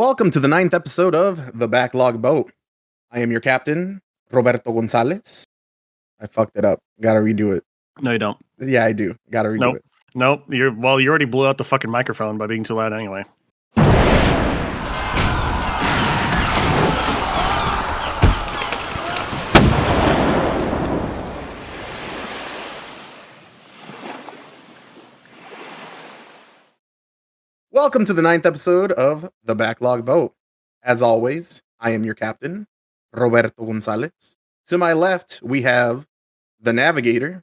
Welcome to the 9th episode of The Backlog Boat. I am your captain, Roberto Gonzalez. I fucked it up. Gotta redo it. No, you don't. Yeah, I do. Gotta redo it. Nope. You already blew out the fucking microphone by being too loud anyway. Welcome to the 9th episode of The Backlog Boat. As always, I am your captain, Roberto Gonzalez. To my left, we have the navigator.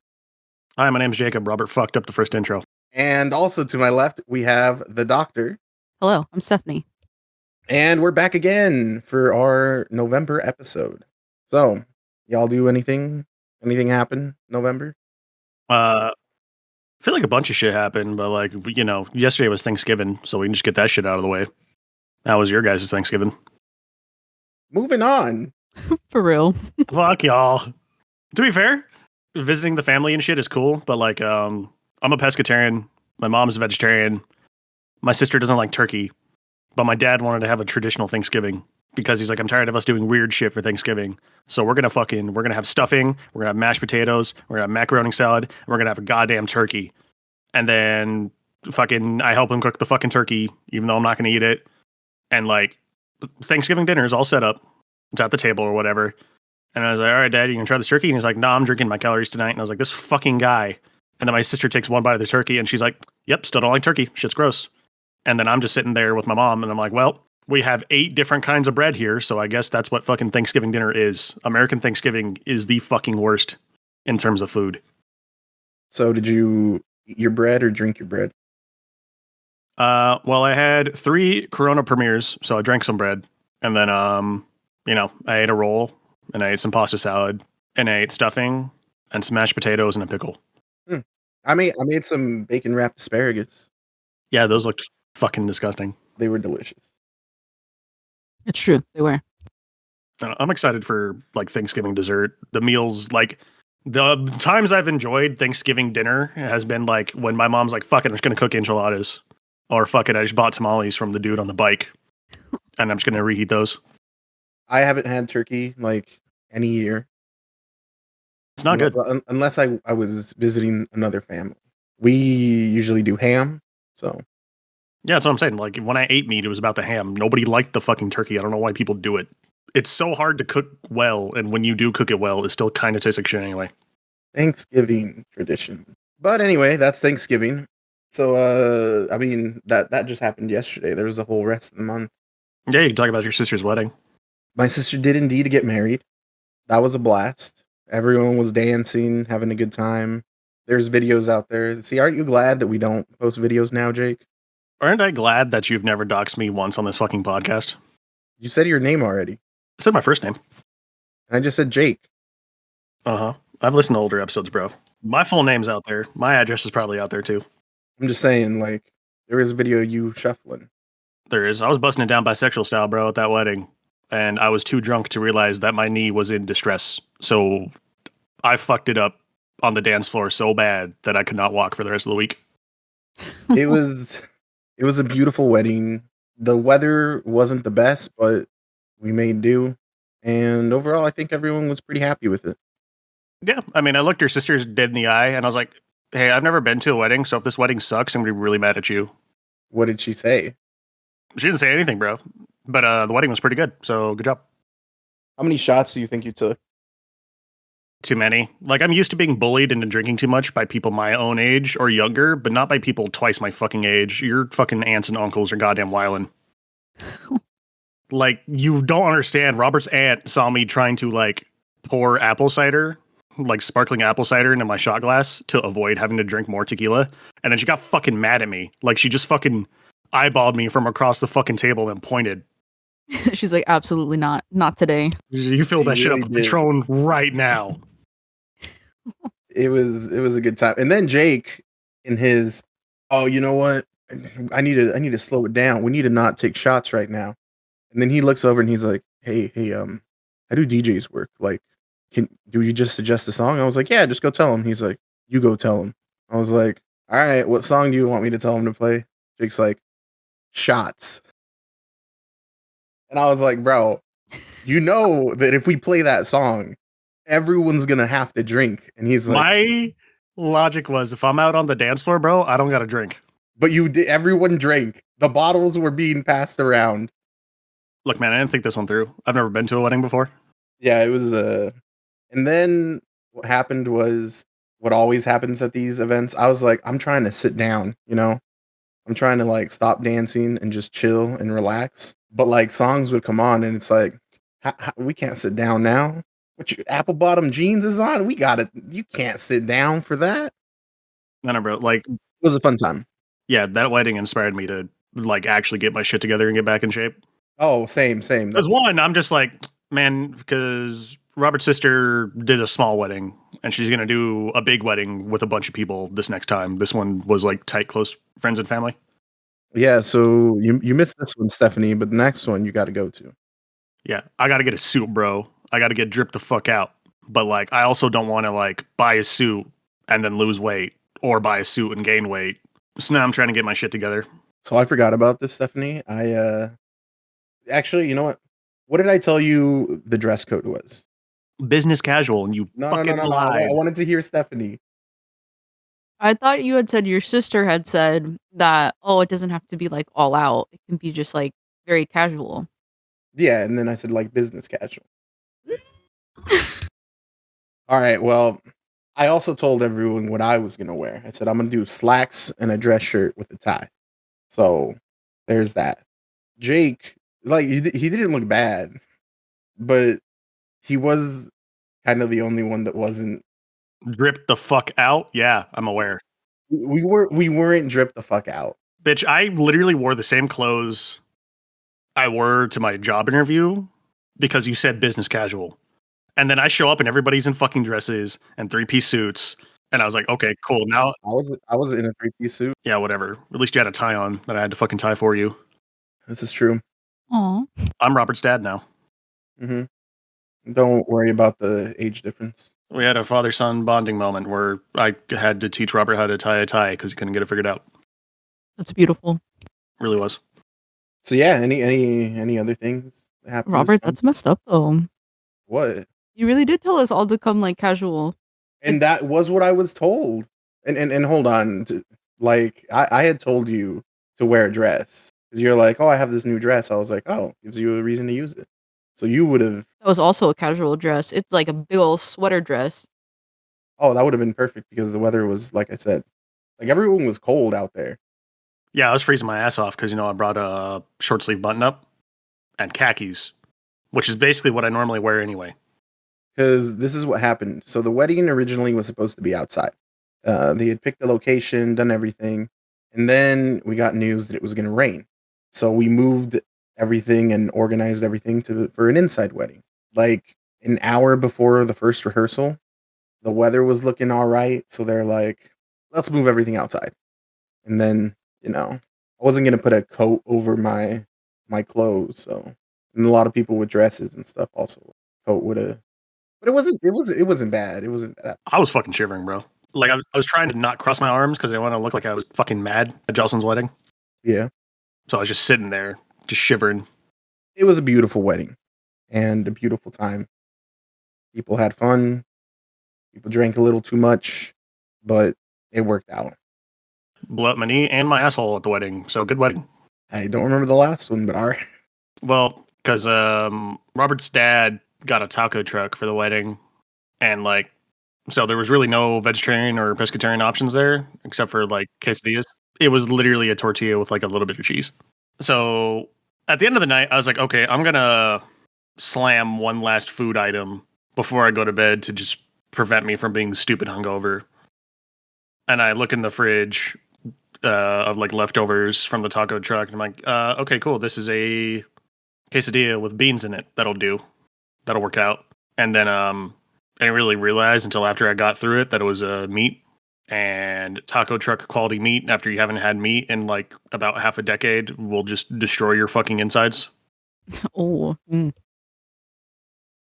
Hi, my name's Jacob. Robert fucked up the first intro. And also to my left, we have the doctor. Hello, I'm Stephanie. And we're back again for our November episode. So, y'all do anything? Anything happen November? I feel like a bunch of shit happened, but yesterday was Thanksgiving, so we can just get that shit out of the way. How was your guys' Thanksgiving? Moving on. For real. Fuck y'all. To be fair, visiting the family and shit is cool, but I'm a pescatarian. My mom's a vegetarian. My sister doesn't like turkey, but my dad wanted to have a traditional Thanksgiving because he's like, I'm tired of us doing weird shit for Thanksgiving. So we're gonna have stuffing, we're gonna have mashed potatoes, we're gonna have macaroni salad, and we're gonna have a goddamn turkey. And then I help him cook the fucking turkey, even though I'm not gonna eat it. And Thanksgiving dinner is all set up. It's at the table or whatever. And I was like, all right, Dad, you gonna try this turkey? And he's like, nah, I'm drinking my calories tonight. And I was like, this fucking guy. And then my sister takes one bite of the turkey and she's like, yep, still don't like turkey. Shit's gross. And then I'm just sitting there with my mom and I'm like, well, we have 8 different kinds of bread here. So I guess that's what fucking Thanksgiving dinner is. American Thanksgiving is the fucking worst in terms of food. So did you eat your bread or drink your bread? Well, I had 3 Corona premieres, so I drank some bread. And then, I ate a roll and I ate some pasta salad and I ate stuffing and some mashed potatoes and a pickle. I made some bacon wrapped asparagus. Yeah, those looked fucking disgusting. They were delicious. It's true, they were. I'm excited for Thanksgiving dessert. The meals, the times I've enjoyed Thanksgiving dinner has been when my mom's like, fuck it, I'm just gonna cook enchiladas. Or fuck it, I just bought tamales from the dude on the bike. And I'm just gonna reheat those. I haven't had turkey any year. It's not good. Unless I was visiting another family. We usually do ham, so. Yeah, that's what I'm saying. When I ate meat, it was about the ham. Nobody liked the fucking turkey. I don't know why people do it. It's so hard to cook well, and when you do cook it well, it still kind of tastes like shit anyway. Thanksgiving tradition. But anyway, that's Thanksgiving. So, that just happened yesterday. There was the whole rest of the month. Yeah, you can talk about your sister's wedding. My sister did indeed get married. That was a blast. Everyone was dancing, having a good time. There's videos out there. See, aren't you glad that we don't post videos now, Jake? Aren't I glad that you've never doxed me once on this fucking podcast? You said your name already. I said my first name. And I just said Jake. Uh-huh. I've listened to older episodes, bro. My full name's out there. My address is probably out there, too. I'm just saying, there is a video of you shuffling. There is. I was busting it down bisexual style, bro, at that wedding. And I was too drunk to realize that my knee was in distress. So I fucked it up on the dance floor so bad that I could not walk for the rest of the week. It was a beautiful wedding. The weather wasn't the best, but we made do. And overall, I think everyone was pretty happy with it. Yeah. I mean, I looked your sisters dead in the eye and I was like, hey, I've never been to a wedding, so if this wedding sucks, I'm going to be really mad at you. What did she say? She didn't say anything, bro. But the wedding was pretty good, so good job. How many shots do you think you took? Too many. I'm used to being bullied into drinking too much by people my own age or younger, but not by people twice my fucking age. Your fucking aunts and uncles are goddamn wildin'. You don't understand. Robert's aunt saw me trying to, pour apple cider, sparkling apple cider into my shot glass to avoid having to drink more tequila. And then she got fucking mad at me. She just fucking eyeballed me from across the fucking table and pointed. She's like, absolutely not. Not today. You fill that shit up with Patron right now. It was a good time. And then Jake in his, oh, you know what? I need to slow it down. We need to not take shots right now. And then he looks over and he's like, hey, how do DJs work? Do you just suggest a song? I was like, yeah, just go tell him. He's like, you go tell him. I was like, all right, what song do you want me to tell him to play? Jake's like, Shots. And I was like, bro, you know that if we play that song, everyone's gonna have to drink. And he's like, My logic was if I'm out on the dance floor, bro, I don't got to drink. but everyone drank. The bottles were being passed around. Look, man, I didn't think this one through. I've never been to a wedding before. Yeah, it was and then what happened was what always happens at these events. I was like, I'm trying to sit down, you know? I'm trying to like stop dancing and just chill and relax. But like songs would come on and it's like, we can't sit down now. What your apple bottom jeans is on? We got it. You can't sit down for that. No, bro. Like, It was a fun time. yeah, that wedding inspired me to like actually get my shit together and get back in shape. Oh, same. Because one, I'm just like, man, because Robert's sister did a small wedding and she's going to do a big wedding with a bunch of people this next time. This one was like tight, close friends and family. Yeah, so you missed this one, Stephanie, but the next one you got to go to. Yeah, I got to get a suit, bro. I got to get dripped the fuck out. But like, I also don't want to like buy a suit and then lose weight or buy a suit and gain weight. So now I'm trying to get my shit together. So I forgot about this, Stephanie. I actually, you know what? What did I tell you the dress code was? Business casual, and you No. lied. I wanted to hear Stephanie. I thought you had said your sister had said that, oh, it doesn't have to be like all out. It can be just like very casual. Yeah, and then I said like business casual. All right, well, I also told everyone what I was going to wear. I said I'm going to do slacks and a dress shirt with a tie. So there's that. Jake, like he didn't look bad, but he was kind of the only one that wasn't Dripped the fuck out? Yeah, I'm aware. we weren't dripped the fuck out. Bitch, I literally wore the same clothes I wore to my job interview because you said business casual. And then I show up and everybody's in fucking dresses and 3-piece suits. And I was like, okay, cool. Now, I was in a 3-piece suit. yeah, whatever. At least you had a tie on that I had to fucking tie for you. This is true. Aw. I'm Robert's dad now. Mm-hmm. Don't worry about the age difference. We had a father-son bonding moment where I had to teach Robert how to tie a tie because he couldn't get it figured out. That's beautiful. Really was. So yeah, any other things that happened? Robert, that's messed up though. What? You really did tell us all to come like casual. And that was what I was told. And hold on, like I had told you to wear a dress because you're like, oh, I have this new dress. I was like, oh, gives you a reason to use it. So you would have. That was also a casual dress. It's like a big old sweater dress. Oh, that would have been perfect because the weather was, like I said, like everyone was cold out there. Yeah, I was freezing my ass off because, I brought a short sleeve button up and khakis, which is basically what I normally wear anyway. Because this is what happened. So the wedding originally was supposed to be outside. They had picked the location, done everything, and then we got news that it was going to rain. So we moved everything and organized everything for an inside wedding. Like an hour before the first rehearsal, the weather was looking all right. So they're like, let's move everything outside. And then, I wasn't going to put a coat over my clothes. So, and a lot of people with dresses and stuff also, coat would have. But it wasn't bad. It wasn't bad. I was fucking shivering, bro. Like, I was trying to not cross my arms because I didn't want to look like I was fucking mad at Jocelyn's wedding. Yeah. So I was just sitting there, just shivering. It was a beautiful wedding and a beautiful time. People had fun. People drank a little too much, but it worked out. Blew up my knee and my asshole at the wedding. So good wedding. I don't remember the last one, but all right. Well, because Robert's dad got a taco truck for the wedding. And so there was really no vegetarian or pescatarian options there, except for quesadillas. It was literally a tortilla with a little bit of cheese. So at the end of the night, I was like, okay, I'm going to slam one last food item before I go to bed to just prevent me from being stupid hungover. And I look in the fridge of leftovers from the taco truck. And I'm like, okay, cool. This is a quesadilla with beans in it. That'll do. That'll work out. And then I didn't really realize until after I got through it that it was meat and taco truck quality meat. After you haven't had meat in about half a decade, will just destroy your fucking insides. Oh. Mm.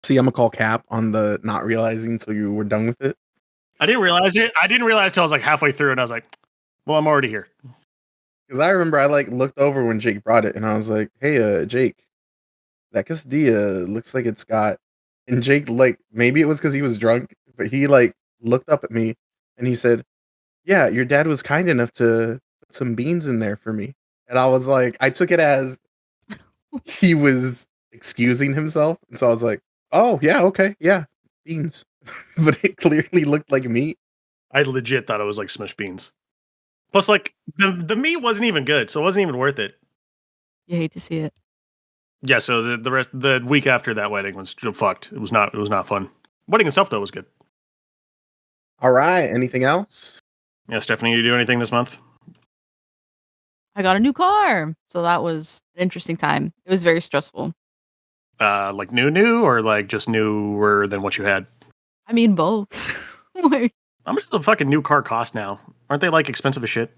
See, I'm gonna call Cap on the not realizing until you were done with it. I didn't realize it. I didn't realize till I was halfway through, and I was like, "Well, I'm already here." Because I remember I looked over when Jake brought it, and I was like, "Hey, Jake, that quesadilla looks like it's got. And Jake, like, maybe it was because he was drunk, but he like looked up at me and he said, "Yeah, your dad was kind enough to put some beans in there for me." And I was like, I took it as he was excusing himself, and so I was like, "Oh yeah, okay, yeah, beans," but it clearly looked like meat. I legit thought it was like smushed beans. Plus, like the meat wasn't even good, so it wasn't even worth it. You hate to see it. Yeah, so the week after that wedding was fucked. It was not fun. Wedding itself though was good. All right, anything else? Yeah, Stephanie, you do anything this month? I got a new car, so that was an interesting time. It was very stressful. Like new, or like just newer than what you had? I mean, both. Like, How much does a fucking new car cost now? Aren't they like expensive as shit?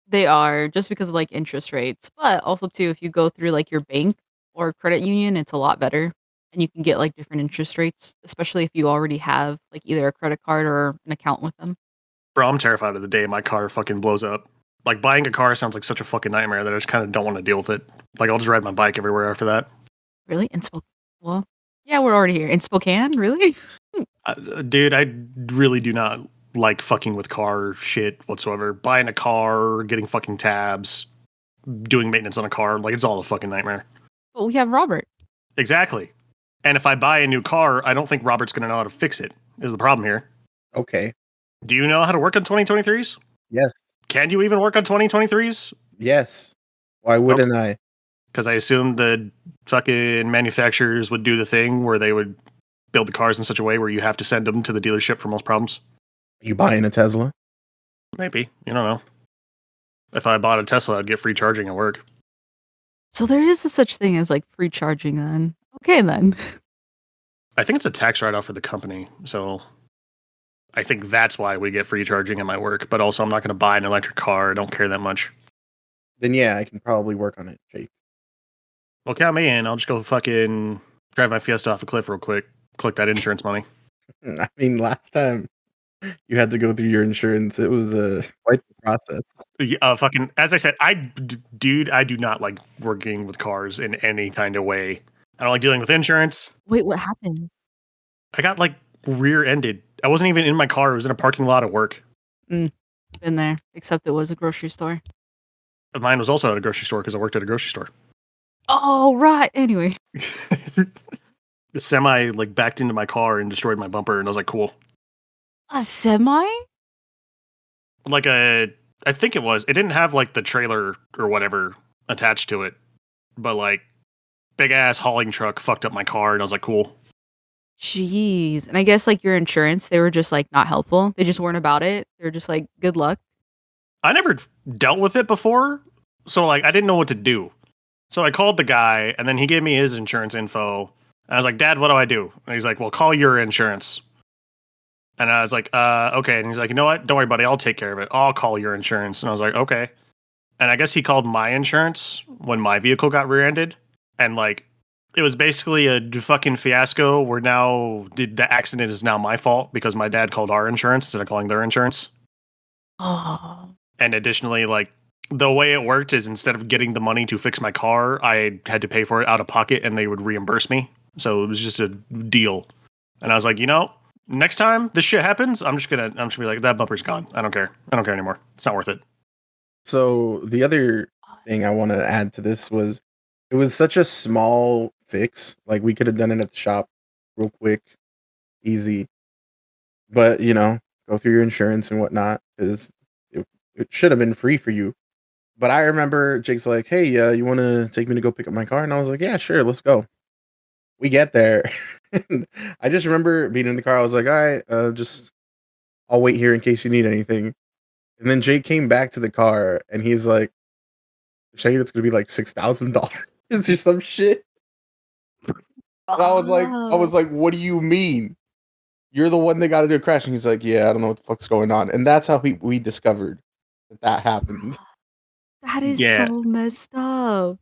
they are just because of like interest rates, but also too, if you go through like your bank or credit union, it's a lot better, and you can get like different interest rates, especially if you already have like either a credit card or an account with them. Bro, I'm terrified of the day my car fucking blows up. Like buying a car sounds like such a fucking nightmare that I just kind of don't want to deal with it. Like I'll just ride my bike everywhere after that. Really? In Spokane? Well, yeah, we're already here in Spokane. Really? Dude, I really do not like fucking with car shit whatsoever. Buying a car, getting fucking tabs, doing maintenance on a car, like it's all a fucking nightmare. But we have Robert. Exactly. And if I buy a new car, I don't think Robert's going to know how to fix it, is the problem here. Okay. Do you know how to work on 2023s? Yes. Can you even work on 2023s? Yes. Why wouldn't I? Because I assume the fucking manufacturers would do the thing where they would build the cars in such a way where you have to send them to the dealership for most problems. You buying a Tesla? Maybe. You don't know. If I bought a Tesla, I'd get free charging at work. So there is a such thing as like free charging then. Okay then. I think it's a tax write-off for the company, so I think that's why we get free charging at my work. But also, I'm not going to buy an electric car. I don't care that much. Then yeah, I can probably work on it, Jake. Well, count me in. I'll just go fucking drive my Fiesta off a cliff real quick. Collect that insurance money. I mean, last time you had to go through your insurance, it was quite the process. Fucking, as I said, I do not like working with cars in any kind of way. I don't like dealing with insurance. Wait, what happened? I got like rear-ended. I wasn't even in my car. It was in a parking lot at work. Been there, except it was a grocery store. Mine was also at a grocery store because I worked at a grocery store. Oh, right. Anyway. The semi like backed into my car and destroyed my bumper, and I was like, cool. A semi? Like I think it was. It didn't have like the trailer or whatever attached to it, but like big ass hauling truck fucked up my car, and I was like, cool. Jeez. And I guess like your insurance, they were just like not helpful. They just weren't about it. They're just like, good luck. I never dealt with it before, so like I didn't know what to do. So I called the guy, and then he gave me his insurance info. And I was like, Dad, what do I do? And he's like, well, call your insurance. And I was like, okay. And he's like, you know what? Don't worry, buddy. I'll take care of it. I'll call your insurance. And I was like, okay. And I guess he called my insurance when my vehicle got rear-ended. And like, it was basically a fucking fiasco where now the accident is now my fault because my dad called our insurance instead of calling their insurance. Oh. And additionally, like, the way it worked is instead of getting the money to fix my car, I had to pay for it out of pocket and they would reimburse me. So it was just a deal. And I was like, you know, next time this shit happens, I'm just gonna be like, that bumper's gone. I don't care. I don't care anymore. It's not worth it. So the other thing I want to add to this was it was such a small fix. Like we could have done it at the shop real quick, easy. But, you know, go through your insurance and whatnot because it should have been free for you. But I remember Jake's like, hey, you want to take me to go pick up my car? And I was like, yeah, sure, let's go. We get there. I just remember being in the car. I was like, all right, I'll wait here in case you need anything. And then Jake came back to the car and he's like, saying it's going to be like $6,000 or some shit. And I was like, what do you mean? You're the one that got into a crash. And he's like, yeah, I don't know what the fuck's going on. And that's how we discovered that happened. That is so messed up.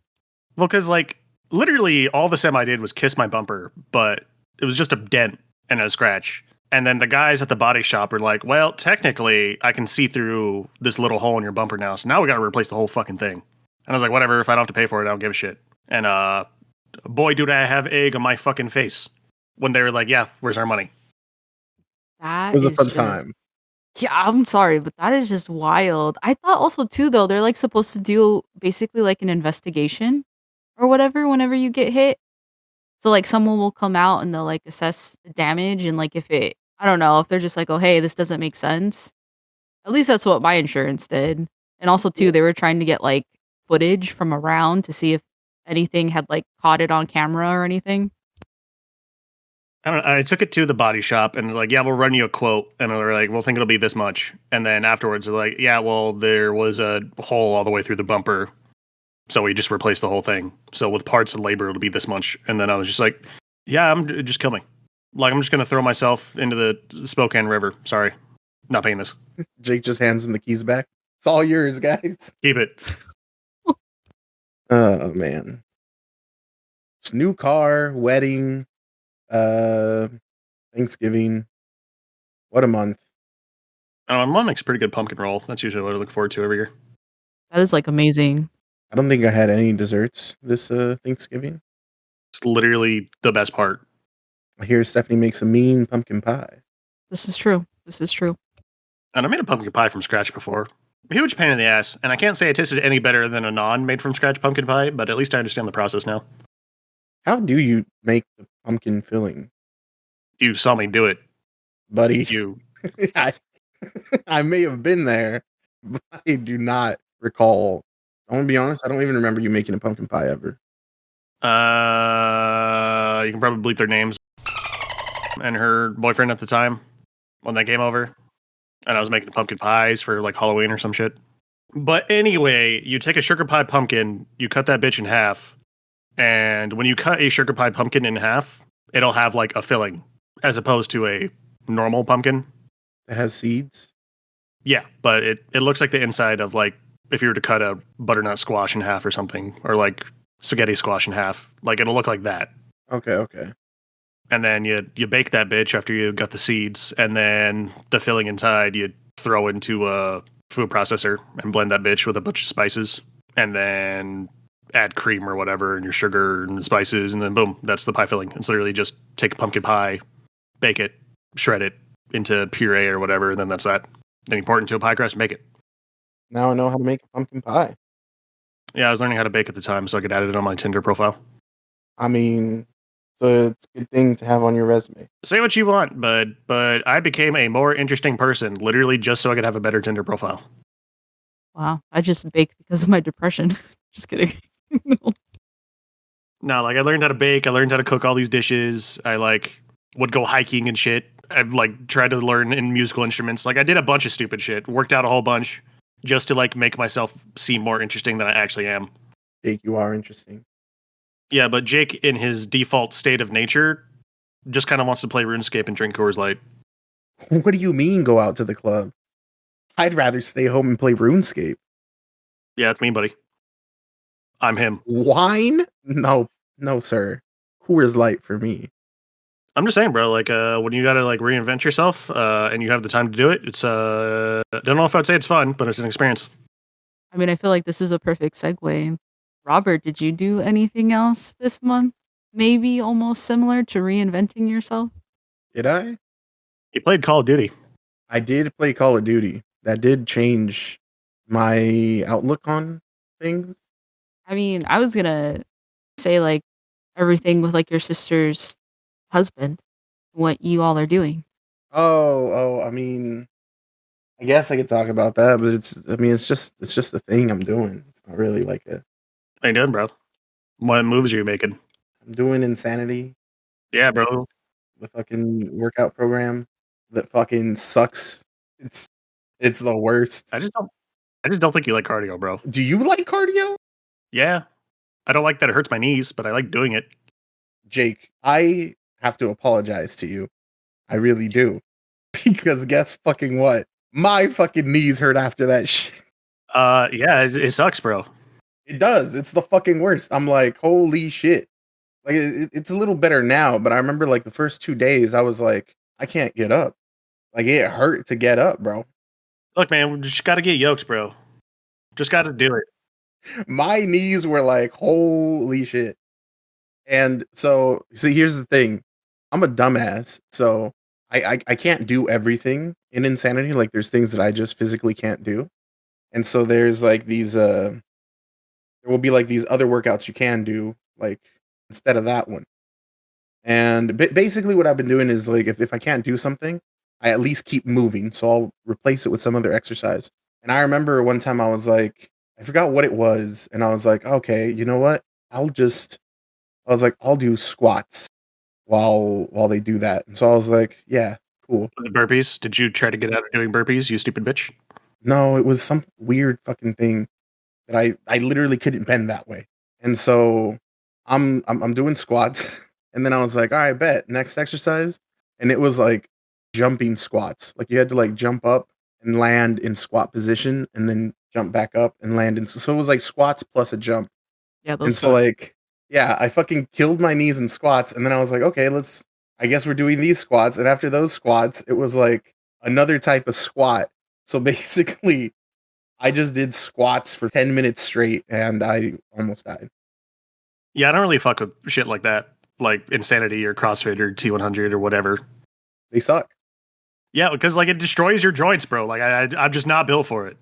Well, because like literally all the semi did was kiss my bumper, but it was just a dent and a scratch. And then the guys at the body shop were like, well, technically I can see through this little hole in your bumper now. So now we got to replace the whole fucking thing. And I was like, whatever, if I don't have to pay for it, I don't give a shit. And boy, do I have egg on my fucking face. When they were like, yeah, where's our money? It That was a is fun just time. yeah, I'm sorry, but that is just wild. I thought also too though, they're like supposed to do basically like an investigation or whatever whenever you get hit. So like someone will come out and they'll like assess the damage and like if it I don't know, if they're just like, "Oh, hey, this doesn't make sense." At least that's what my insurance did. And also too, they were trying to get like footage from around to see if anything had like caught it on camera or anything. I don't know, I took it to the body shop and they're like, yeah, we'll run you a quote. And they're like, we'll think it'll be this much. And then afterwards, they're like, yeah, well, there was a hole all the way through the bumper. So we just replaced the whole thing. So with parts and labor, it'll be this much. And then I was just like, yeah, just kill me. Like, I'm just going to throw myself into the Spokane River. Sorry. Not paying this. Jake just hands him the keys back. It's all yours, guys. Keep it. Oh man. It's new car, wedding, Thanksgiving. What a month. My mom makes a pretty good pumpkin roll. That's usually what I look forward to every year. That is like amazing. I don't think I had any desserts this Thanksgiving. It's literally the best part. I hear Stephanie makes a mean pumpkin pie. This is true. This is true. And I made a pumpkin pie from scratch before. Huge pain in the ass. And I can't say it tasted any better than a non-made from scratch pumpkin pie, but at least I understand the process now. How do you make the pumpkin filling, You saw me do it. buddy? You. I may have been there, but I do not recall. I want to be honest, I don't even remember you making a pumpkin pie ever. You can probably bleep their names. And her boyfriend at the time, when they came over, and I was making pumpkin pies for like Halloween or some shit. But anyway, you take a sugar pie pumpkin, you cut that bitch in half, and when you cut a sugar pie pumpkin in half, it'll have like a filling as opposed to a normal pumpkin. It has seeds. Yeah, but it looks like the inside of like if you were to cut a butternut squash in half or something, or like spaghetti squash in half, like it'll look like that. Okay. And then you bake that bitch after you got the seeds, and then the filling inside you throw into a food processor and blend that bitch with a bunch of spices, and then add cream or whatever and your sugar and spices, and then boom, that's the pie filling. It's literally just take a pumpkin pie, bake it, shred it into puree or whatever, and then that's that. Then you pour it into a pie crust and make it. Now I know how to make a pumpkin pie. Yeah, I was learning how to bake at the time, so I could add it on my Tinder profile. I mean, so it's a good thing to have on your resume. Say what you want, but I became a more interesting person, literally just so I could have a better Tinder profile. Wow. I just baked because of my depression. Just kidding. No, like I learned how to bake, I learned how to cook all these dishes. I like would go hiking and shit. I've like tried to learn in musical instruments. Like I did a bunch of stupid shit, worked out a whole bunch just to like make myself seem more interesting than I actually am. Jake, you are interesting. Yeah, but Jake in his default state of nature just kind of wants to play RuneScape and drink Coors Light. What do you mean go out to the club? I'd rather stay home and play RuneScape. Yeah, it's me, buddy. I'm him. Wine? No, sir. Coors Light for me. I'm just saying, bro, like when you gotta like reinvent yourself and you have the time to do it, it's I don't know if I'd say it's fun, but it's an experience. I mean, I feel like this is a perfect segue. Robert, did you do anything else this month? Maybe almost similar to reinventing yourself? Did I? You played Call of Duty. I did play Call of Duty. That did change my outlook on things. I mean, I was gonna say like everything with like your sister's husband, what you all are doing. I mean, I guess I could talk about that, but it's just the thing I'm doing. It's not really like How you doing, bro? What moves are you making? I'm doing Insanity, Yeah, bro. the fucking workout program that fucking sucks. It's the worst. I just don't think you like cardio, bro. Do you like cardio? Yeah. I don't like that it hurts my knees, but I like doing it. Jake, I have to apologize to you. I really do. Because guess fucking what? My fucking knees hurt after that shit. Yeah, it sucks, bro. It does. It's the fucking worst. I'm like, holy shit. Like, it's a little better now, but I remember like the first 2 days, I was like, I can't get up. Like, it hurt to get up, bro. Look, man, we just gotta get yokes, bro. Just gotta do it. My knees were like, holy shit. And so, see, here's the thing. I'm a dumbass, so I can't do everything in Insanity. Like, there's things that I just physically can't do. And so there's like these there will be like these other workouts you can do, like instead of that one. And basically what I've been doing is like if I can't do something, I at least keep moving. So I'll replace it with some other exercise. And I remember one time I was like, I forgot what it was, and I was like, okay, you know what? I'll just I was like, I'll do squats while they do that. And so I was like, yeah, cool. The burpees. Did you try to get out of doing burpees, you stupid bitch? No, it was some weird fucking thing that I literally couldn't bend that way. And so I'm doing squats and then I was like, all right, bet, next exercise. And it was like jumping squats. Like you had to like jump up and land in squat position and then jump back up and land in, so it was like squats plus a jump. Yeah, And those so suck. like yeah, I fucking killed my knees in squats and then I was like, okay, I guess we're doing these squats. And after those squats, it was like another type of squat. So basically I just did squats for 10 minutes straight and I almost died. Yeah, I don't really fuck with shit like that, like Insanity or CrossFit or T100 or whatever. They suck. Yeah, because like it destroys your joints, bro. Like I'm just not built for it.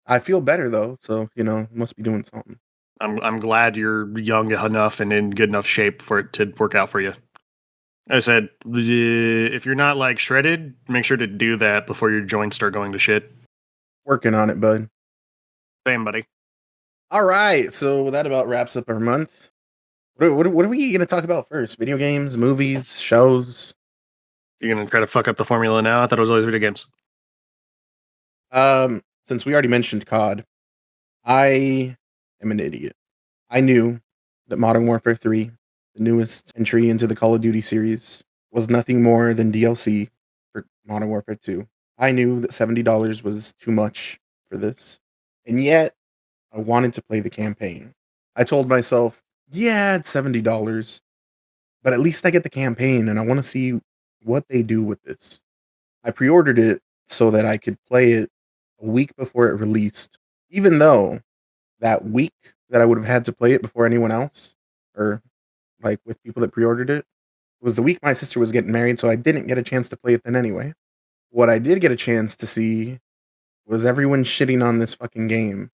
I feel better though, so must be doing something. I'm glad you're young enough and in good enough shape for it to work out for you. I said, if you're not like shredded, make sure to do that before your joints start going to shit. Working on it, bud. Same, buddy. All right, so that about wraps up our month. What are we going to talk about first? Video games, movies, shows? You're gonna try to fuck up the formula now? I thought it was always video games. Since we already mentioned COD, I am an idiot. I knew that Modern Warfare 3, the newest entry into the Call of Duty series, was nothing more than DLC for Modern Warfare 2. I knew that $70 was too much for this. And yet, I wanted to play the campaign. I told myself, yeah, it's $70, but at least I get the campaign and I want to see what they do with this. I pre-ordered it so that I could play it a week before it released, even though that week that I would have had to play it before anyone else, or like with people that pre-ordered it, was the week my sister was getting married, so I didn't get a chance to play it then anyway. What I did get a chance to see was everyone shitting on this fucking game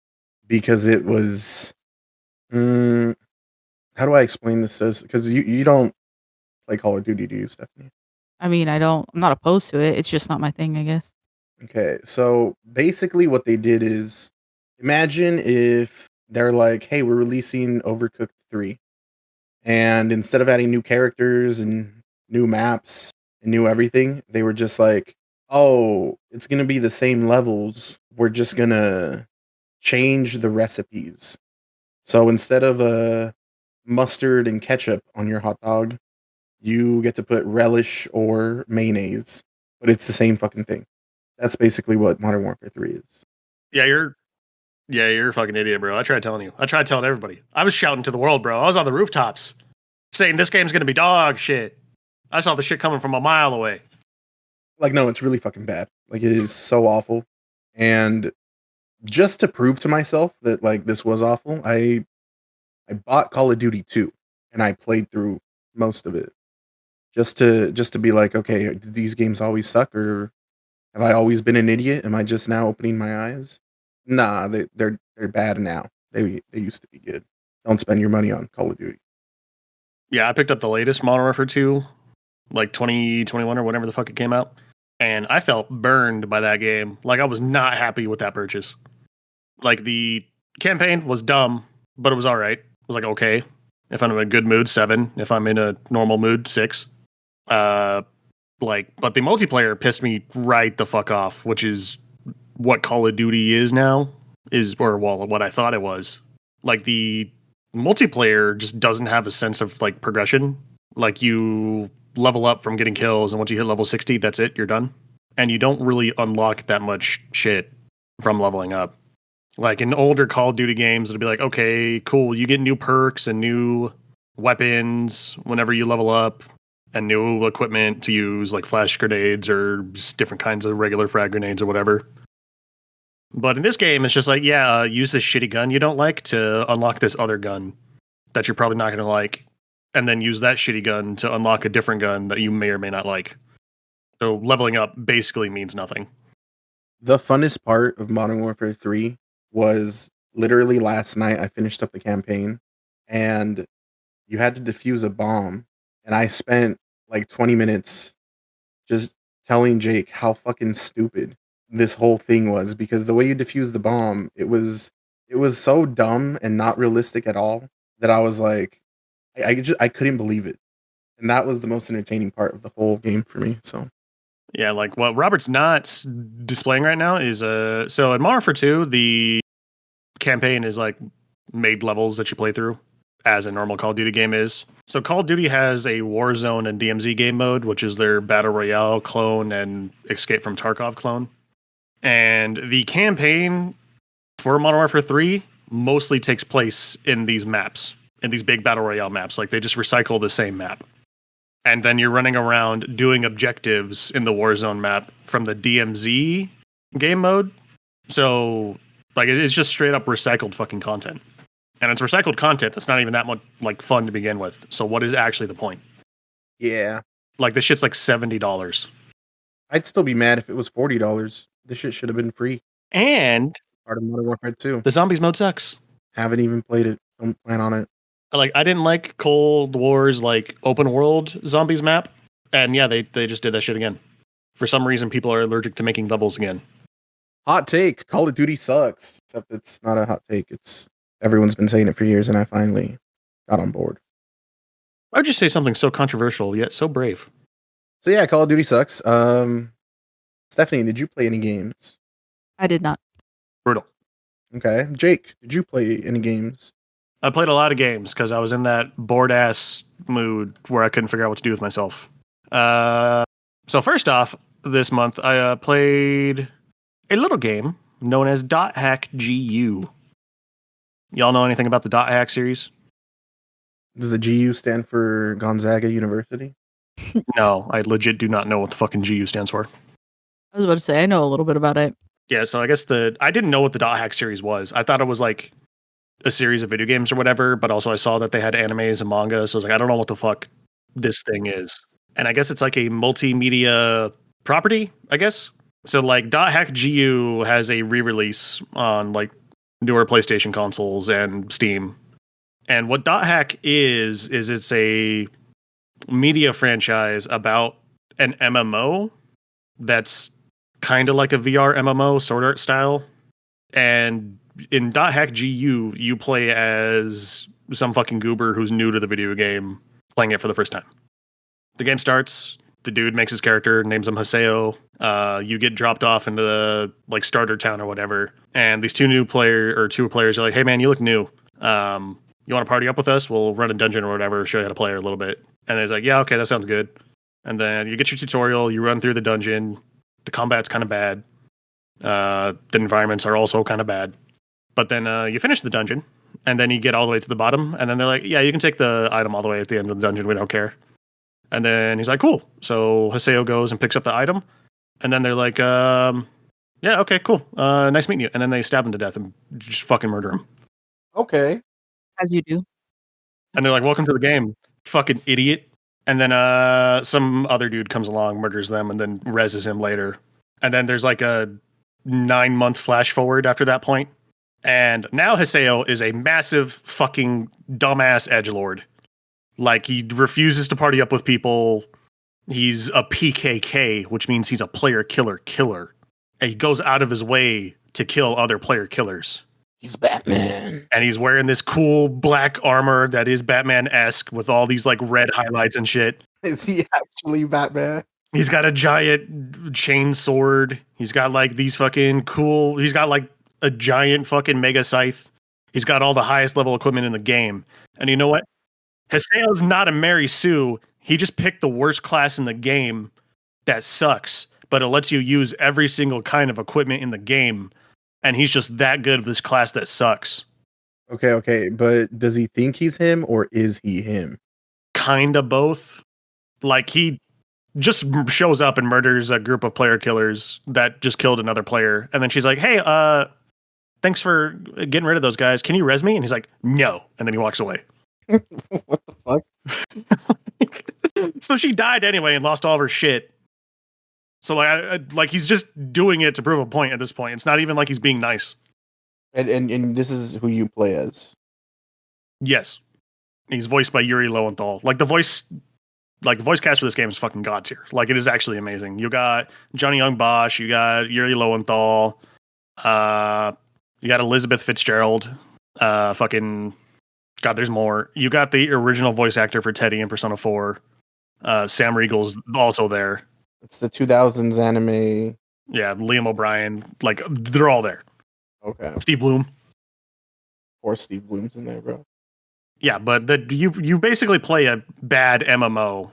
because it was. How do I explain this? Because you don't play Call of Duty, do you, Stephanie? I mean, I'm not opposed to it. It's just not my thing, I guess. Okay, so basically what they did is imagine if they're like, hey, we're releasing Overcooked 3. And instead of adding new characters and new maps and new everything, they were just like, oh, it's going to be the same levels. We're just going to change the recipes. So instead of mustard and ketchup on your hot dog, you get to put relish or mayonnaise, but it's the same fucking thing. That's basically what Modern Warfare 3 is. Yeah, you're a fucking idiot, bro. I tried telling you. I tried telling everybody. I was shouting to the world, bro. I was on the rooftops saying this game's gonna be dog shit. I saw the shit coming from a mile away. Like, no, it's really fucking bad. Like, it is so awful. And just to prove to myself that like this was awful, I bought Call of Duty 2 and I played through most of it. Just to be like, okay, did these games always suck, or have I always been an idiot? Am I just now opening my eyes? Nah, they're bad now. They used to be good. Don't spend your money on Call of Duty. Yeah, I picked up the latest Modern Warfare 2, like 2021 or whenever the fuck it came out, and I felt burned by that game. Like I was not happy with that purchase. Like the campaign was dumb, but it was all right. It was like okay. If I'm in a good mood, 7. If I'm in a normal mood, 6. But the multiplayer pissed me right the fuck off, which is what Call of Duty is now, what I thought it was. Like the multiplayer just doesn't have a sense of like progression. Like you level up from getting kills, and once you hit level 60, that's it, you're done. And you don't really unlock that much shit from leveling up. Like in older Call of Duty games, it'll be like, okay, cool, you get new perks and new weapons whenever you level up, and new equipment to use, like flash grenades or just different kinds of regular frag grenades or whatever. But in this game, it's just like, use this shitty gun you don't like to unlock this other gun that you're probably not going to like. and then use that shitty gun to unlock a different gun that you may or may not like. So leveling up basically means nothing. The funnest part of Modern Warfare 3 was literally last night. I finished up the campaign, and you had to defuse a bomb, and I spent like 20 minutes just telling Jake how fucking stupid this whole thing was, because the way you defuse the bomb, it was so dumb and not realistic at all that I was like, I couldn't believe it, and that was the most entertaining part of the whole game for me. So yeah, like what Robert's not displaying right now is so in Modern Warfare 2, the campaign is like made levels that you play through as a normal Call of Duty game is. So Call of Duty has a Warzone and DMZ game mode, which is their Battle Royale clone and Escape from Tarkov clone. And the campaign for Modern Warfare 3 mostly takes place in these maps, in these big Battle Royale maps. Like they just recycle the same map. And then you're running around doing objectives in the Warzone map from the DMZ game mode. So like it's just straight up recycled fucking content. And it's recycled content that's not even that much like fun to begin with. So what is actually the point? yeah, Like this shit's like $70. I'd still be mad if it was $40. This shit should have been free. And Part of Modern Warfare 2. the zombies mode sucks. Haven't even played it. Don't plan on it. Like I didn't like Cold War's like open world zombies map. And yeah, they just did that shit again. For some reason people are allergic to making levels again. Hot take: Call of Duty sucks. Except it's not a hot take. It's everyone's been saying it for years, and I finally got on board. I would just say something so controversial yet so brave. So yeah, Call of Duty sucks. Stephanie, did you play any games? I did not. Brutal. Okay. Jake, did you play any games? I played a lot of games because I was in that bored ass mood where I couldn't figure out what to do with myself. So first off, this month I played a little game known as .hack GU. Y'all know anything about the .hack series? Does the GU stand for Gonzaga University? No, I legit do not know what the fucking GU stands for. I was about to say I know a little bit about it. Yeah, so I guess I didn't know what the .hack series was. I thought it was like a series of video games or whatever, but also I saw that they had animes and manga, so I was like, I don't know what the fuck this thing is. And I guess it's like a multimedia property, I guess. So like .hack GU has a re-release on like newer PlayStation consoles and Steam. And what .hack is it's a media franchise about an MMO that's kind of like a VR MMO, Sword Art style. And in .hack GU, you play as some fucking goober who's new to the video game, playing it for the first time. The game starts, the dude makes his character, names him Haseo. You get dropped off into the like starter town or whatever, and these two players are like, "Hey man, you look new. You want to party up with us? We'll run a dungeon or whatever, show you how to play a little bit." And he's like, "Yeah, okay, that sounds good." And then you get your tutorial, you run through the dungeon. The combat's kind of bad. The environments are also kind of bad. But then you finish the dungeon, and then you get all the way to the bottom, and then they're like, "Yeah, you can take the item all the way at the end of the dungeon. We don't care." And then he's like, "Cool." So Haseo goes and picks up the item, and then they're like, "Yeah, okay, cool. Nice meeting you." And then they stab him to death and just fucking murder him. Okay. As you do. And they're like, "Welcome to the game, fucking idiot." And then some other dude comes along, murders them, and then reses him later. And then there's like a 9-month flash forward after that point. And now Haseo is a massive fucking dumbass edgelord. Like, he refuses to party up with people. He's a PKK, which means he's a player killer. And he goes out of his way to kill other player killers. He's Batman. And he's wearing this cool black armor that is Batman-esque with all these like red highlights and shit. Is he actually Batman? He's got a giant chain sword. He's got like these fucking cool... He's got like a giant fucking mega scythe. He's got all the highest level equipment in the game. And you know what? Haseo's not a Mary Sue. He just picked the worst class in the game that sucks, but it lets you use every single kind of equipment in the game. And he's just that good of this class that sucks. Okay, but does he think he's him, or is he him? Kinda both. Like, he just shows up and murders a group of player killers that just killed another player. And then she's like, "Hey, thanks for getting rid of those guys. Can you res me?" And he's like, "No." And then he walks away. What the fuck? So she died anyway and lost all of her shit. So like he's just doing it to prove a point at this point. It's not even like he's being nice. And this is who you play as. Yes, he's voiced by Yuri Lowenthal. Like the voice cast for this game is fucking god tier. Like it is actually amazing. You got Johnny Young Bosch, you got Yuri Lowenthal, you got Elizabeth Fitzgerald. Fucking God, there's more. You got the original voice actor for Teddy in Persona 4. Sam Riegel's also there. It's the 2000s anime. Yeah, Liam O'Brien. Like they're all there. Okay. Steve Bloom. Or Steve Bloom's in there, bro. Yeah, but you basically play a bad MMO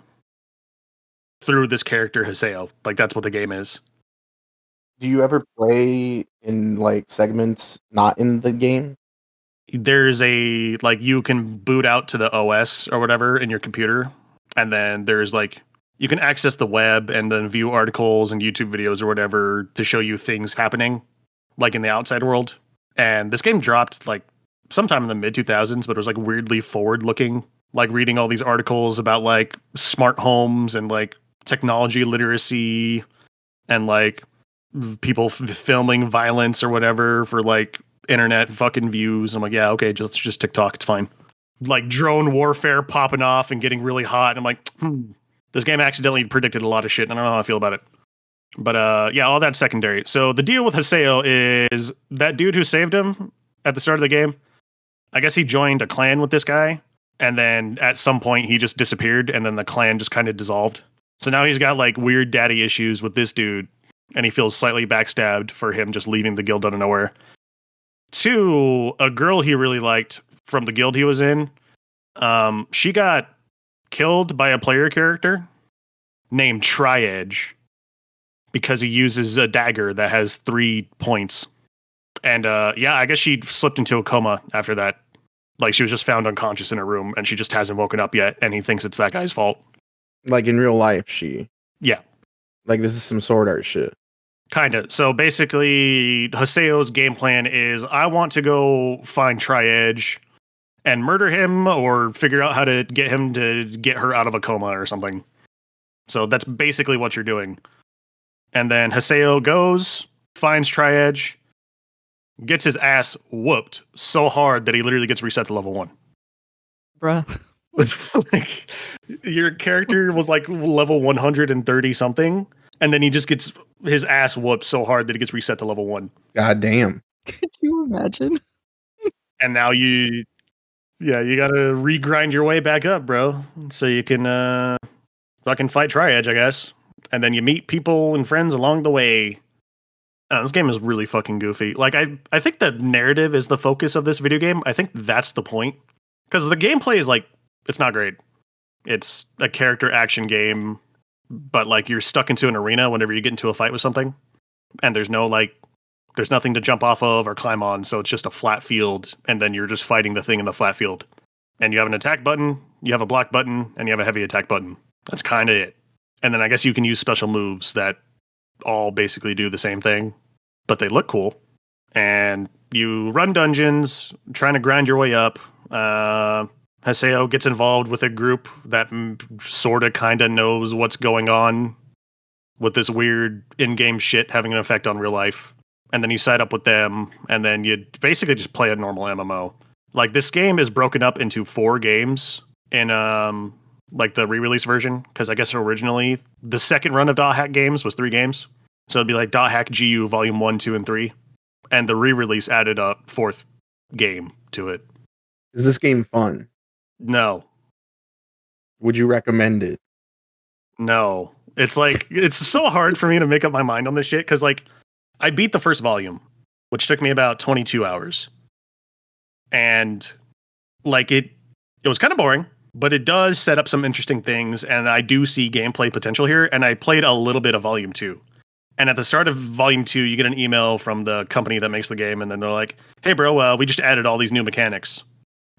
through this character Haseo. Like that's what the game is. Do you ever play in like segments not in the game? There's a like you can boot out to the OS or whatever in your computer, and then there's like you can access the web and then view articles and YouTube videos or whatever to show you things happening like in the outside world. And this game dropped like sometime in the mid 2000s, but it was like weirdly forward looking, like reading all these articles about like smart homes and like technology literacy and like people filming violence or whatever for like internet fucking views. I'm like, yeah, okay, just TikTok, it's fine. Like drone warfare popping off and getting really hot. I'm like, this game accidentally predicted a lot of shit, and I don't know how I feel about it. But yeah, all that's secondary. So the deal with Haseo is that dude who saved him at the start of the game, I guess he joined a clan with this guy, and then at some point he just disappeared, and then the clan just kind of dissolved. So now he's got like weird daddy issues with this dude, and he feels slightly backstabbed for him just leaving the guild out of nowhere. 2, a girl he really liked from the guild he was in, she got killed by a player character named Tri-Edge because he uses a dagger that has 3 points. And yeah, I guess she slipped into a coma after that. Like she was just found unconscious in her room and she just hasn't woken up yet, and he thinks it's that guy's fault. Like in real life, she. Yeah. Like this is some Sword Art shit. Kinda. So basically, Haseo's game plan is I want to go find Tri-Edge and murder him or figure out how to get him to get her out of a coma or something. So that's basically what you're doing. And then Haseo goes, finds Tri-Edge, gets his ass whooped so hard that he literally gets reset to level 1. Bruh. Like, your character was like level 130 something, and then he just gets his ass whooped so hard that he gets reset to level 1. God damn. Could you imagine? And now you gotta regrind your way back up, bro. So you can fucking fight Tri-Edge, I guess. And then you meet people and friends along the way. This game is really fucking goofy. Like, I think the narrative is the focus of this video game. I think that's the point. Because the gameplay is like, it's not great. It's a character action game, but like you're stuck into an arena whenever you get into a fight with something. And there's nothing to jump off of or climb on, so it's just a flat field, and then you're just fighting the thing in the flat field. And you have an attack button, you have a block button, and you have a heavy attack button. That's kind of it. And then I guess you can use special moves that all basically do the same thing, but they look cool. And you run dungeons, trying to grind your way up. Haseo gets involved with a group that sort of kind of knows what's going on with this weird in-game shit having an effect on real life. And then you side up with them, and then you basically just play a normal MMO. Like, this game is broken up into 4 games in like the re-release version, because I guess originally the second run of Dot Hack games was 3 games. So it'd be like Dot Hack GU Volume 1, 2, and 3. And the re-release added a 4th game to it. Is this game fun? No. Would you recommend it? No. It's like, it's so hard for me to make up my mind on this shit, because like, I beat the first volume, which took me about 22 hours. And like it was kind of boring, but it does set up some interesting things, and I do see gameplay potential here, and I played a little bit of Volume 2. And at the start of Volume 2, you get an email from the company that makes the game, and then they're like, hey bro, we just added all these new mechanics.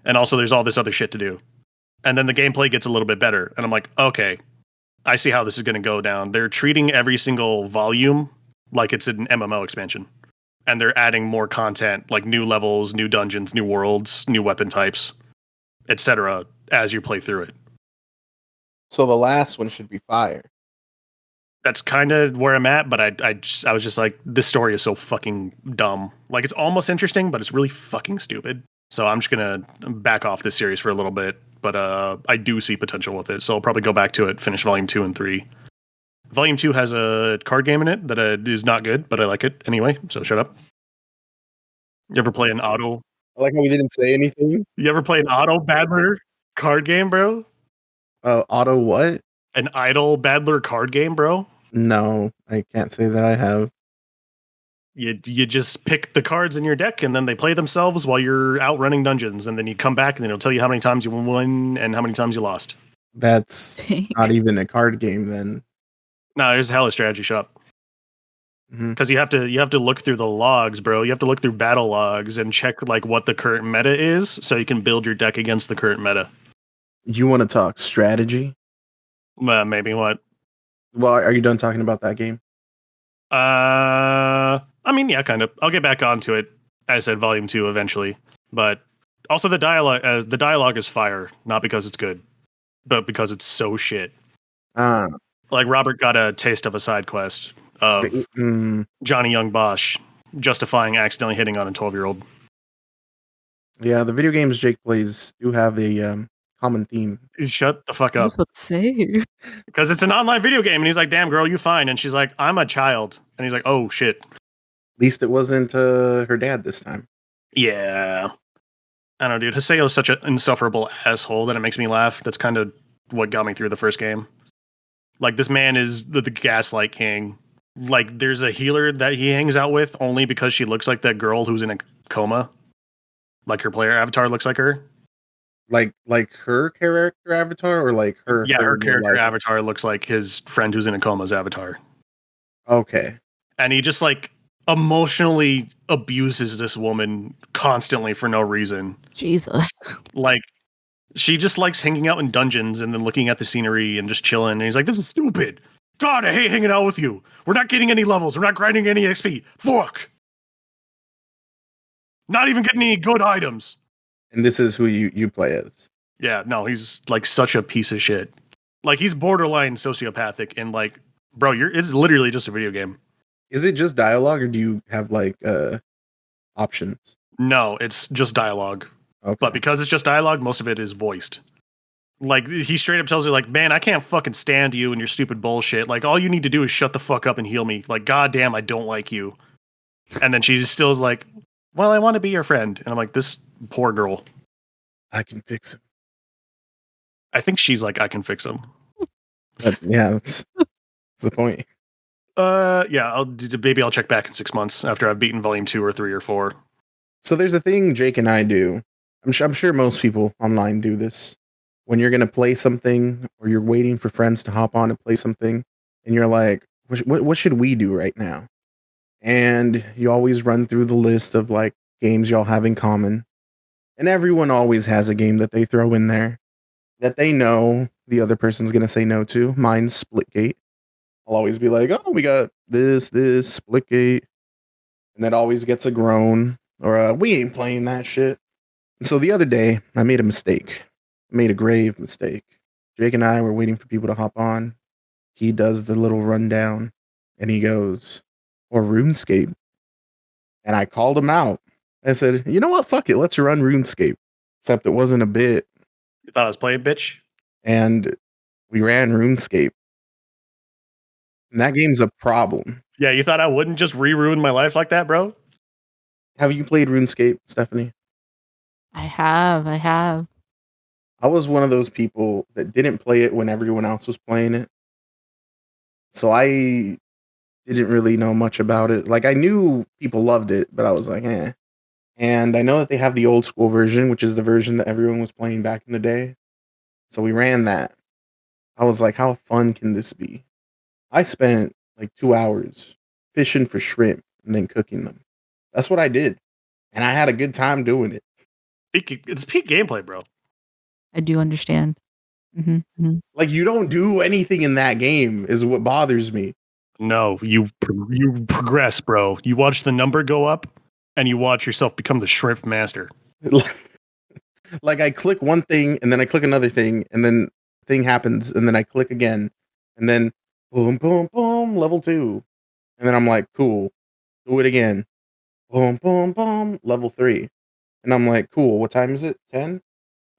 And also there's all this other shit to do. And then the gameplay gets a little bit better. And I'm like, okay, I see how this is going to go down. They're treating every single volume like it's an MMO expansion. And they're adding more content, like new levels, new dungeons, new worlds, new weapon types, etc., as you play through it. So the last one should be fire. That's kind of where I'm at, but I was just like, this story is so fucking dumb. Like, it's almost interesting, but it's really fucking stupid. So I'm just gonna back off this series for a little bit, but I do see potential with it. So I'll probably go back to it, finish volume 2 and 3. Volume 2 has a card game in it that is not good, but I like it anyway. So shut up. You ever play an auto? I like how we didn't say anything. You ever play an auto battler card game, bro? Auto what? An idle battler card game, bro? No, I can't say that I have. You just pick the cards in your deck and then they play themselves while you're out running dungeons, and then you come back and then it'll tell you how many times you won and how many times you lost. That's not even a card game then. No, there's hella strategy shop. Because you have to look through the logs, bro. You have to look through battle logs and check like what the current meta is, so you can build your deck against the current meta. You want to talk strategy? Maybe what? Well, are you done talking about that game? I mean, yeah, kind of. I'll get back onto it. As I said, volume 2 eventually, but also the dialogue. The dialogue is fire, not because it's good, but because it's so shit. Like Robert got a taste of a side quest of Johnny Young Bosch justifying accidentally hitting on a 12-year-old. Yeah, the video games Jake plays do have a common theme. Shut the fuck up. I was about to say. Because it's an online video game, and he's like, damn, girl, you fine. And she's like, I'm a child. And he's like, oh, shit. At least it wasn't her dad this time. Yeah. I don't know, dude. Haseo's such an insufferable asshole that it makes me laugh. That's kind of what got me through the first game. Like, this man is the gaslight king. Like, there's a healer that he hangs out with only because she looks like that girl who's in a coma. Like, her player avatar looks like her. Like her character avatar, or like her? Yeah, her character avatar looks like his friend who's in a coma's avatar. Okay. And he just like emotionally abuses this woman constantly for no reason. Jesus. Like, she just likes hanging out in dungeons and then looking at the scenery and just chilling. And he's like, this is stupid. God, I hate hanging out with you. We're not getting any levels. We're not grinding any XP. Fuck. Not even getting any good items. And this is who you play as. Yeah, no, he's like such a piece of shit. Like, he's borderline sociopathic, and like, bro, it's literally just a video game. Is it just dialogue, or do you have like options? No, it's just dialogue. Okay. But because it's just dialogue, most of it is voiced. Like, he straight up tells her, like, man, I can't fucking stand you and your stupid bullshit. Like, all you need to do is shut the fuck up and heal me. Like, goddamn, I don't like you. And then she still is like, well, I want to be your friend. And I'm like, this poor girl. I can fix him. I think she's like, I can fix him. Yeah, that's the point. Yeah, maybe I'll check back in 6 months after I've beaten volume 2 or 3 or 4. So there's a thing Jake and I do. I'm sure most people online do this. When you're going to play something, or you're waiting for friends to hop on and play something, and you're like, what should we do right now? And you always run through the list of like games y'all have in common. And everyone always has a game that they throw in there that they know the other person's going to say no to. Mine's Splitgate. I'll always be like, oh, we got this, Splitgate. And that always gets a groan, or we ain't playing that shit. And so the other day, I made a mistake. I made a grave mistake. Jake and I were waiting for people to hop on. He does the little rundown, and he goes, or RuneScape. And I called him out. I said, you know what? Fuck it. Let's run RuneScape. Except it wasn't a bit. You thought I was playing, bitch? And we ran RuneScape. And that game's a problem. Yeah, you thought I wouldn't just re-ruin my life like that, bro? Have you played RuneScape, Stephanie? I have. I was one of those people that didn't play it when everyone else was playing it. So I didn't really know much about it. Like, I knew people loved it, but I was like, eh. And I know that they have the old school version, which is the version that everyone was playing back in the day. So we ran that. I was like, how fun can this be? I spent like 2 hours fishing for shrimp and then cooking them. That's what I did. And I had a good time doing it. It's peak gameplay, bro. I do understand. Mm-hmm. Like, you don't do anything in that game is what bothers me. No, you progress, bro. You watch the number go up, and you watch yourself become the shrimp master. Like, I click one thing, and then I click another thing, and then thing happens, and then I click again, and then boom, boom, boom, level 2. And then I'm like, cool, do it again. Boom, boom, boom, level 3. And I'm like, cool, what time is it? 10?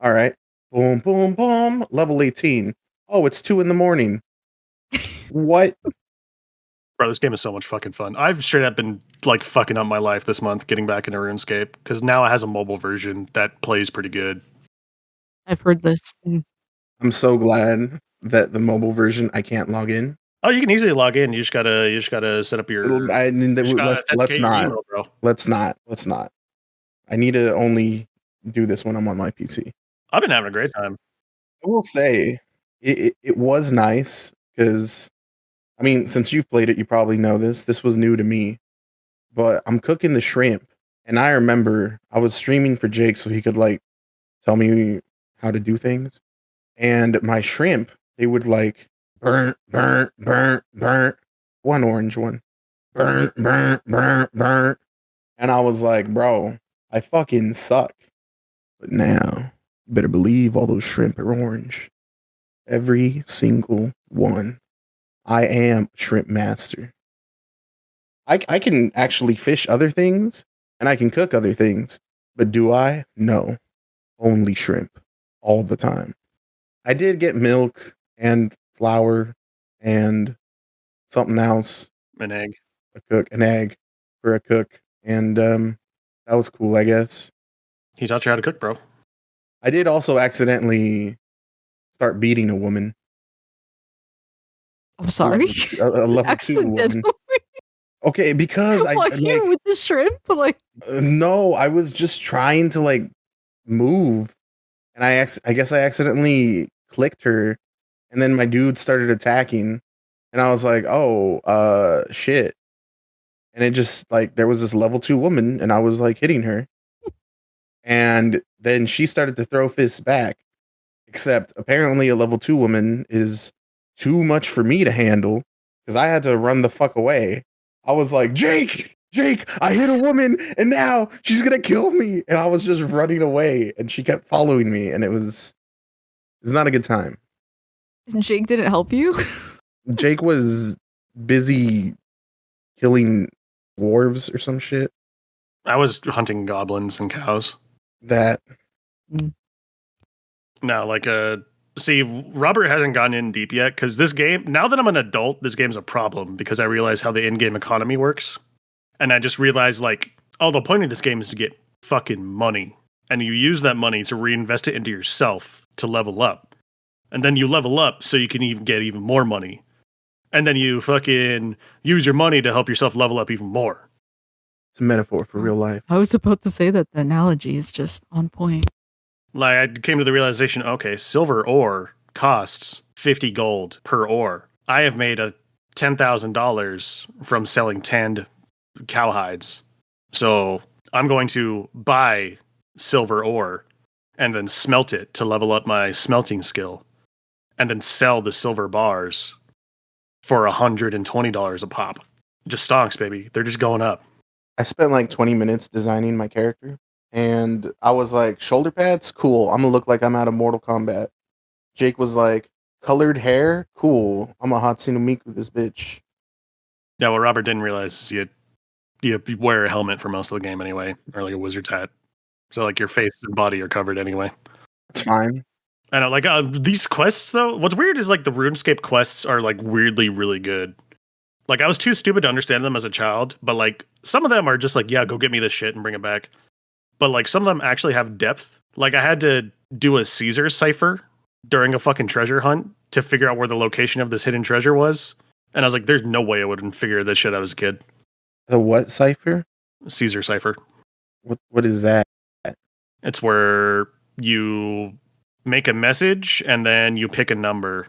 All right. Boom, boom, boom, level 18. Oh, it's 2 in the morning. What? Bro, this game is so much fucking fun. I've straight up been like fucking up my life this month getting back into RuneScape because now it has a mobile version that plays pretty good. I've heard this. I'm so glad that the mobile version I can't log in. Oh, you can easily log in. You just gotta set up your. Let's Authenticate your not. email, bro. Let's not. I need to only do this when I'm on my PC. I've been having a great time. I will say it was nice because, I mean, since you've played it, you probably know this. This was new to me, but I'm cooking the shrimp, and I remember I was streaming for Jake so he could like tell me how to do things, and my shrimp, they would like burnt, burnt, burnt, burnt. One orange one, burnt, burnt, burnt, burnt, and I was like, bro, I fucking suck. But now, you better believe all those shrimp are orange. Every single one. I am shrimp master. I can actually fish other things and I can cook other things, but do I? No. Only shrimp all the time. I did get milk and flour and something else. An egg. An egg for a cook. And that was cool, I guess. He taught you how to cook, bro. I did also accidentally start beating a woman. I'm sorry. A level 2 woman. Okay, because I like with the shrimp, like no, I was just trying to like move, and I guess I accidentally clicked her, and then my dude started attacking, and I was like, oh, shit, and it just like there was this level 2 woman, and I was like hitting her, and then she started to throw fists back, except apparently a level 2 woman is too much for me to handle because I had to run the fuck away. I was like, Jake, I hit a woman and now she's gonna kill me. And I was just running away and she kept following me and it's not a good time. Jake didn't help you? Jake was busy killing dwarves or some shit. I was hunting goblins and cows. That. No, like see, Robert hasn't gotten in deep yet because this game, now that I'm an adult, this game's a problem because I realize how the in-game economy works. And I just realized, like, oh, the point of this game is to get fucking money. And you use that money to reinvest it into yourself to level up. And then you level up so you can even get even more money. And then you fucking use your money to help yourself level up even more. It's a metaphor for real life. I was about to say that the analogy is just on point. Like, I came to the realization, okay, silver ore costs 50 gold per ore. I have made $10,000 from selling tanned cowhides. So I'm going to buy silver ore and then smelt it to level up my smelting skill and then sell the silver bars for $120 a pop. Just stonks, baby. They're just going up. I spent like 20 minutes designing my character. And I was like, shoulder pads? Cool. I'm going to look like I'm out of Mortal Kombat. Jake was like, colored hair? Cool. I'm a Hatsune Miku this bitch. Yeah, what Robert didn't realize is you wear a helmet for most of the game anyway, or like a wizard's hat. So like your face and body are covered anyway. That's fine. I know, like these quests though, what's weird is like the RuneScape quests are like weirdly really good. Like I was too stupid to understand them as a child, but like some of them are just like, yeah, go get me this shit and bring it back. But like some of them actually have depth. Like I had to do a Caesar cipher during a fucking treasure hunt to figure out where the location of this hidden treasure was. And I was like, there's no way I wouldn't figure this shit out as a kid. The what cipher? Caesar cipher. What is that? It's where you make a message and then you pick a number.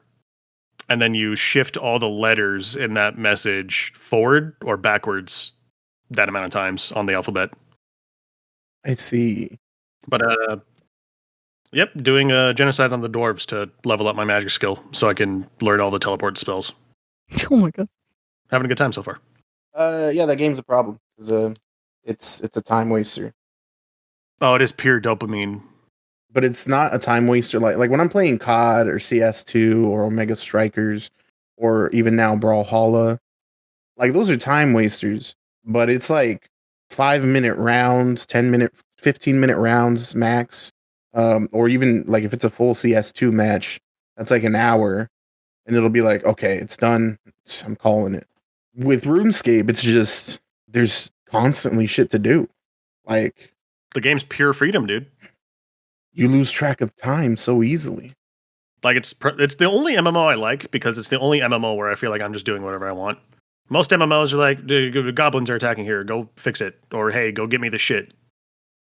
And then you shift all the letters in that message forward or backwards that amount of times on the alphabet. I see. But yep, doing a genocide on the dwarves to level up my magic skill so I can learn all the teleport spells. Oh my god. Having a good time so far. Yeah, that game's a problem. It's a time waster. Oh, it is pure dopamine. but it's not a time waster like when I'm playing COD or CS2 or Omega Strikers or even now Brawlhalla. Like those are time wasters, but it's like 5-minute rounds, 10-minute, 15-minute rounds max. Or even like if it's a full CS2 match, that's like an hour, and it'll be like, okay, it's done. I'm calling it. With RuneScape, it's just there's constantly shit to do. Like The game's pure freedom, dude. you lose track of time so easily. Like it's the only MMO I like because it's the only MMO where I feel like I'm just doing whatever I want. Most MMOs are like, the goblins are attacking here, go fix it, or hey, go get me the shit,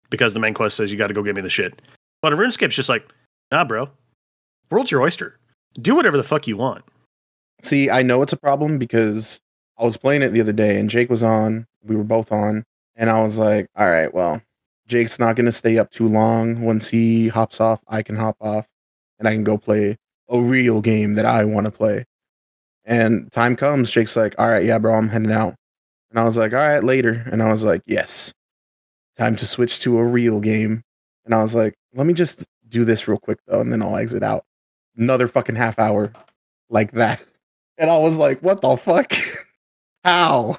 because the main quest says you got to go get me the shit. But RuneScape's just like, nah, bro, world's your oyster. Do whatever the fuck you want. See, I know it's a problem because I was playing it the other day and Jake was on. We were both on, and I was like, all right, well, Jake's not going to stay up too long. Once he hops off, I can hop off and I can go play a real game that I want to play. And time comes, Jake's like, all right, yeah, bro, I'm heading out. And I was like, all right, later. And I was like, yes, time to switch to a real game. And I was like, let me just do this real quick, though, and then I'll exit out. Another fucking half hour like that. And I was like, what the fuck? How?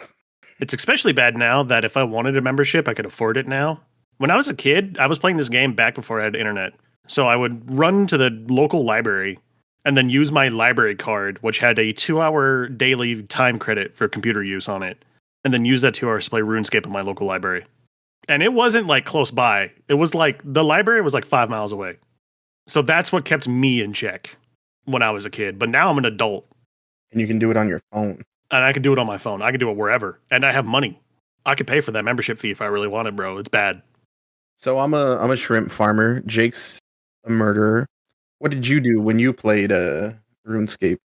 It's especially bad now that if I wanted a membership, I could afford it now. When I was a kid, I was playing this game back before I had internet. So I would run to the local library and then use my library card, which had a 2-hour daily time credit for computer use on it, and then use that 2 hours to play RuneScape in my local library. And it wasn't like close by. It was like the library was like 5 miles away. So that's what kept me in check when I was a kid. But now I'm an adult. And you can do it on your phone. And I can do it on my phone. I can do it wherever. And I have money. I could pay for that membership fee if I really wanted, bro. It's bad. So I'm a shrimp farmer. Jake's a murderer. What did you do when you played RuneScape?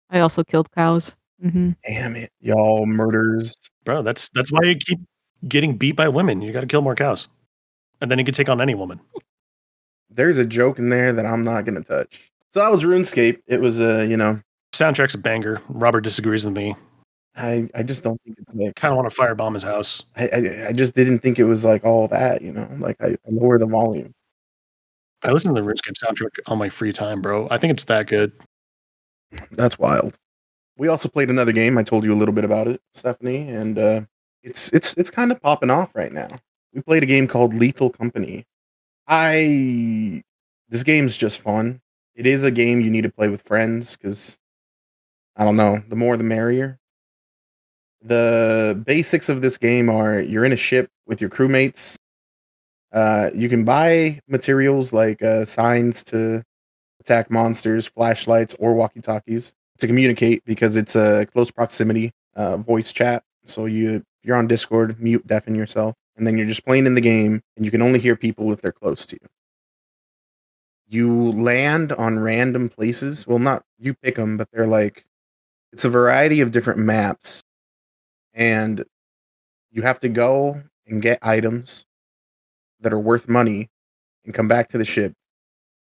I also killed cows. Mm-hmm. Damn it, y'all murderers. Bro, that's why you keep getting beat by women. You got to kill more cows. And then you can take on any woman. There's a joke in there that I'm not going to touch. So that was RuneScape. It was Soundtrack's a banger. Robert disagrees with me. I just don't think it's like, Kind of want to firebomb his house. I just didn't think it was like all that, like I lower the volume. I listen to the RuneScape soundtrack on my free time, bro. I think it's that good. That's wild. We also played another game. I told you a little bit about it, Stephanie, and it's kind of popping off right now. We played a game called Lethal Company. This game's just fun. It is a game you need to play with friends because I don't know, the more the merrier. The basics of this game are you're in a ship with your crewmates. You can buy materials like signs to attack monsters, flashlights, or walkie-talkies to communicate because it's a close proximity voice chat. So you're on Discord, mute, deafen yourself, and then you're just playing in the game, and you can only hear people if they're close to you. You land on random places. Well, not you pick them, but they're like it's a variety of different maps, and you have to go and get items that are worth money and come back to the ship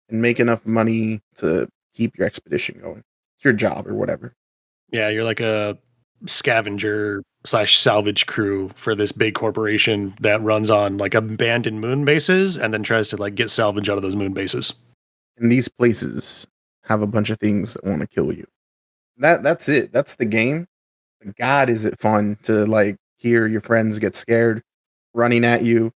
and make enough money to keep your expedition going. It's your job or whatever. Yeah, you're like a scavenger / salvage crew for this big corporation that runs on like abandoned moon bases and then tries to like get salvage out of those moon bases. And these places have a bunch of things that want to kill you. That's it. That's the game. God, is it fun to like hear your friends get scared running at you,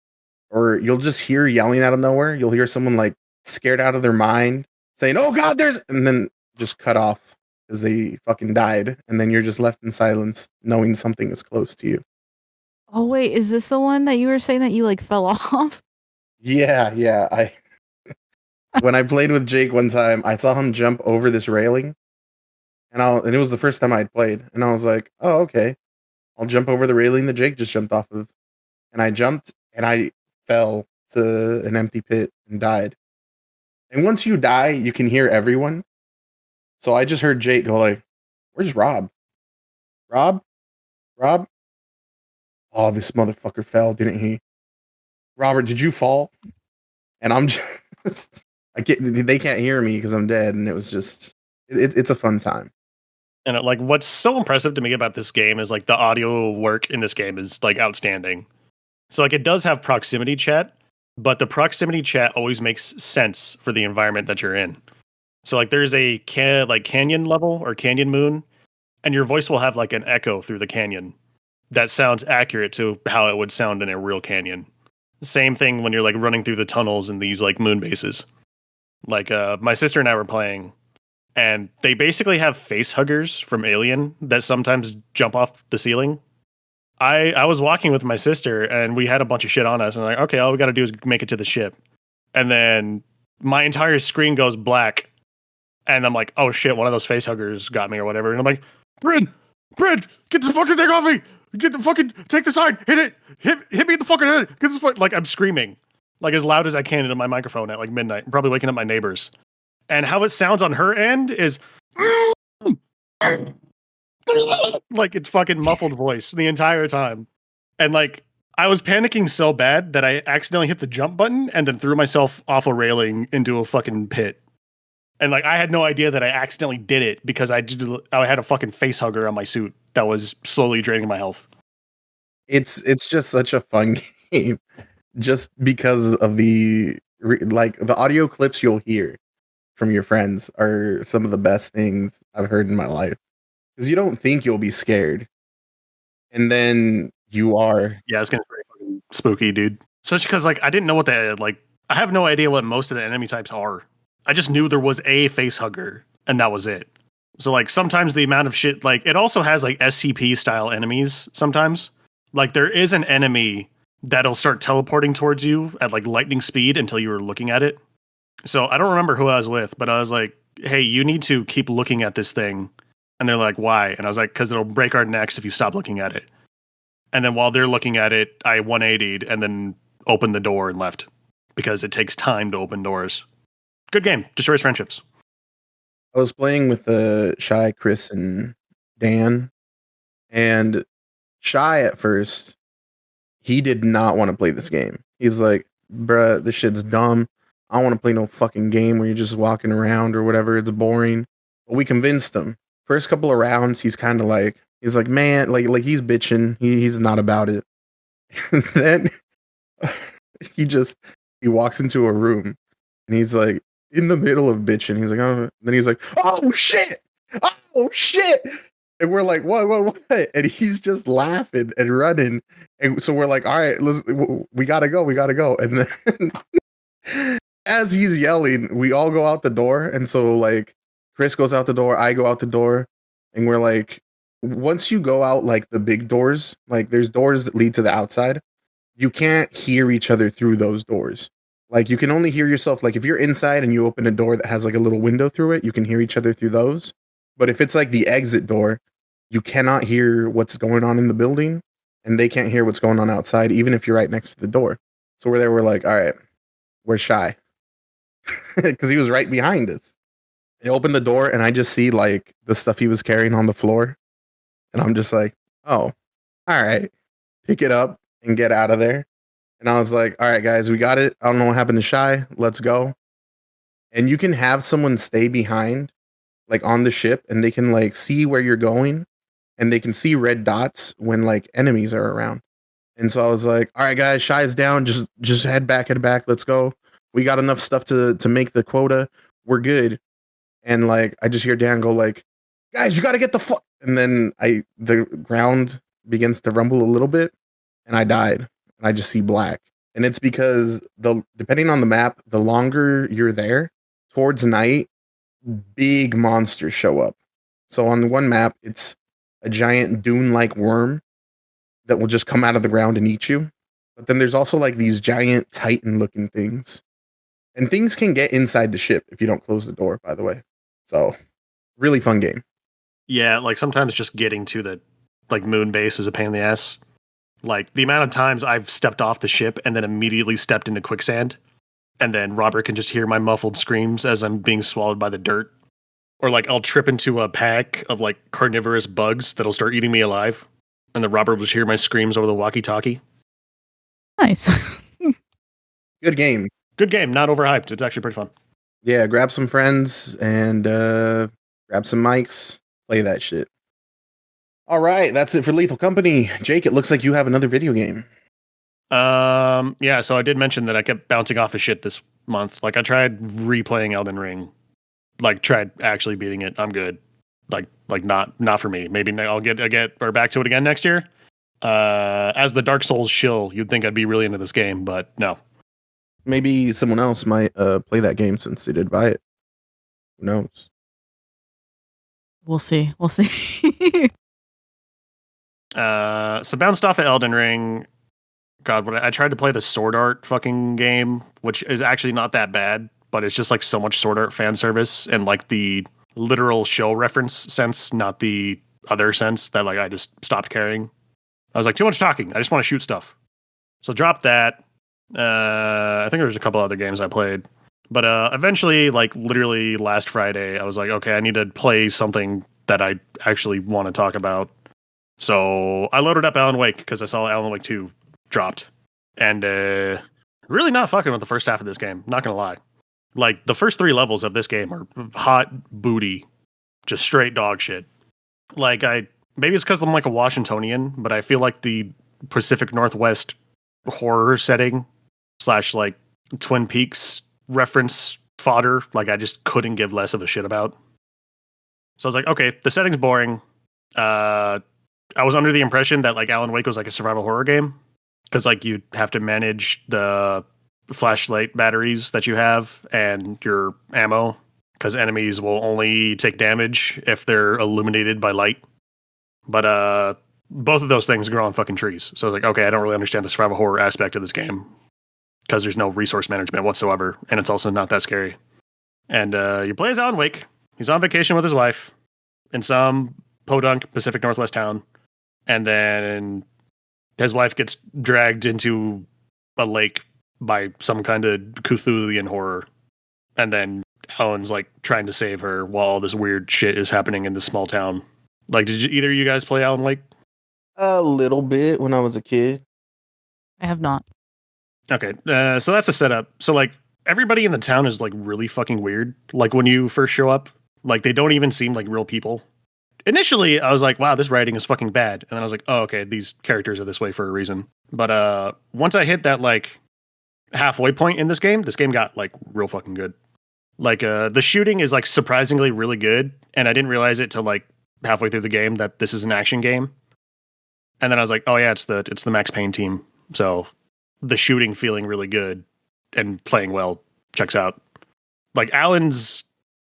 or you'll just hear yelling out of nowhere. You'll hear someone like scared out of their mind saying, "Oh God, there's," and then just cut off because they fucking died, and then you're just left in silence, knowing something is close to you. Oh wait, is this the one that you were saying that you like fell off? Yeah. When I played with Jake one time, I saw him jump over this railing, and it was the first time I'd played, and I was like, "Oh, okay, I'll jump over the railing that Jake just jumped off of," and I jumped, and I fell to an empty pit and died. And once you die, you can hear everyone. So I just heard Jake go like, "Where's Rob? Rob? Rob? Oh, this motherfucker fell, didn't he? Robert, did you fall?" And I'm just, they can't hear me because I'm dead. And it was just, it's a fun time. And like, what's so impressive to me about this game is like the audio work in this game is like outstanding. So like, it does have proximity chat, but the proximity chat always makes sense for the environment that you're in. So like there's a canyon level or canyon moon, and your voice will have like an echo through the canyon that sounds accurate to how it would sound in a real canyon. Same thing when you're like running through the tunnels in these like moon bases. Like my sister and I were playing, and they basically have face huggers from Alien that sometimes jump off the ceiling. I was walking with my sister and we had a bunch of shit on us, and like, okay, all we got to do is make it to the ship. And then my entire screen goes black, and I'm like, oh shit, one of those face huggers got me or whatever. And I'm like, Bryn, get the fucking thing off me! Get the fucking, take the side, hit it, hit me in the fucking head, get the fuck, like I'm screaming, like as loud as I can into my microphone at like midnight. I'm probably waking up my neighbors. And how it sounds on her end is like it's fucking muffled voice the entire time. And like I was panicking so bad that I accidentally hit the jump button and then threw myself off a railing into a fucking pit. And like I had no idea that I accidentally did it because I had a fucking face hugger on my suit that was slowly draining my health. It's just such a fun game, just because of the audio clips you'll hear from your friends are some of the best things I've heard in my life. Because you don't think you'll be scared, and then you are. Yeah, it's gonna be pretty fucking spooky, dude. Especially because like I didn't know what I have no idea what most of the enemy types are. I just knew there was a face hugger, and that was it. So like sometimes the amount of shit, like it also has like SCP style enemies sometimes. Like there is an enemy that'll start teleporting towards you at like lightning speed until you were looking at it. So I don't remember who I was with, but I was like, hey, you need to keep looking at this thing. And they're like, why? And I was like, because it'll break our necks if you stop looking at it. And then while they're looking at it, I 180'd and then opened the door and left because it takes time to open doors. Good game. Destroys friendships. I was playing with Shy, Chris, and Dan, and Shy at first, he did not want to play this game. He's like, bruh, this shit's dumb. I don't want to play no fucking game where you're just walking around or whatever. It's boring. But we convinced him. First couple of rounds, he's kind of like, man, like he's bitching. He's not about it. And then he walks into a room and he's like, in the middle of bitching, he's like, oh, then he's like, oh shit, and we're like, what? And he's just laughing and running, and so we're like, all right, we gotta go. And then as he's yelling, we all go out the door, and so like Chris goes out the door, I go out the door, and we're like, once you go out like the big doors, like there's doors that lead to the outside, you can't hear each other through those doors. Like you can only hear yourself. Like if you're inside and you open a door that has like a little window through it, you can hear each other through those. But if it's like the exit door, you cannot hear what's going on in the building, and they can't hear what's going on outside, even if you're right next to the door. So we're there. We're like, all right, we're Shy because he was right behind us. I opened the door and I just see like the stuff he was carrying on the floor, and I'm just like, oh, all right, pick it up and get out of there. And I was like, all right, guys, we got it. I don't know what happened to Shy. Let's go. And you can have someone stay behind, like on the ship, and they can like see where you're going, and they can see red dots when like enemies are around. And so I was like, all right, guys, Shy's down. Just head back. Let's go. We got enough stuff to make the quota. We're good. And like, I just hear Dan go like, guys, you got to get the fuck. And then the ground begins to rumble a little bit, and I died. And I just see black. And it's because depending on the map, the longer you're there, towards night, big monsters show up. So on one map, it's a giant dune-like worm that will just come out of the ground and eat you. But then there's also like these giant Titan-looking things. And things can get inside the ship if you don't close the door, by the way. So, really fun game. Yeah, like sometimes just getting to the like moon base is a pain in the ass. Like the amount of times I've stepped off the ship and then immediately stepped into quicksand, and then Robert can just hear my muffled screams as I'm being swallowed by the dirt. Or like I'll trip into a pack of like carnivorous bugs that'll start eating me alive, and then Robert will just hear my screams over the walkie-talkie. Nice. Good game. Good game, not overhyped. It's actually pretty fun. Yeah, grab some friends and grab some mics. Play that shit. All right, that's it for Lethal Company. Jake, it looks like you have another video game. Yeah, so I did mention that I kept bouncing off of shit this month. Like I tried replaying Elden Ring. Like tried actually beating it. I'm good. Like not for me. Maybe I'll get or back to it again next year. As the Dark Souls shill, you'd think I'd be really into this game, but no. Maybe someone else might play that game since they did buy it. Who knows? We'll see. We'll see. So bounced off of Elden Ring. God, when I tried to play the Sword Art fucking game, which is actually not that bad, but it's just like so much Sword Art fan service and like the literal show reference sense, not the other sense that like I just stopped caring. I was like, too much talking. I just want to shoot stuff. So dropped that. I think there was a couple other games I played. But eventually, like literally last Friday, I was like, okay, I need to play something that I actually want to talk about. So I loaded up Alan Wake because I saw Alan Wake 2 dropped. And really not fucking with the first half of this game. Not going to lie. Like the first 3 levels of this game are hot booty. Just straight dog shit. Like maybe it's because I'm like a Washingtonian, but I feel like the Pacific Northwest horror setting / like Twin Peaks reference fodder, like I just couldn't give less of a shit about. So I was like, okay, the setting's boring. I was under the impression that like Alan Wake was like a survival horror game because like you have to manage the flashlight batteries that you have and your ammo because enemies will only take damage if they're illuminated by light. But both of those things grow on fucking trees. So I was like, okay, I don't really understand the survival horror aspect of this game because there's no resource management whatsoever, and it's also not that scary. And you play as Alan Wake. He's on vacation with his wife in some podunk Pacific Northwest town, and then his wife gets dragged into a lake by some kind of Cthulhian horror, and then Alan's like trying to save her while all this weird shit is happening in this small town. Like, did either of you guys play Alan Wake? A little bit when I was a kid. I have not. Okay, so that's a setup. So like everybody in the town is like really fucking weird. Like when you first show up, like they don't even seem like real people. Initially, I was like, wow, this writing is fucking bad. And then I was like, oh, okay, these characters are this way for a reason. But once I hit that like halfway point in this game got like real fucking good. Like the shooting is like surprisingly really good, and I didn't realize it till like halfway through the game that this is an action game. And then I was like, oh yeah, it's the Max Payne team. So the shooting feeling really good and playing well checks out. Like Alan's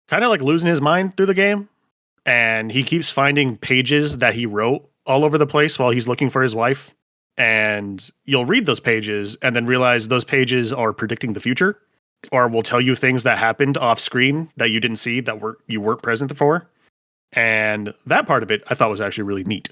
kind of like losing his mind through the game, and he keeps finding pages that he wrote all over the place while he's looking for his wife. And you'll read those pages and then realize those pages are predicting the future or will tell you things that happened off screen that you didn't see that you weren't present for. And that part of it I thought was actually really neat.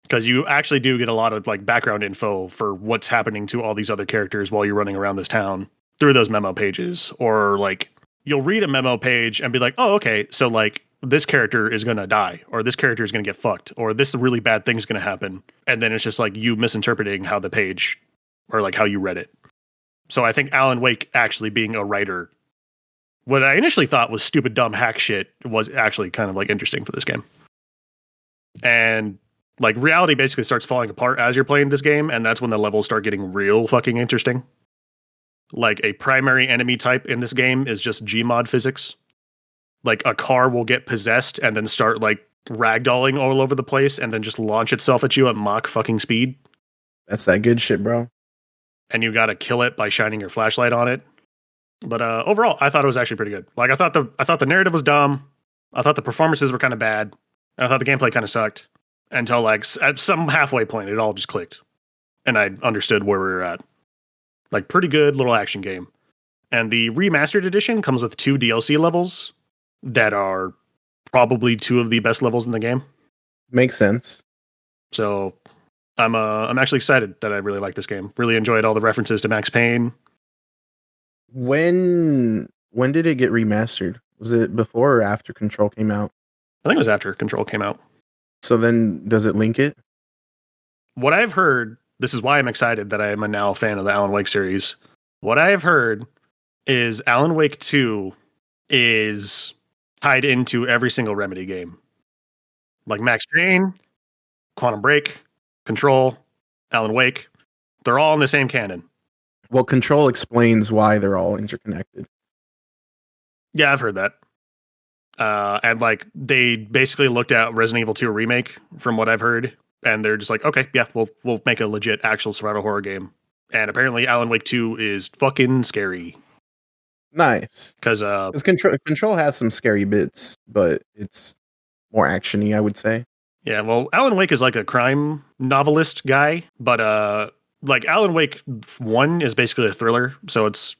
Because you actually do get a lot of like background info for what's happening to all these other characters while you're running around this town through those memo pages. Or like you'll read a memo page and be like, oh, okay, so like this character is going to die, or this character is going to get fucked, or this really bad thing is going to happen. And then it's just like you misinterpreting how the page or like how you read it. So I think Alan Wake actually being a writer, what I initially thought was stupid, dumb hack shit was actually kind of like interesting for this game. And like reality basically starts falling apart as you're playing this game, and that's when the levels start getting real fucking interesting. Like a primary enemy type in this game is just Gmod physics. Like a car will get possessed and then start like ragdolling all over the place and then just launch itself at you at Mach fucking speed. That's that good shit, bro. And you gotta kill it by shining your flashlight on it. But overall, I thought it was actually pretty good. Like I thought the narrative was dumb. I thought the performances were kind of bad. And I thought the gameplay kind of sucked. Until like at some halfway point, it all just clicked, and I understood where we were at. Like pretty good little action game, and the remastered edition comes with 2 DLC levels that are probably 2 of the best levels in the game. Makes sense. So I'm actually excited that I really like this game. Really enjoyed all the references to Max Payne. When did it get remastered? Was it before or after Control came out? I think it was after Control came out. So then, does it link it? What I've heard, this is why I'm excited that I am now a fan of the Alan Wake series. What I have heard is Alan Wake 2 is tied into every single Remedy game. Like Max Payne, Quantum Break, Control, Alan Wake. They're all in the same canon. Well, Control explains why they're all interconnected. Yeah, I've heard that. And like they basically looked at Resident Evil 2 remake, from what I've heard, and they're just like, okay, yeah, we'll make a legit actual survival horror game. And apparently, Alan Wake 2 is fucking scary. Nice, because Control has some scary bits, but it's more actiony, I would say. Yeah, well, Alan Wake is like a crime novelist guy, but like Alan Wake 1 is basically a thriller, so it's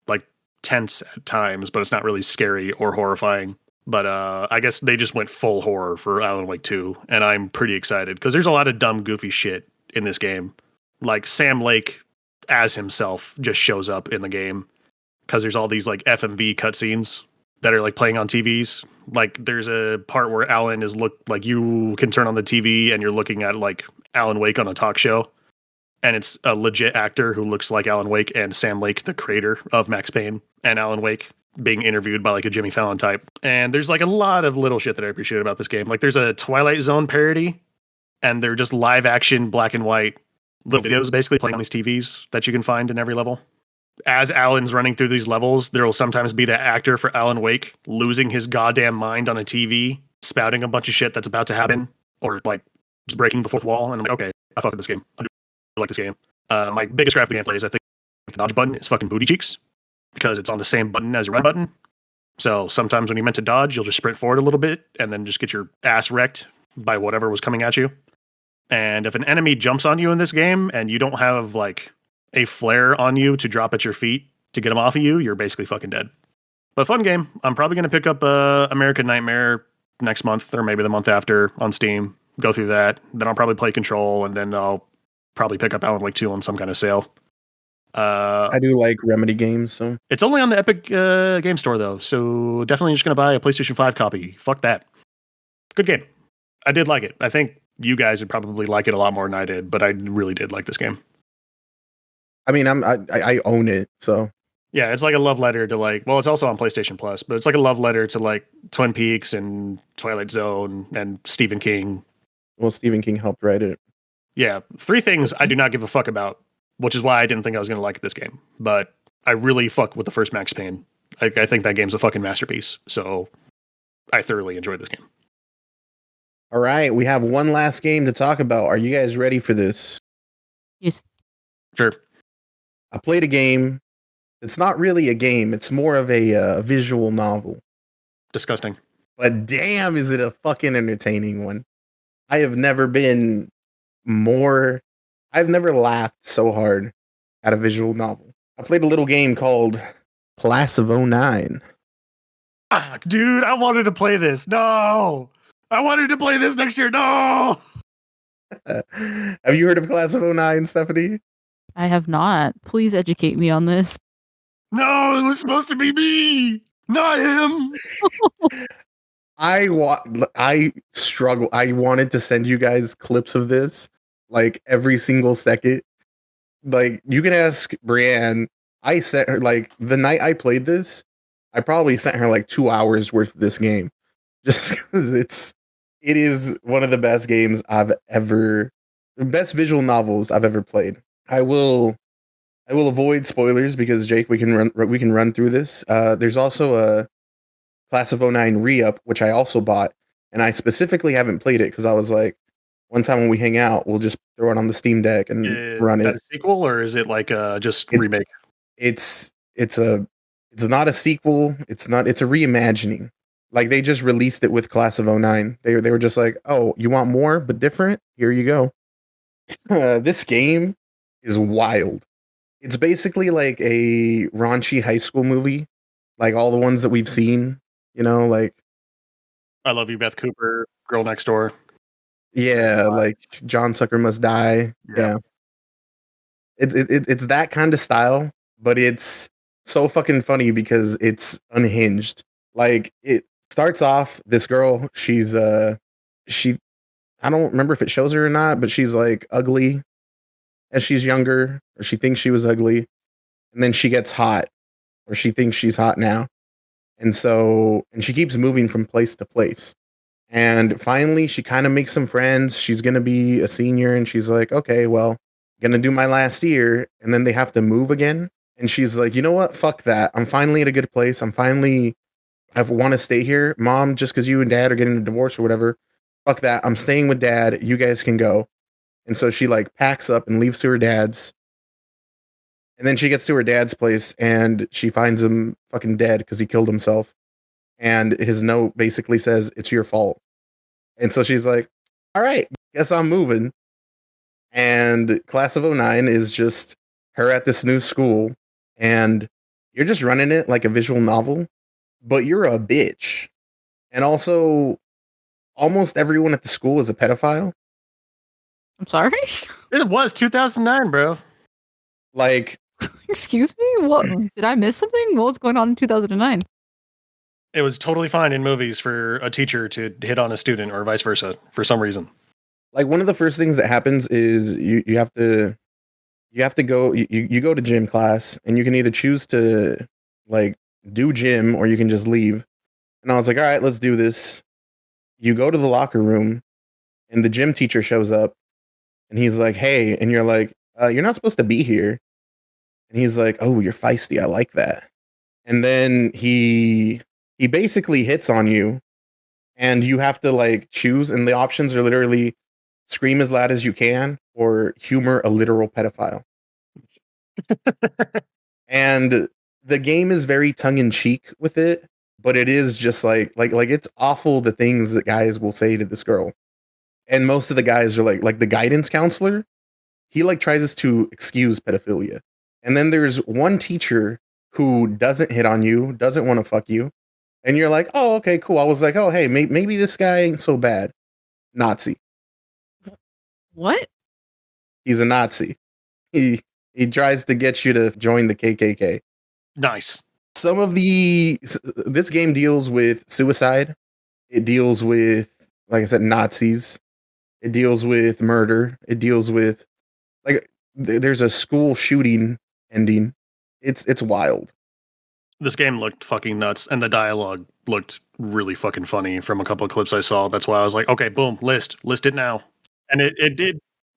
like tense at times, but it's not really scary or horrifying. But I guess they just went full horror for Alan Wake 2, and I'm pretty excited because there's a lot of dumb, goofy shit in this game. Like Sam Lake as himself just shows up in the game because there's all these like FMV cutscenes that are like playing on TVs. Like there's a part where Alan is like you can turn on the TV and you're looking at like Alan Wake on a talk show, and it's a legit actor who looks like Alan Wake and Sam Lake, the creator of Max Payne and Alan Wake, being interviewed by like a Jimmy Fallon type. And there's like a lot of little shit that I appreciate about this game. Like there's a Twilight Zone parody, and they're just live action black and white little videos basically playing on these TVs that you can find in every level. As Alan's running through these levels, there will sometimes be the actor for Alan Wake losing his goddamn mind on a TV, spouting a bunch of shit that's about to happen, or like just breaking the fourth wall. And I'm like, okay, I fuck with this game. I do like this game. My biggest gripe with the gameplay is I think the dodge button is fucking booty cheeks because it's on the same button as your run button. So sometimes when you're meant to dodge, you'll just sprint forward a little bit and then just get your ass wrecked by whatever was coming at you. And if an enemy jumps on you in this game and you don't have like a flare on you to drop at your feet to get them off of you, you're basically fucking dead. But fun game. I'm probably going to pick up American Nightmare next month or maybe the month after on Steam. Go through that. Then I'll probably play Control, and then I'll probably pick up Alan Wake 2 on some kind of sale. I do like Remedy games, so it's only on the Epic Game Store though, so definitely just going to buy a PlayStation 5 copy. Fuck that. Good game. I did like it. I think you guys would probably like it a lot more than I did, but I really did like this game. I mean, I own it, so yeah, it's like a love letter to like. Well, it's also on PlayStation Plus, but it's like a love letter to like Twin Peaks and Twilight Zone and Stephen King. Well, Stephen King helped write it. Yeah, 3 things I do not give a fuck about, which is why I didn't think I was going to like this game. But I really fuck with the first Max Payne. I think that game's a fucking masterpiece. So I thoroughly enjoyed this game. All right, we have one last game to talk about. Are you guys ready for this? Yes. Sure. I played a game. It's not really a game. It's more of a visual novel. Disgusting. But damn, is it a fucking entertaining one. I have never been more... I've never laughed so hard at a visual novel. I played a little game called Class of 09. Fuck, dude, I wanted to play this. No! I wanted to play this next year. No! Have you heard of Class of 09, Stephanie? I have not. Please educate me on this. No, it was supposed to be me, not him. I struggle. I wanted to send you guys clips of this, like every single second. Like you can ask Brienne. I sent her like the night I played this. I probably sent her like 2 hours worth of this game, just because it is one of the best games best visual novels I've ever played. I will avoid spoilers because Jake, we can run through this. There's also a Class of 09 re-up, which I also bought, and I specifically haven't played it because I was like, one time when we hang out, we'll just throw it on the Steam Deck and run it. Is that a sequel or is it like just remake? It's not a sequel. It's a reimagining. Like they just released it with Class of 09. They were just like, oh, you want more but different? Here you go. This game is wild. It's basically like a raunchy high school movie, like all the ones that we've seen. You know, like I Love You, Beth Cooper, Girl Next Door. Yeah, like John Tucker Must Die. Yeah. It's that kind of style, but it's so fucking funny because it's unhinged. Like it starts off, this girl, she's I don't remember if it shows her or not, but she's like ugly as she's younger, or she thinks she was ugly, and then she gets hot, or she thinks she's hot now. And she keeps moving from place to place. And finally, she kind of makes some friends. She's going to be a senior, and she's like, okay, well, gonna do my last year, and then they have to move again. And she's like, you know what? Fuck that. I'm finally at a good place. I want to stay here. Mom, just because you and dad are getting a divorce or whatever, fuck that. I'm staying with dad. You guys can go. And so she like packs up and leaves to her dad's. And then she gets to her dad's place and she finds him fucking dead because he killed himself. And his note basically says, it's your fault. And so she's like, all right, guess I'm moving. And Class of '09 is just her at this new school. And you're just running it like a visual novel, but you're a bitch. And also, almost everyone at the school is a pedophile. I'm sorry. It was 2009, bro. Like, Excuse me. What did I miss something? What was going on in 2009? It was totally fine in movies for a teacher to hit on a student or vice versa for some reason. like one of the first things that happens is you have to go you go to gym class, and you can either choose to like do gym or you can just leave. And I was like, all right, let's do this. You go to the locker room, and the gym teacher shows up, and he's like, hey, and you're like, you're not supposed to be here. And he's like, oh, you're feisty. I like that. And then he basically hits on you, and you have to like choose. And the options are literally scream as loud as you can or humor a literal pedophile. And the game is very tongue in cheek with it, but it is just like it's awful the things that guys will say to this girl. And most of the guys are like the guidance counselor, he like tries to excuse pedophilia. And then there's one teacher who doesn't hit on you, doesn't want to fuck you. And you're like, oh, okay, cool. I was like, oh, hey, maybe this guy ain't so bad. Nazi. What? He's a Nazi. He tries to get you to join the KKK. Nice. This game deals with suicide. It deals with, like I said, Nazis. It deals with murder. It deals with there's a school shooting ending. It's wild. This game looked fucking nuts, and the dialogue looked really fucking funny from a couple of clips I saw. That's why I was like, okay, boom, list it now. And it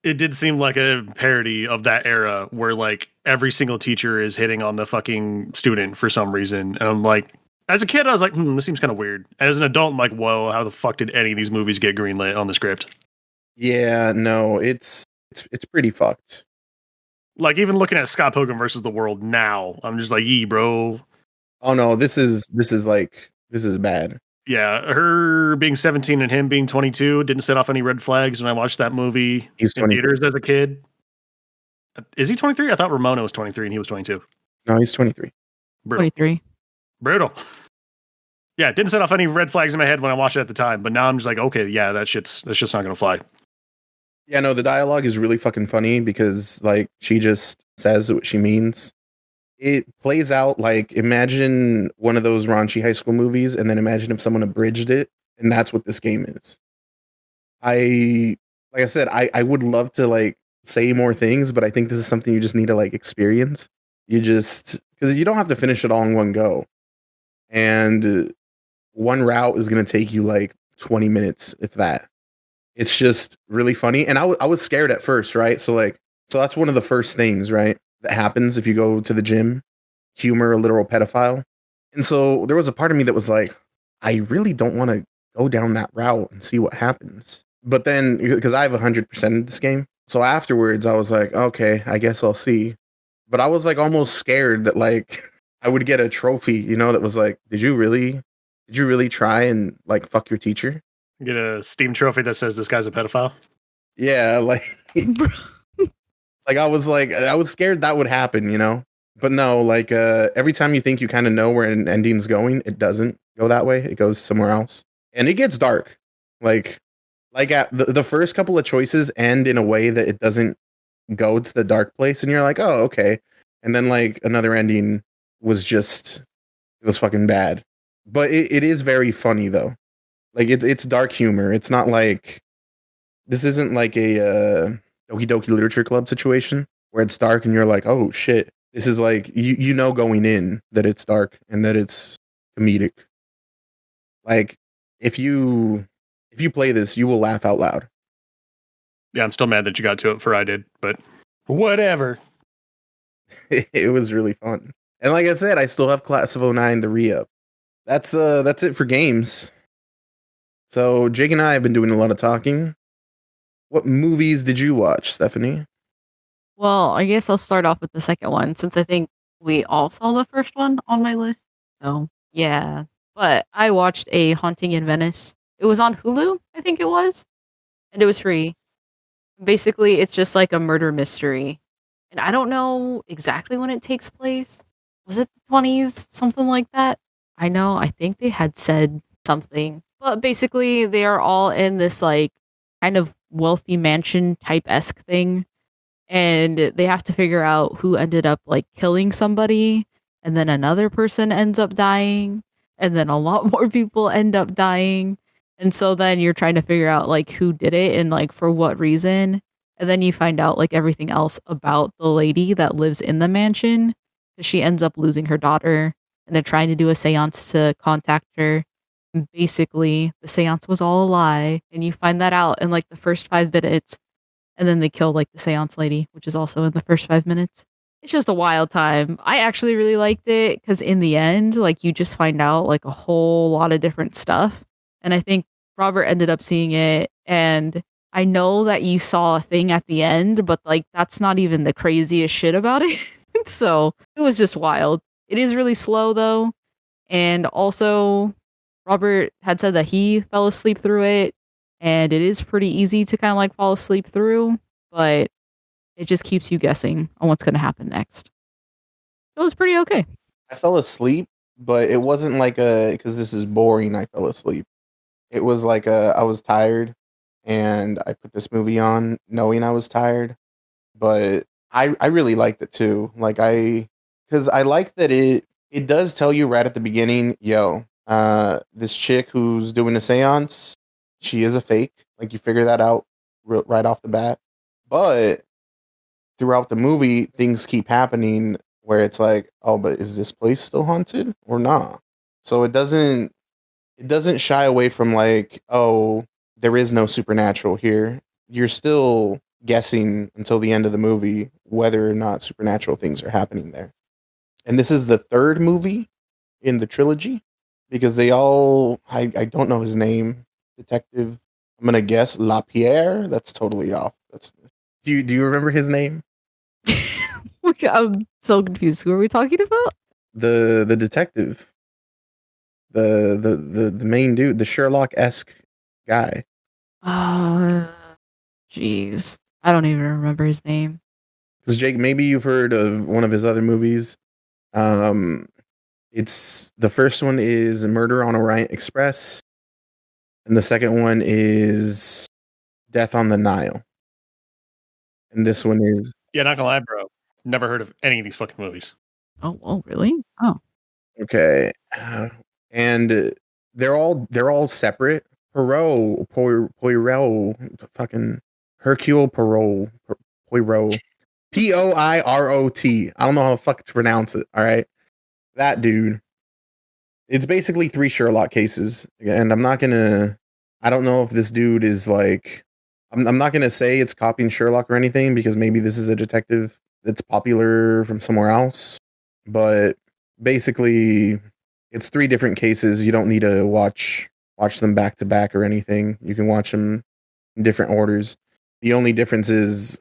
did seem like a parody of that era where like every single teacher is hitting on the fucking student for some reason. And I'm like, as a kid, I was like, this seems kind of weird. As an adult, I'm like, whoa, how the fuck did any of these movies get greenlit on the script? Yeah, no, it's pretty fucked. Like even looking at Scott Pilgrim versus the World now, I'm just like, yee, bro. Oh no, this is bad. Yeah, her being 17 and him being 22 didn't set off any red flags when I watched that movie in theaters as a kid. Is he 23? I thought Ramona was 23 and he was 22. No, he's 23. Brutal. 23. Brutal. Yeah, it didn't set off any red flags in my head when I watched it at the time, but now I'm just like, okay, yeah, that's just not gonna fly. Yeah, no, the dialogue is really fucking funny because like she just says what she means. It plays out like, imagine one of those raunchy high school movies, and then imagine if someone abridged it, and that's what this game is. Like I said, I would love to like say more things, but I think this is something you just need to like experience. Because you don't have to finish it all in one go. And one route is going to take you like 20 minutes, if that. It's just really funny. And I was scared at first, right? So that's one of the first things, right, that happens if you go to the gym. Humor a literal pedophile. And so there was a part of me that was like, I really don't want to go down that route and see what happens. But then, because I have 100% in this game, so afterwards I was like, okay, I guess I'll see. But I was like almost scared that like I would get a trophy, that was like, did you really try and like fuck your teacher? Get a Steam trophy that says this guy's a pedophile. Yeah, like I was scared that would happen, But no, like every time you think you kind of know where an ending's going, it doesn't go that way. It goes somewhere else. And it gets dark. Like at the first couple of choices end in a way that it doesn't go to the dark place, and you're like, oh, okay. And then like another ending was it was fucking bad. But it is very funny though. Like it's dark humor. It's not like, this isn't like a Doki Doki Literature Club situation where it's dark and you're like, oh shit. This is like, going in that it's dark and that it's comedic. Like if you play this, you will laugh out loud. Yeah, I'm still mad that you got to it before I did, but Whatever. It was really fun. And like I said, I still have Class of '09 the re-up. That's it for games. So Jake and I have been doing a lot of talking. What movies did you watch, Stephanie? Well, I guess I'll start off with the second one since I think we all saw the first one on my list. So, yeah. But I watched A Haunting in Venice. It was on Hulu, I think it was, and it was free. Basically, it's just like a murder mystery. And I don't know exactly when it takes place. Was it the 20s? Something like that? I think they had said something. But basically, they are all in this like kind of wealthy mansion type esque thing. And they have to figure out who ended up like killing somebody. And then another person ends up dying. And then a lot more people end up dying. And so then you're trying to figure out like who did it and like for what reason. And then you find out like everything else about the lady that lives in the mansion. 'Cause she ends up losing her daughter and they're trying to do a seance to contact her. And basically, the seance was all a lie. And you find that out in like the first 5 minutes. And then they kill like the seance lady, which is also in the first 5 minutes. It's just a wild time. I actually really liked it because in the end, like you just find out like a whole lot of different stuff. And I think Robert ended up seeing it. And I know that you saw a thing at the end, but like that's not even the craziest shit about it. So it was just wild. It is really slow though. And also, Robert had said that he fell asleep through it. And it is pretty easy to kind of like fall asleep through, but it just keeps you guessing on what's going to happen next. It was pretty okay. I fell asleep, but it wasn't like because this is boring. I fell asleep. It was like I was tired, and I put this movie on knowing I was tired. But I really liked it too. Because I like that it does tell you right at the beginning, yo, this chick who's doing a seance, she is a fake. Like you figure that out right off the bat. But throughout the movie, things keep happening where it's like, oh, but is this place still haunted or not? So it doesn't shy away from like, oh, there is no supernatural here. You're still guessing until the end of the movie whether or not supernatural things are happening there. And this is the third movie in the trilogy because I don't know his name, detective. I'm gonna guess LaPierre. That's totally off. Do you remember his name? I'm so confused. Who are we talking about? The detective, the main dude, the Sherlock-esque guy. Jeez. I don't even remember his name. Because Jake, maybe you've heard of one of his other movies. Um, it's the first one is Murder on Orient Express, and the second one is Death on the Nile, and this one is Yeah, not gonna lie, bro. Never heard of any of these fucking movies. Oh, really? Oh. okay. And they're all separate. Poirot, fucking Hercule Poirot, Poirot, Poirot. I don't know how the fuck to pronounce it. All right, that dude. It's basically 3 Sherlock cases, and I don't know if this dude is like. I'm not gonna say it's copying Sherlock or anything because maybe this is a detective that's popular from somewhere else, but basically it's 3 different cases. You don't need to watch them back to back or anything. You can watch them in different orders. The only difference is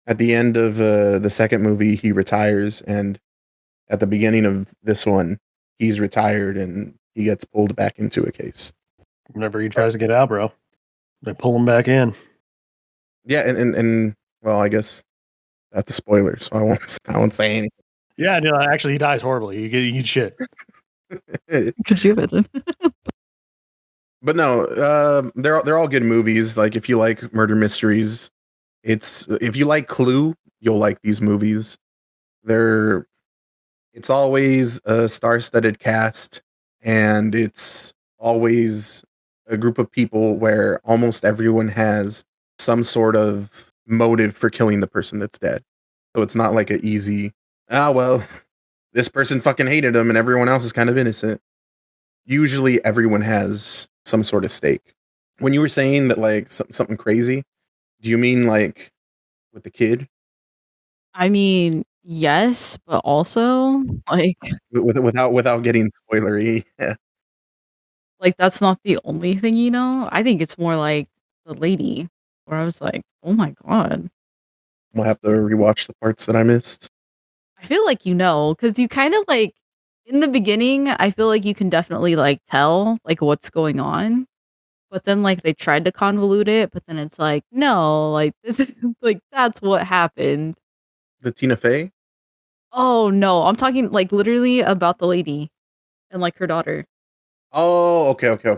at the end of the second movie, he retires, and at the beginning of this one, he's retired and he gets pulled back into a case. Whenever he tries to get out, bro, they pull him back in. Yeah, and well, I guess that's a spoiler, so I won't say anything. Yeah, no, actually, he dies horribly. You eat shit. Could you imagine? But no, they're all good movies. Like if you like murder mysteries, if you like Clue, you'll like these movies. It's always a star-studded cast, and it's always a group of people where almost everyone has some sort of motive for killing the person that's dead. So it's not like a easy, well, this person fucking hated him and everyone else is kind of innocent. Usually everyone has some sort of stake. When you were saying that like something crazy, do you mean like with the kid? I mean, yes, but also like without getting spoilery. Yeah. like that's not the only thing you know. I think it's more like the lady where I was like, "Oh my god." We'll have to rewatch the parts that I missed. I feel like you know cuz you kind of like in the beginning, I feel like you can definitely like tell like what's going on. But then like they tried to convolute it, but then it's like, "No, like this is like that's what happened." The Tina Fey? Oh, no, I'm talking, like, literally about the lady and, like, her daughter. Oh, okay. Yeah, Okay,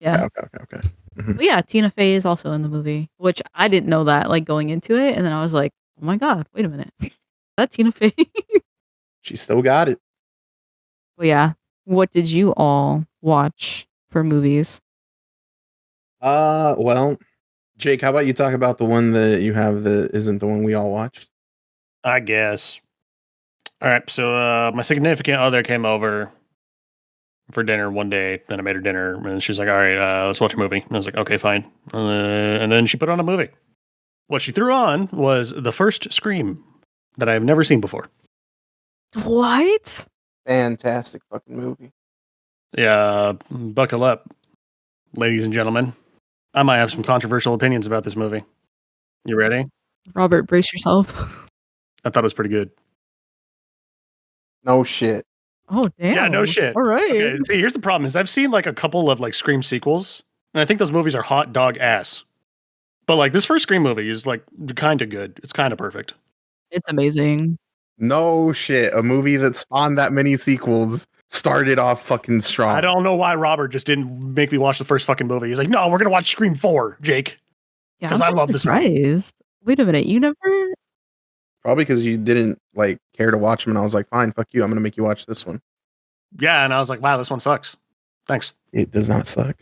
yeah. okay. Mhm. But, yeah, Tina Fey is also in the movie, which I didn't know that, like, going into it, and then I was like, "Oh my god, wait a minute. Is that Tina Fey?" She still got it. But, yeah, what did you all watch for movies? Well, Jake, how about you talk about the one that you have that isn't the one we all watched? I guess. All right. So my significant other came over for dinner one day, and I made her dinner, and she's like, "All right, let's watch a movie." And I was like, "Okay, fine." And then she put on a movie. What she threw on was the first Scream that I have never seen before. What? Fantastic fucking movie. Yeah, buckle up, ladies and gentlemen. I might have some controversial opinions about this movie. You ready? Robert, brace yourself. I thought it was pretty good. No shit. Oh, Yeah, no damn. shit. Alright. Okay, see, here's the problem: is I've seen like a couple of like Scream sequels, and I think those movies are hot dog ass. But like this first Scream movie is like kind of good. It's kind of perfect. It's amazing. No shit. A movie that spawned that many sequels started off fucking strong. I don't know why Robert just didn't make me watch the first fucking movie. He's like, "No, we're gonna watch Scream 4, Jake." Yeah, 'Cause I'm I love this one. surprised. Wait a minute, you never Probably because you didn't like care to watch them, and I was like, fine, fuck you. I'm gonna make you watch this one. Yeah, and I was like, "Wow, this one sucks." Thanks. It does not suck.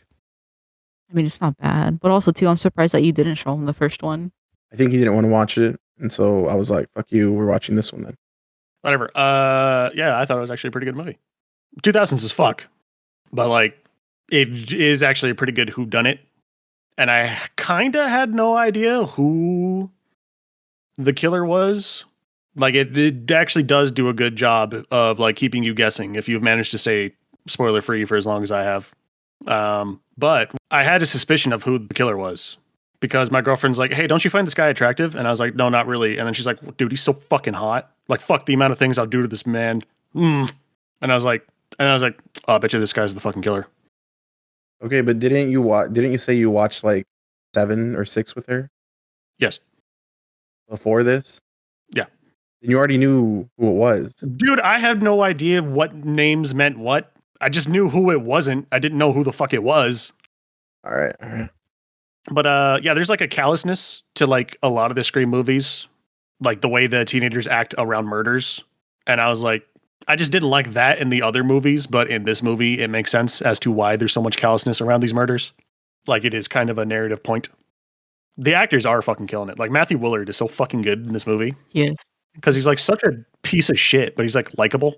I mean, it's not bad, but also too, I'm surprised that you didn't show him the first one. I think he didn't want to watch it, and so I was like, fuck you. We're watching this one then. Whatever. Yeah, I thought it was actually a pretty good movie. 2000s is fuck, but like, it is actually a pretty good whodunit. And I kind of had no idea who the killer was. Like, it actually does do a good job of like keeping you guessing if you've managed to stay spoiler free for as long as I have. But I had a suspicion of who the killer was because my girlfriend's like, "Hey, don't you find this guy attractive?" And I was like, "No, not really." And then she's like, "Dude, he's so fucking hot. Like, fuck the amount of things I'll do to this man." And I was like, "Oh, I bet you this guy's the fucking killer." Okay, but didn't you watch? Didn't you say you watched like 7 or 6 with her Yes. before this? Yeah. And you already knew who it was. Dude, I had no idea what names meant what. I just knew who it wasn't. I didn't know who the fuck it was. All right. But yeah, there's like a callousness to like a lot of the Scream movies, like the way the teenagers act around murders. And I was like, I just didn't like that in the other movies, but in this movie, it makes sense as to why there's so much callousness around these murders. Like it is kind of a narrative point. The actors are fucking killing it. Like Matthew Willard is so fucking good in this movie Yes. because he's like such a piece of shit, but he's like likable.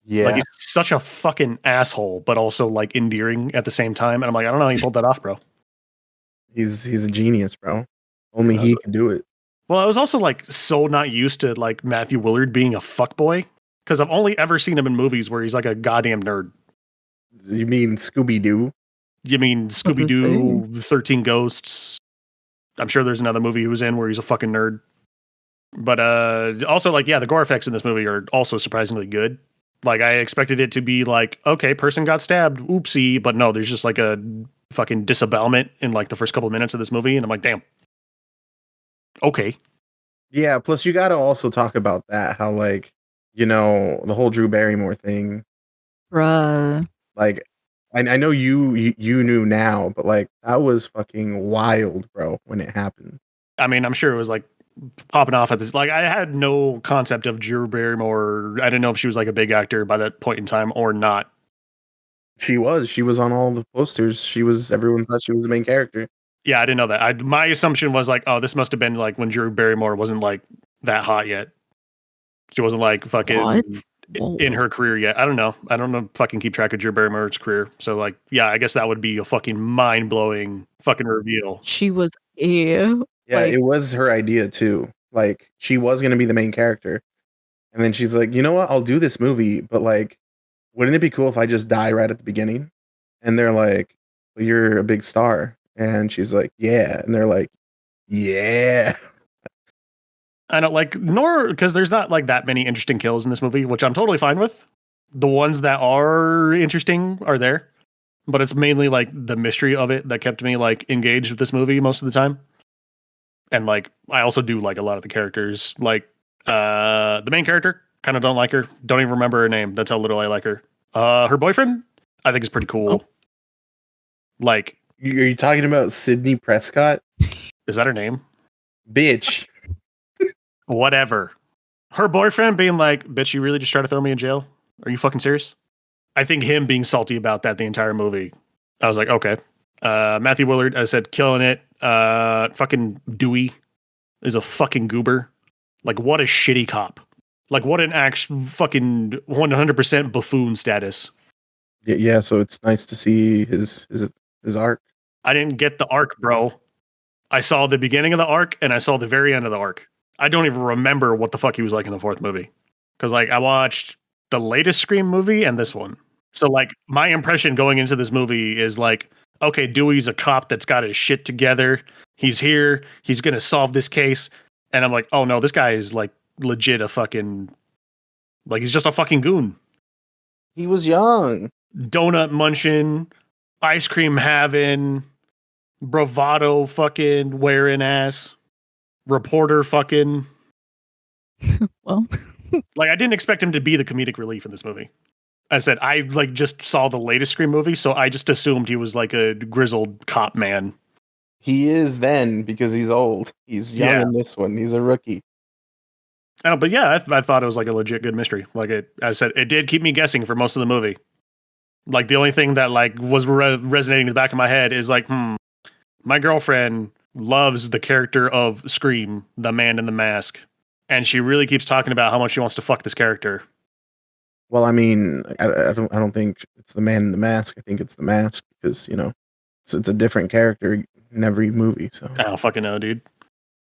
Yeah. Like he's such a fucking asshole, but also like endearing at the same time. And I'm like, I don't know how you pulled that off, bro. He's a genius, bro. Only he can do it. Well, I was also like so not used to like Matthew Willard being a fuckboy because I've only ever seen him in movies where he's like a goddamn nerd. You mean Scooby Doo? You mean Scooby Doo, 13 Ghosts? I'm sure there's another movie he was in where he's a fucking nerd. But also like, yeah, the gore effects in this movie are also surprisingly good. Like I expected it to be like, okay, person got stabbed, oopsie, but no, there's just like a fucking disembowelment in like the first couple of minutes of this movie, and I'm like, damn. Okay. Yeah, plus you gotta also talk about that, how like, you know, the whole Drew Barrymore thing. Bruh. Like, I know you knew now, but like that was fucking wild, bro, when it happened. I mean, I'm sure it was like popping off at this. Like, I had no concept of Drew Barrymore. I didn't know if she was like a big actor by that point in time or not. She was on all the posters. Everyone thought she was the main character. Yeah, I didn't know that. My assumption was like, oh, this must have been like when Drew Barrymore wasn't like that hot yet. She wasn't like fucking in her career yet. I don't know. Fucking keep track of Drew Barrymore's career. So like, yeah, I guess that would be a fucking mind blowing fucking reveal. She was a Yeah, it was her idea too. Like she was going to be the main character. And then she's like, you know what? I'll do this movie, but like, wouldn't it be cool if I just die right at the beginning? And they're like, well, you're a big star. And she's like, yeah. And they're like, yeah. I don't like, nor because there's not like that many interesting kills in this movie, which I'm totally fine with. The ones that are interesting are there, but it's mainly like the mystery of it that kept me like engaged with this movie most of the time. And like, I also do like a lot of the characters. Like, the main character, kind of don't like her. Don't even remember her name. That's how little I like her. Her boyfriend, I think is pretty cool. Oh. Are Like, you talking about Sydney Prescott? is that her name? Bitch. Whatever. Her boyfriend being like, bitch, you really just try to throw me in jail? Are you fucking serious? I think him being salty about that the entire movie, I was like, okay. Matthew Willard, I said, killing it. Fucking Dewey is a fucking goober. Like, what a shitty cop. Like, what an actual fucking 100% buffoon status. Yeah, so it's nice to see his arc. I didn't get the arc, bro. I saw the beginning of the arc and I saw the very end of the arc. I don't even remember what the fuck he was like in the fourth movie. Because, like, I watched the latest Scream movie and this one. So, like, my impression going into this movie is like, okay, Dewey's a cop that's got his shit together. He's here. He's going to solve this case. And I'm like, oh no, this guy is like legit a fucking, like, he's just a fucking goon. He was young. Donut munching, ice cream having, bravado fucking wearing ass, reporter fucking. Well, Like, I didn't expect him to be the comedic relief in this movie. I said, I like just saw the latest Scream movie, so I just assumed he was like a grizzled cop man. He is then because he's old. He's young in this one. He's a rookie. But yeah, I thought it was like a legit good mystery. Like, as I said, it did keep me guessing for most of the movie. Like, the only thing that like was resonating in the back of my head is like, my girlfriend loves the character of Scream, the man in the mask, and she really keeps talking about how much she wants to fuck this character. Well, I mean, I don't think it's the man in the mask. I think it's the mask because it's a different character in every movie. So I don't fucking know, dude.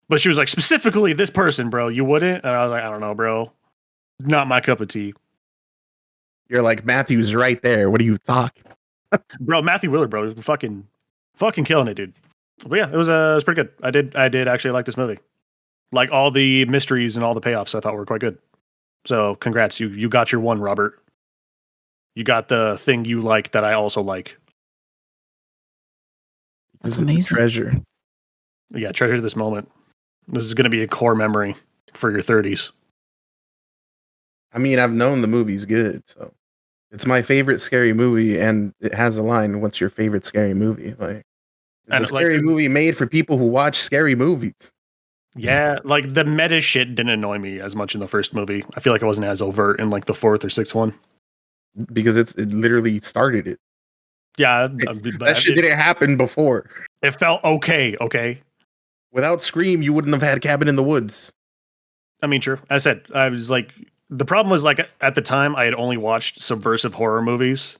But she was like, specifically this person, bro. You wouldn't? And I was like, I don't know, bro. Not my cup of tea. you're like, Matthew's right there. What are you talking? Bro, Matthew Willard, bro, fucking killing it, dude. But yeah, it was pretty good. I did actually like this movie. Like, all the mysteries and all the payoffs I thought were quite good. So congrats, you got your one, Robert. You got the thing you like that I also like. that's This is a amazing. treasure. Yeah, treasure this moment. This is going to be a core memory for your 30s. I mean, I've known the movie's good, so it's my favorite scary movie, and it has a line, "What's your favorite scary movie?" Like, it's And a scary movie made for people who watch scary movies. Yeah, like the meta shit didn't annoy me as much in the first movie. I feel like it wasn't as overt in like the fourth or sixth one. Because it literally started it. Yeah, That shit didn't happen before. It felt okay. Without Scream, you wouldn't have had Cabin in the Woods. I mean, sure. I said, I was like, the problem was like at the time I had only watched subversive horror movies.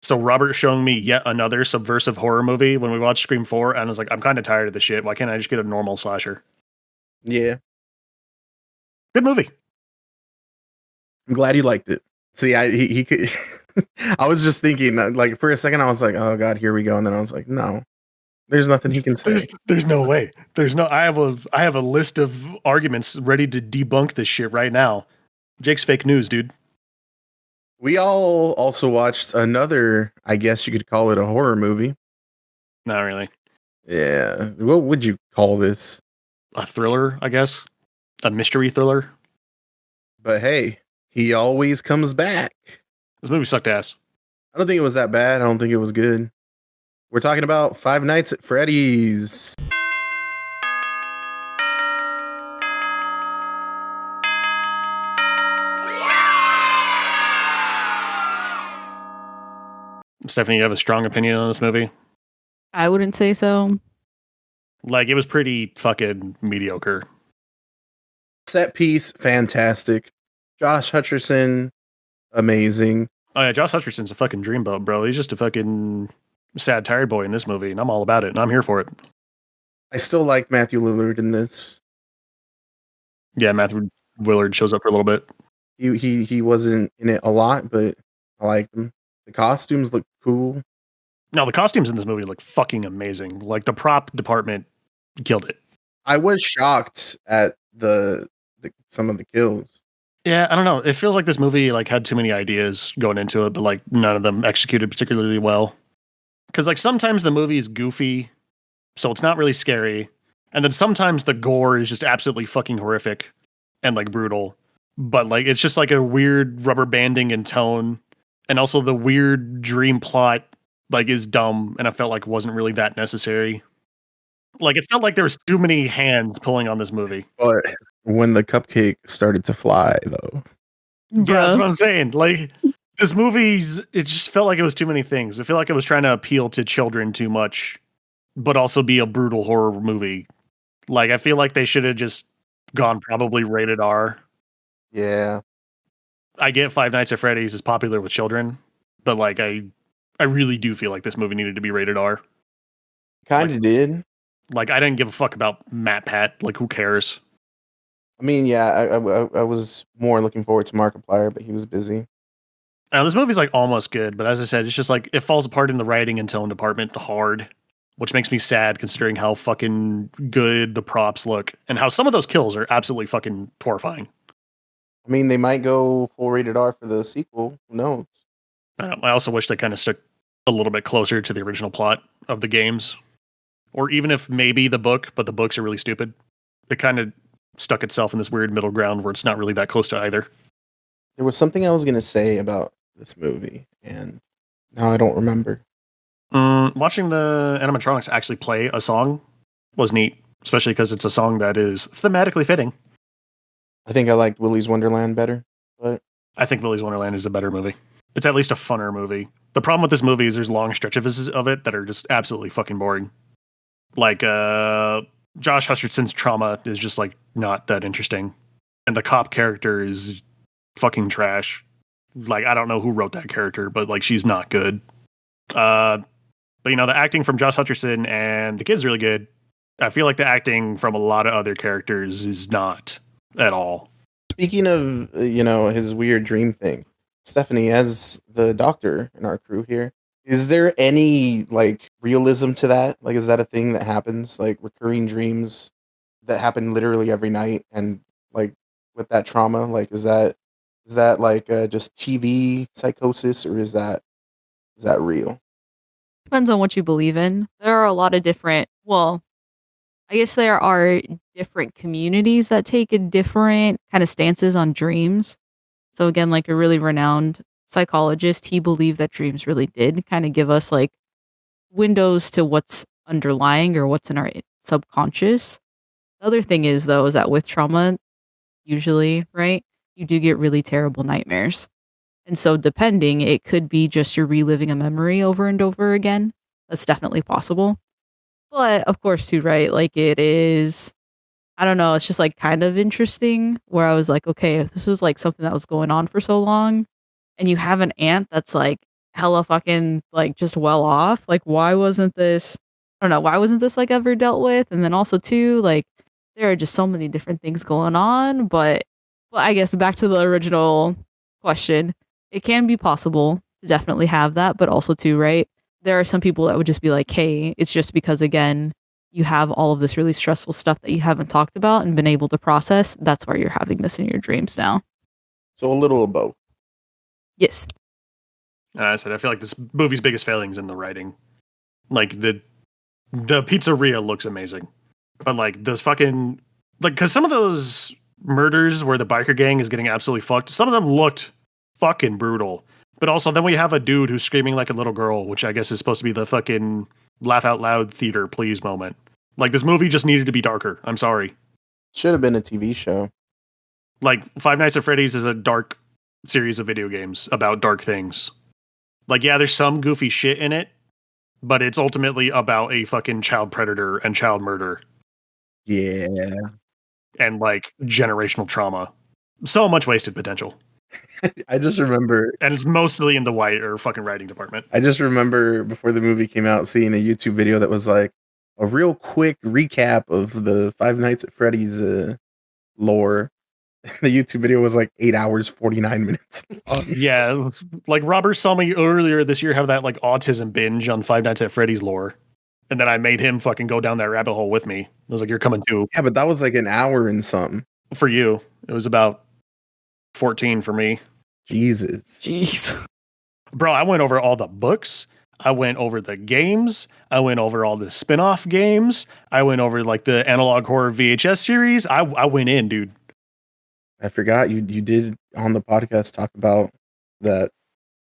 So Robert showing me yet another subversive horror movie when we watched Scream 4, and I was like, I'm kind of tired of this shit. Why can't I just get a normal slasher? Yeah. Good movie. I'm glad he liked it. See, he could. I was just thinking, like, for a second, I was like, "Oh God, here we go," and then I was like, "No, there's nothing he can say." There's no way. There's no. I have a list of arguments ready to debunk this shit right now. Jake's fake news, dude. We all also watched another, I guess you could call it a horror movie. Not really. Yeah, what would you call this? A thriller, I guess. A mystery thriller. But hey, he always comes back. This movie sucked ass. I don't think it was that bad. I don't think it was good. We're talking about Five Nights at Freddy's. Stephanie, you have a strong opinion on this movie? I wouldn't say so. Like, it was pretty fucking mediocre. Set piece, fantastic. Josh Hutcherson, amazing. Oh yeah, Josh Hutcherson's a fucking dreamboat, bro. He's just a fucking sad, tired boy in this movie, and I'm all about it, and I'm here for it. I still like Matthew Lillard in this. Yeah, Matthew Willard shows up for a little bit. He wasn't in it a lot, but I liked him. The costumes look cool. No, the costumes in this movie look fucking amazing. Like the prop department killed it. I was shocked at the some of the kills. Yeah, I don't know. It feels like this movie like had too many ideas going into it, but like none of them executed particularly well. Because like sometimes the movie is goofy, so it's not really scary, and then sometimes the gore is just absolutely fucking horrific and like brutal. But like it's just like a weird rubber banding in tone, and also the weird dream plot like is dumb, and I felt like wasn't really that necessary. Like it felt like there was too many hands pulling on this movie. But when the cupcake started to fly, though, Yeah, that's Bruh. what I'm saying. Like this movie's, it just felt like it was too many things. I feel like it was trying to appeal to children too much, but also be a brutal horror movie. Like I feel like they should have just gone probably rated R. yeah, I get Five Nights at Freddy's is popular with children, but like I really do feel like this movie needed to be rated R. kind of did. Like I didn't give a fuck about Matt Pat. Like who cares? I mean, yeah, I was more looking forward to Markiplier, but he was busy. Now this movie's like almost good, but as I said, it's just like it falls apart in the writing and tone department hard, which makes me sad considering how fucking good the props look and how some of those kills are absolutely fucking horrifying. I mean, they might go full rated R for the sequel. Who knows? I also wish they kind of stuck a little bit closer to the original plot of the games, or even if maybe the book, but the books are really stupid. It kind of stuck itself in this weird middle ground where it's not really that close to either. There was something I was gonna say about this movie, and now I don't remember. Watching the animatronics actually play a song was neat, especially because it's a song that is thematically fitting. I think I liked Willy's Wonderland better, but I think Willy's Wonderland is a better movie. It's at least a funner movie. The problem with this movie is there's long stretches of it that are just absolutely fucking boring. Like, Josh Hutcherson's trauma is just like not that interesting. And the cop character is fucking trash. Like, I don't know who wrote that character, but like she's not good. But you know, the acting from Josh Hutcherson and the kid's really good. I feel like the acting from a lot of other characters is not at all. speaking of his weird dream thing, Stephanie, as the doctor in our crew here, is there any like realism to that? Like, is that a thing that happens? Like recurring dreams that happen literally every night, and like with that trauma, like is that like just TV psychosis, or is that real? Depends on what you believe in. There are a lot of different, well, I guess there are different communities that take a different kind of stances on dreams. So again, like a really renowned psychologist, he believed that dreams really did kind of give us like windows to what's underlying or what's in our subconscious. The other thing is though, is that with trauma, usually, right, you do get really terrible nightmares. And so depending, it could be just you're reliving a memory over and over again. That's definitely possible. But of course, too, right? Like it is, I don't know, it's just like kind of interesting where I was like, okay, if this was like something that was going on for so long and you have an aunt that's like hella fucking like just well off, like why wasn't this, I don't know, why wasn't this like ever dealt with? And then also too, like there are just so many different things going on. But I guess back to the original question, it can be possible to definitely have that, but also too, right? There are some people that would just be like, hey, it's just because, again, you have all of this really stressful stuff that you haven't talked about and been able to process. That's why you're having this in your dreams now. So a little of both. Yes. And I said, I feel like this movie's biggest failing is in the writing. Like, the pizzeria looks amazing. But, like, those fucking... Like, because some of those murders where the biker gang is getting absolutely fucked, some of them looked fucking brutal. But also, then we have a dude who's screaming like a little girl, which I guess is supposed to be the fucking laugh out loud theater please moment. Like, this movie just needed to be darker. I'm sorry. Should have been a TV show. Like, Five Nights at Freddy's is a dark series of video games about dark things. Like, yeah, there's some goofy shit in it, but it's ultimately about a fucking child predator and child murder. Yeah. And, like, generational trauma. So much wasted potential. I just remember, and it's mostly in the fucking writing department. I just remember before the movie came out seeing a YouTube video that was like a real quick recap of the Five Nights at Freddy's lore. The YouTube video was like 8 hours, 49 minutes. Yeah, like Robert saw me earlier this year have that like autism binge on Five Nights at Freddy's lore. And then I made him fucking go down that rabbit hole with me. I was like, you're coming too. Yeah, but that was like an hour and something. For you. It was about 14 for me. Jesus. Jeez. Bro, I went over all the books. I went over the games. I went over all the spin-off games. I went over like the analog horror VHS series. I went in, dude. I forgot you did on the podcast talk about that.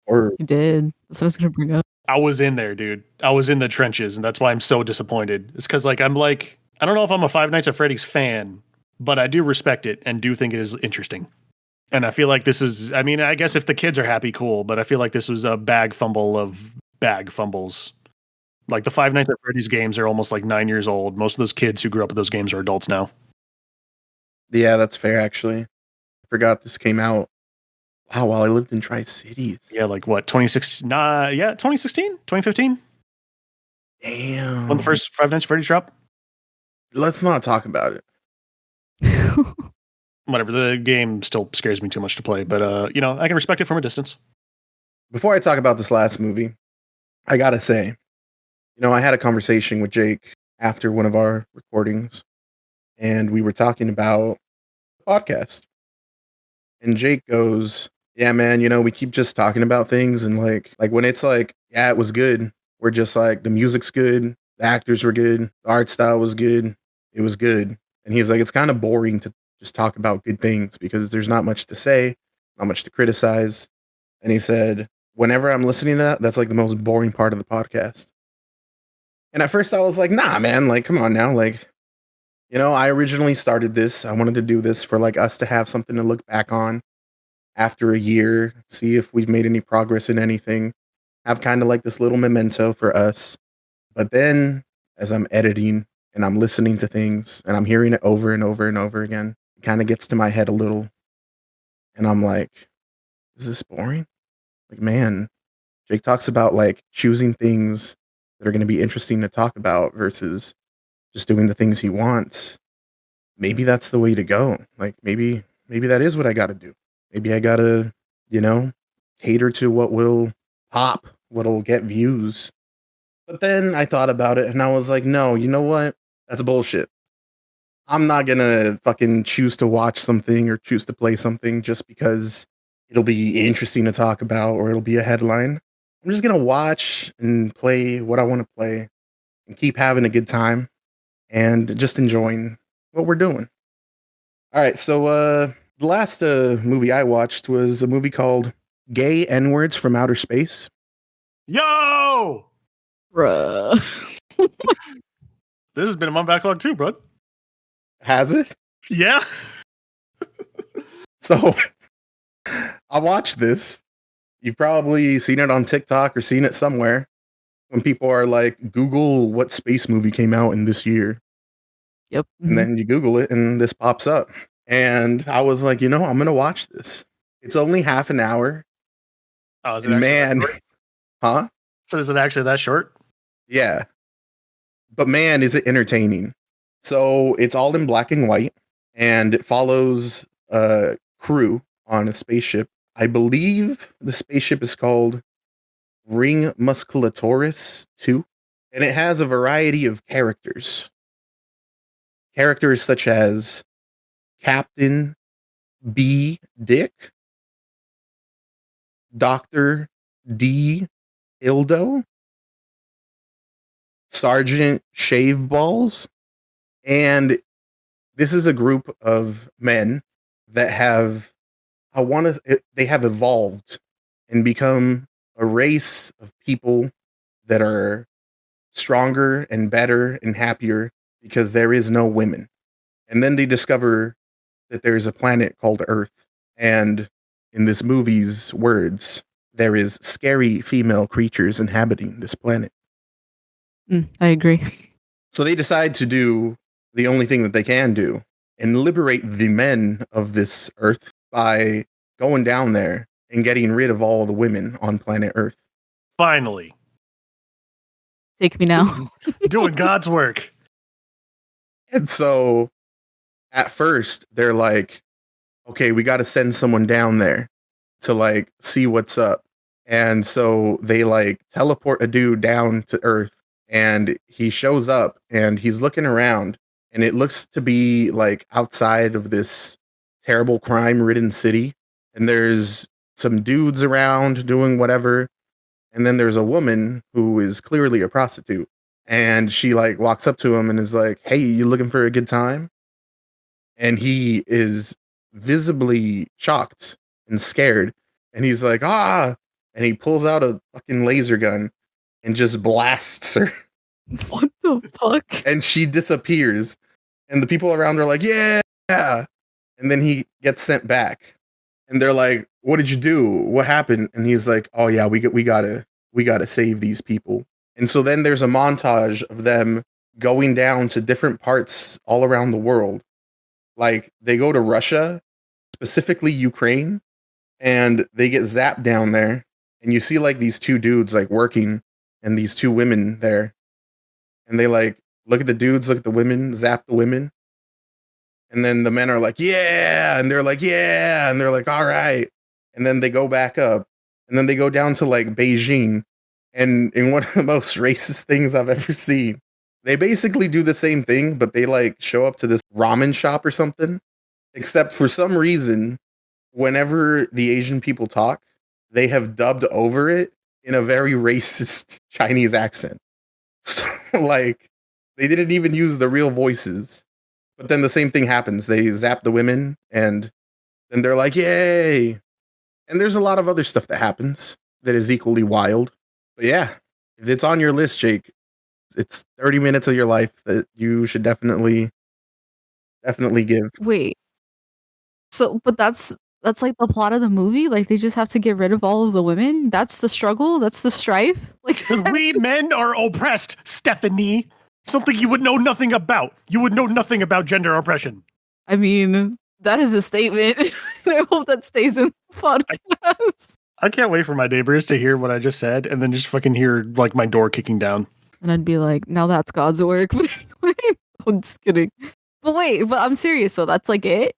Or You did. That's what I was gonna bring up. I was in there, dude. I was in the trenches, and that's why I'm so disappointed. It's because, like, I don't know if I'm a Five Nights at Freddy's fan, but I do respect it and do think it is interesting. And I feel like this is, I mean, I guess if the kids are happy, cool, but I feel like this was a bag fumble of bag fumbles. Like, the Five Nights at Freddy's games are almost like 9 years old. Most of those kids who grew up with those games are adults now. yeah, that's fair actually. I forgot this came out. Wow, while I lived in Tri-Cities. Yeah, like what, 2016? 2016? 2015? Damn. When the first Five Nights at Freddy's dropped? Let's not talk about it. Whatever, the game still scares me too much to play, but I can respect it from a distance. Before I talk about this last movie, I gotta say, I had a conversation with Jake after one of our recordings, and we were talking about the podcast. And Jake goes, "Yeah, man, we keep just talking about things, and like when it's like, yeah, it was good. We're just like, the music's good, the actors were good, the art style was good, it was good." And he's like, it's kind of boring to just talk about good things because there's not much to say, not much to criticize. And he said, whenever I'm listening to that, that's like the most boring part of the podcast. And at first I was like, nah, man, like, come on now. Like, I originally started this. I wanted to do this for like us to have something to look back on after a year, see if we've made any progress in anything, have kind of like this little memento for us. But then as I'm editing and I'm listening to things and I'm hearing it over and over and over again, it kind of gets to my head a little. And I'm like, is this boring? Like, man, Jake talks about like choosing things that are going to be interesting to talk about versus just doing the things he wants. Maybe that's the way to go. Like, maybe that is what I got to do. Maybe I got to, cater to what will pop, what'll get views. But then I thought about it and I was like, no, you know what? That's bullshit. I'm not going to fucking choose to watch something or choose to play something just because it'll be interesting to talk about or it'll be a headline. I'm just going to watch and play what I want to play and keep having a good time and just enjoying what we're doing. All right, so the last movie I watched was a movie called Gay N-Words from Outer Space. Yo! Bruh. This has been in my backlog too, bro. Has it? Yeah. So I watched this. You've probably seen it on TikTok or seen it somewhere when people are like, Google what space movie came out in this year. Yep. And then you Google it and this pops up. And I was like, I'm going to watch this. It's only half an hour. Oh, is it And actually man, that short? huh? So is it actually that short? Yeah. But man, is it entertaining. So it's all in black and white, and it follows a crew on a spaceship. I believe the spaceship is called Ring Musculatoris 2, and it has a variety of characters. Characters such as Captain B. Dick, Dr. D. Ildo, Sergeant Shaveballs, and this is a group of men that have, they have evolved and become a race of people that are stronger and better and happier because there is no women. And then they discover that there is a planet called Earth. And in this movie's words, there is scary female creatures inhabiting this planet. I agree. So they decide to do the only thing that they can do and liberate the men of this Earth by going down there and getting rid of all the women on planet Earth. Finally. Take me now. Doing God's work. And so at first they're like, okay, we got to send someone down there to like see what's up. And so they like teleport a dude down to Earth, and he shows up and he's looking around, and it looks to be like outside of this terrible crime ridden city. And there's some dudes around doing whatever. And then there's a woman who is clearly a prostitute. And she like walks up to him and is like, hey, you looking for a good time? And he is visibly shocked and scared. And he's like, ah, and he pulls out a fucking laser gun and just blasts her. What the fuck? And she disappears. And the people around are like, yeah. And then he gets sent back. And they're like, what did you do? What happened? And he's like, oh yeah, we gotta save these people. And so then there's a montage of them going down to different parts all around the world. Like they go to Russia, specifically Ukraine, and they get zapped down there. And you see like these two dudes like working and these two women there. And they like look at the dudes, look at the women, zap the women. And then the men are like, yeah. And they're like, yeah. And they're like, all right. And then they go back up. And then they go down to like Beijing. And in one of the most racist things I've ever seen, they basically do the same thing, but they like show up to this ramen shop or something. Except for some reason, whenever the Asian people talk, they have dubbed over it in a very racist Chinese accent. So like they didn't even use the real voices. But then the same thing happens. They zap the women and then they're like, yay. And there's a lot of other stuff that happens that is equally wild. But yeah, if it's on your list, Jake, it's 30 minutes of your life that you should definitely give. Wait. So, but that's like the plot of the movie? Like they just have to get rid of all of the women? That's the struggle? That's the strife? Like we men are oppressed, Stephanie. Something you would know nothing about. You would know nothing about gender oppression. I mean, that is a statement. I hope that stays in the podcast. I can't wait for my neighbors to hear what I just said and then just fucking hear like my door kicking down. And I'd be like, now that's God's work. I'm just kidding. But wait, but I'm serious though. That's like it?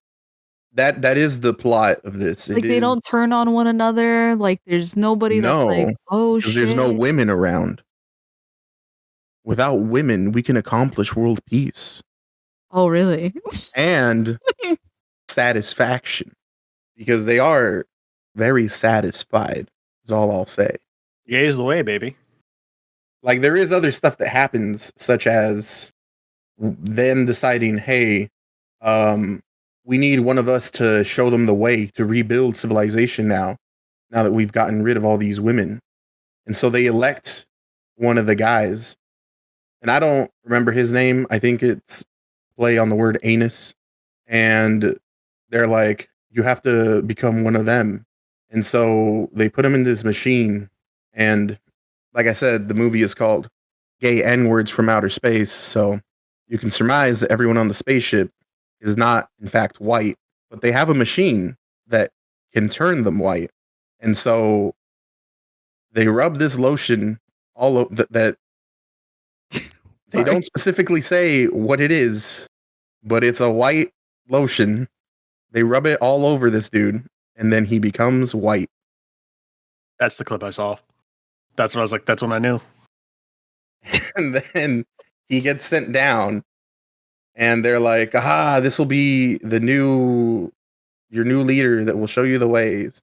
That is the plot of this. Like they don't turn on one another. Like there's nobody that's like, oh shit. There's no women around. Without women, we can accomplish world peace. Oh, really? And satisfaction. Because they are very satisfied, is all I'll say. Gay is the way, baby. Like, there is other stuff that happens, such as them deciding, hey, we need one of us to show them the way to rebuild civilization now that we've gotten rid of all these women. And so they elect one of the guys. And I don't remember his name. I think it's play on the word anus. And they're like, you have to become one of them. And so they put him in this machine. And like I said, the movie is called Gay N-Words from Outer Space. So you can surmise that everyone on the spaceship is not, in fact, white. But they have a machine that can turn them white. And so they rub this lotion all over that they don't specifically say what it is, but it's a white lotion. They rub it all over this dude, and then he becomes white. That's the clip I saw. That's what I was like, that's when I knew. And then he gets sent down, and they're like, aha, this will be your new leader that will show you the ways.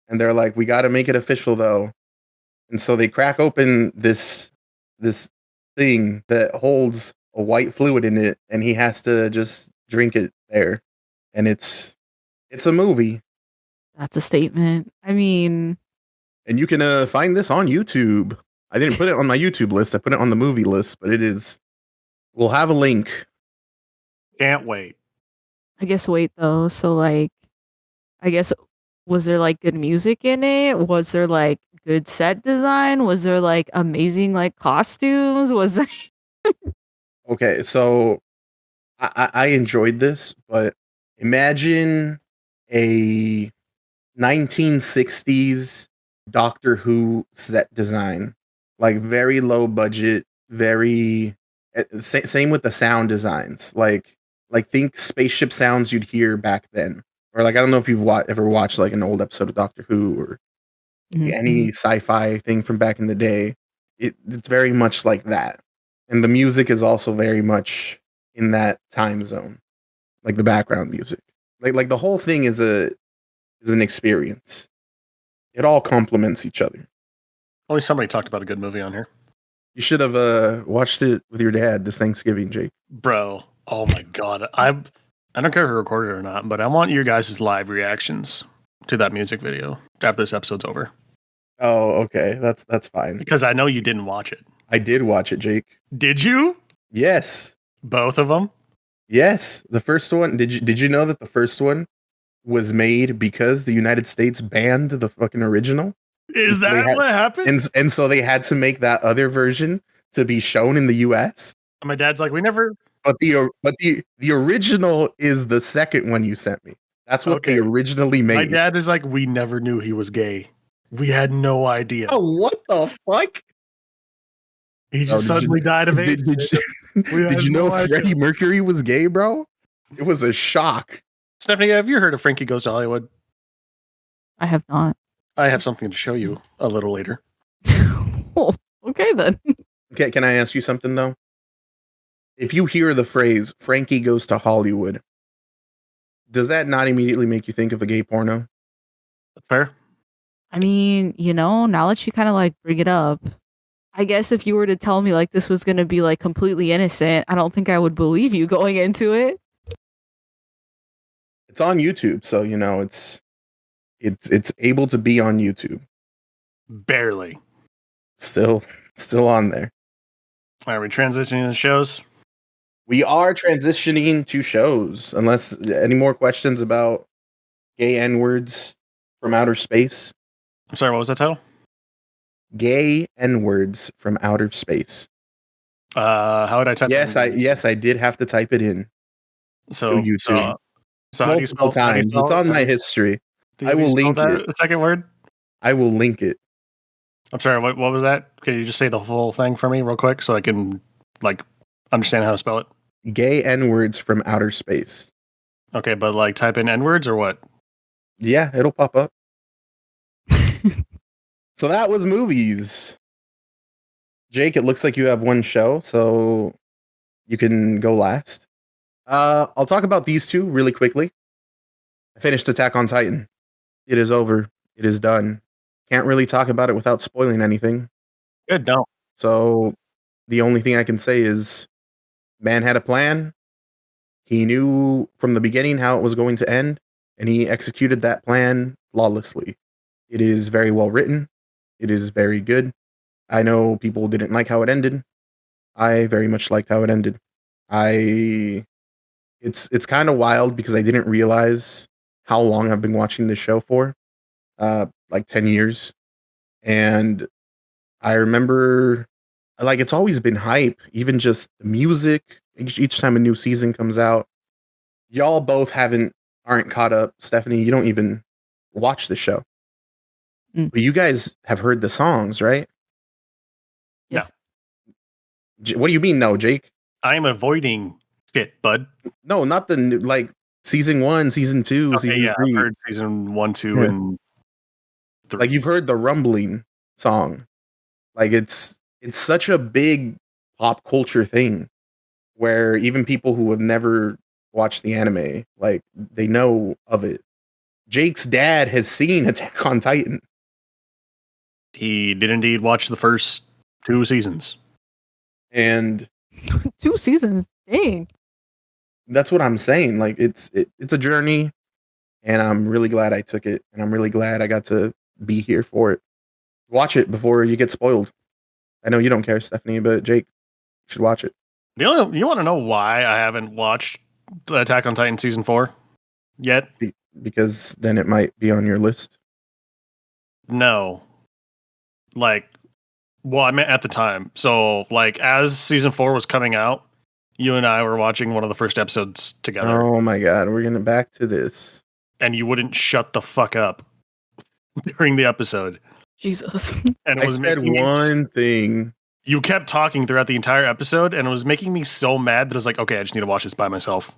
And they're like, we got to make it official, though. And so they crack open this thing that holds a white fluid in it, and he has to just drink it there. And it's a movie. That's a statement. I mean, and you can find this on YouTube. I didn't put it on my YouTube list. I put it on the movie list, but it is. We'll have a link. Can't wait. I guess wait though. So like, I guess was there like good music in it? Was there like good set design? Was there like amazing like costumes? Was there? Okay, so I enjoyed this, but imagine a 1960s Doctor Who set design, like very low budget, very same with the sound designs. Like Like think spaceship sounds you'd hear back then, or like I don't know if you've ever watched like an old episode of Doctor Who or any sci-fi thing from back in the day. It's very much like that, and the music is also very much in that time zone, like the background music. Like the whole thing is an experience. It all complements each other. Only somebody talked about a good movie on here. You should have watched it with your dad this Thanksgiving, Jake. Bro, oh my god. I don't care if we recorded it or not, but I want your guys' live reactions to that music video after this episode's over. Oh, okay. That's fine. Because I know you didn't watch it. I did watch it, Jake. Did you? Yes. Both of them? Yes. The first one. Did you know that the first one was made because the United States banned the fucking original? Is that what happened? And so they had to make that other version to be shown in the US. And my dad's like, we never. But the original is the second one you sent me. That's what they originally made. My dad is like, we never knew he was gay. We had no idea. Oh, what the fuck? He just suddenly died of AIDS. Did you know Freddie Mercury was gay, bro? It was a shock. Stephanie, have you heard of Frankie Goes to Hollywood? I have not. I have something to show you a little later. Oh, okay then. Okay, can I ask you something though? If you hear the phrase Frankie Goes to Hollywood, does that not immediately make you think of a gay porno? That's fair. I mean, now that you kind of like bring it up, I guess if you were to tell me like this was going to be like completely innocent, I don't think I would believe you going into it. It's on YouTube, so it's able to be on YouTube. Barely. Still on there. Are we transitioning to shows? We are transitioning to shows. Unless any more questions about gay N-words from outer space. I'm sorry, what was that title? Gay N-words from outer space. How would I type it in? Yes, I did have to type it in. So YouTube. So multiple how do you spell, times. It's on my history. I will link it. The second word? I will link it. I'm sorry, what was that? Can you just say the whole thing for me real quick so I can like understand how to spell it? Gay N-words from outer space. Okay, but like type in N-words or what? Yeah, it'll pop up. So that was movies. Jake, it looks like you have one show, so you can go last. I'll talk about these two really quickly. I finished Attack on Titan. It is over. It is done. Can't really talk about it without spoiling anything. Good, no. So the only thing I can say is man had a plan. He knew from the beginning how it was going to end, and he executed that plan flawlessly. It is very well written. It is very good. I know people didn't like how it ended. I very much liked how it ended. It's kind of wild because I didn't realize how long I've been watching this show for. Like 10 years. And I remember like it's always been hype, even just the music each time a new season comes out. Y'all both aren't caught up. Stephanie, you don't even watch the show. But you guys have heard the songs, right? Yes. What do you mean no, Jake? I'm avoiding shit, bud. No, not the new, like season 1, season 2, season 3. I've heard season 1, 2, and 3. Like you've heard the Rumbling song. Like it's such a big pop culture thing where even people who have never watched the anime, like they know of it. Jake's dad has seen Attack on Titan. He did indeed watch the first 2 seasons. And 2 seasons, dang. That's what I'm saying. Like it's a journey, and I'm really glad I took it, and I'm really glad I got to be here for it. Watch it before you get spoiled. I know you don't care, Stephanie, but Jake, you should watch it. You want to know why I haven't watched Attack on Titan season 4 yet? Because then it might be on your list. No. I meant at the time. So, as season 4 was coming out, you and I were watching one of the first episodes together. Oh my god, we're getting back to this. And you wouldn't shut the fuck up during the episode. Jesus. And I said one thing. You kept talking throughout the entire episode, and it was making me so mad that I was like, okay, I just need to watch this by myself.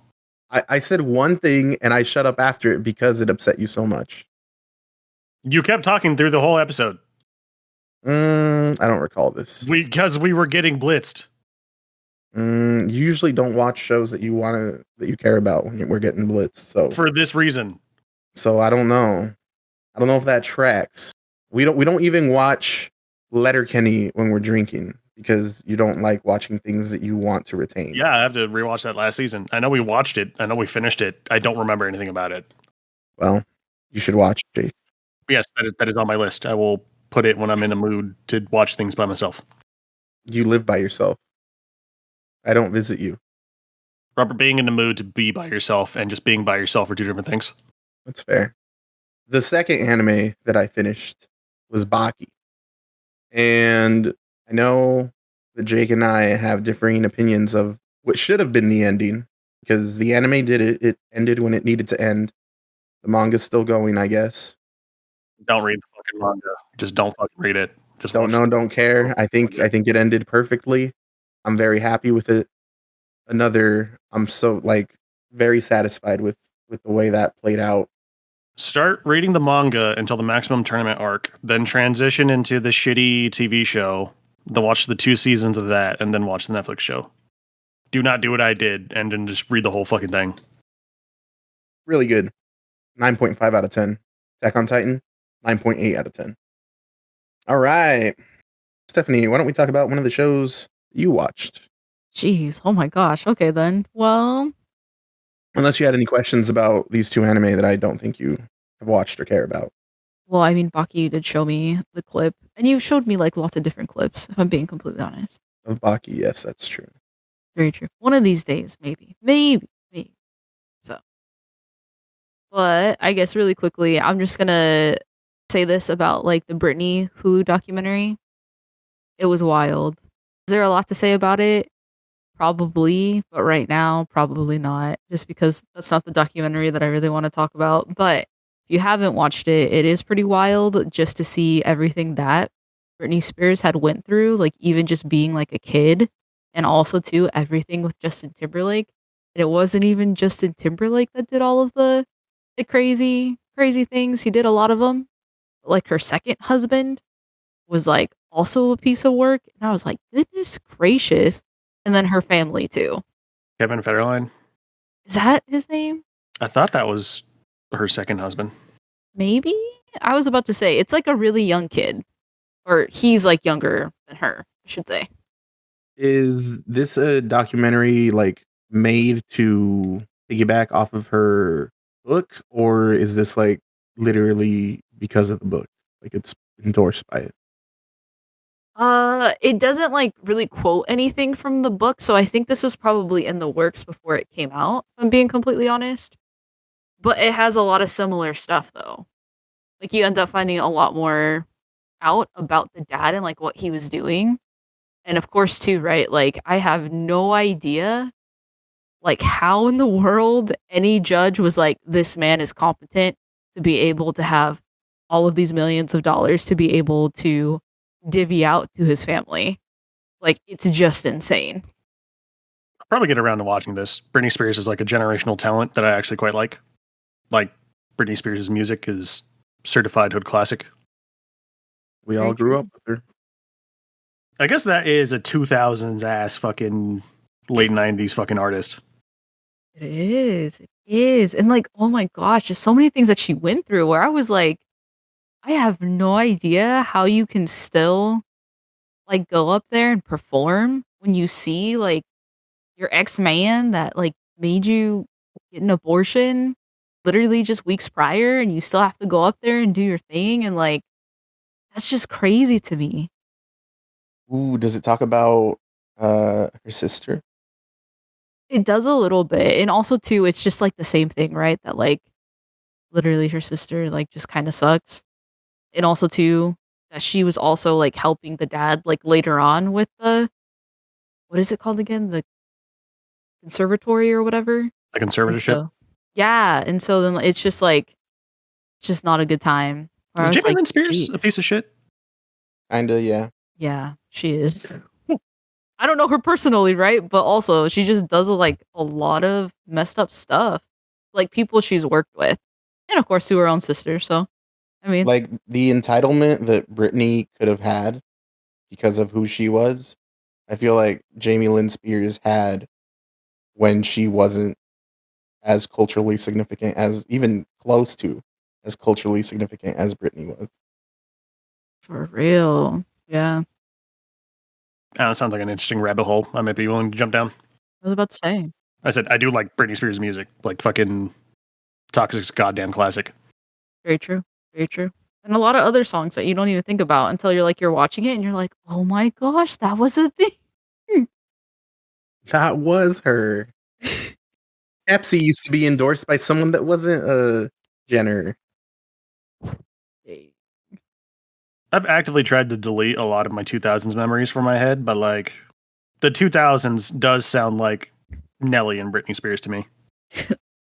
I said one thing and I shut up after it because it upset you so much. You kept talking through the whole episode. I don't recall this. Because we were getting blitzed. You usually don't watch shows that you care about when we're getting blitzed. So for this reason. So I don't know. I don't know if that tracks. We don't even watch Letterkenny when we're drinking because you don't like watching things that you want to retain. Yeah, I have to rewatch that last season. I know we watched it. I know we finished it. I don't remember anything about it. Well, you should watch it, Jake. Yes, that is on my list. I will put it when I'm in a mood to watch things by myself. You live by yourself. I don't visit you. Robert, being in the mood to be by yourself and just being by yourself are two different things. That's fair. The second anime that I finished was Baki. And I know that Jake and I have differing opinions of what should have been the ending because the anime did it. It ended when it needed to end. The manga's still going, I guess. Don't read the fucking manga. Just don't fucking read it. Just don't know, don't care. I think it ended perfectly. I'm very happy with it. I'm so very satisfied with the way that played out. Start reading the manga until the maximum tournament arc, then transition into the shitty TV show, then watch the 2 seasons of that, and then watch the Netflix show. Do not do what I did and then just read the whole fucking thing. Really good. 9.5 out of 10. Attack on Titan, 9.8 out of 10. All right. Stephanie, why don't we talk about one of the shows you watched? Jeez, oh my gosh. Okay then. Well, unless you had any questions about these two anime that I don't think you have watched or care about. Well, I mean, Baki did show me the clip, and you showed me lots of different clips, if I'm being completely honest. Of Baki, yes, that's true. Very true. One of these days, maybe. So, but I guess really quickly, I'm just gonna say this about the Britney Hulu documentary. It was wild. Is there a lot to say about it? Probably, but right now, probably not, just because that's not the documentary that I really want to talk about. But if you haven't watched it, it is pretty wild just to see everything that Britney Spears had went through, even just being a kid, and also too everything with Justin Timberlake. And it wasn't even Justin Timberlake that did all of the crazy things. He did a lot of them. Her second husband was also a piece of work, and I was like, goodness gracious. And then her family too. Kevin Federline. Is that his name? I thought that was her second husband. Maybe? I was about to say, it's a really young kid. Or he's younger than her, I should say. Is this a documentary made to piggyback off of her book? Or is this literally because of the book? It's endorsed by it? It doesn't really quote anything from the book, so I think this was probably in the works before it came out, if I'm being completely honest. But it has a lot of similar stuff though. You end up finding a lot more out about the dad and what he was doing. And of course too, right? I have no idea how in the world any judge was this man is competent to be able to have all of these millions of dollars to be able to divvy out to his family. It's just insane. I'll probably get around to watching this. Britney Spears is a generational talent that I actually quite like. Britney Spears' music is certified hood classic. We all grew up with her. I guess that is a 2000s ass fucking late 90s fucking artist. It is. And oh my gosh, just so many things that she went through where I was I have no idea how you can still go up there and perform when you see your ex-man that made you get an abortion literally just weeks prior, and you still have to go up there and do your thing, and that's just crazy to me. Ooh, does it talk about her sister? It does a little bit, and also too, it's just the same thing, right? That literally her sister just kind of sucks. And also too, that she was also helping the dad later on with the, what is it called again? The conservatory or whatever? The conservatorship? So, yeah. And so then it's just it's just not a good time. Is Jamie Lynn Spears a piece of shit? Kinda, yeah. Yeah, she is. I don't know her personally, right? But also she just does like a lot of messed up stuff. Like people she's worked with. And of course to her own sister. So I mean, Like the entitlement that Britney could have had because of who she was, I feel like Jamie Lynn Spears had when she wasn't as culturally significant as even close to as culturally significant as Britney was. for real. Yeah. That sounds like an interesting rabbit hole. I might be willing to jump down. I was about to say. I said I do like Britney Spears music, like fucking Toxic's goddamn classic. Very true. Very true. And a lot of other songs that you don't even think about until you're watching it and you're like, oh my gosh, that was a thing. That was her. Pepsi used to be endorsed by someone that wasn't a Jenner. I've actively tried to delete a lot of my 2000s memories from my head, but like the 2000s does sound like Nelly and Britney Spears to me.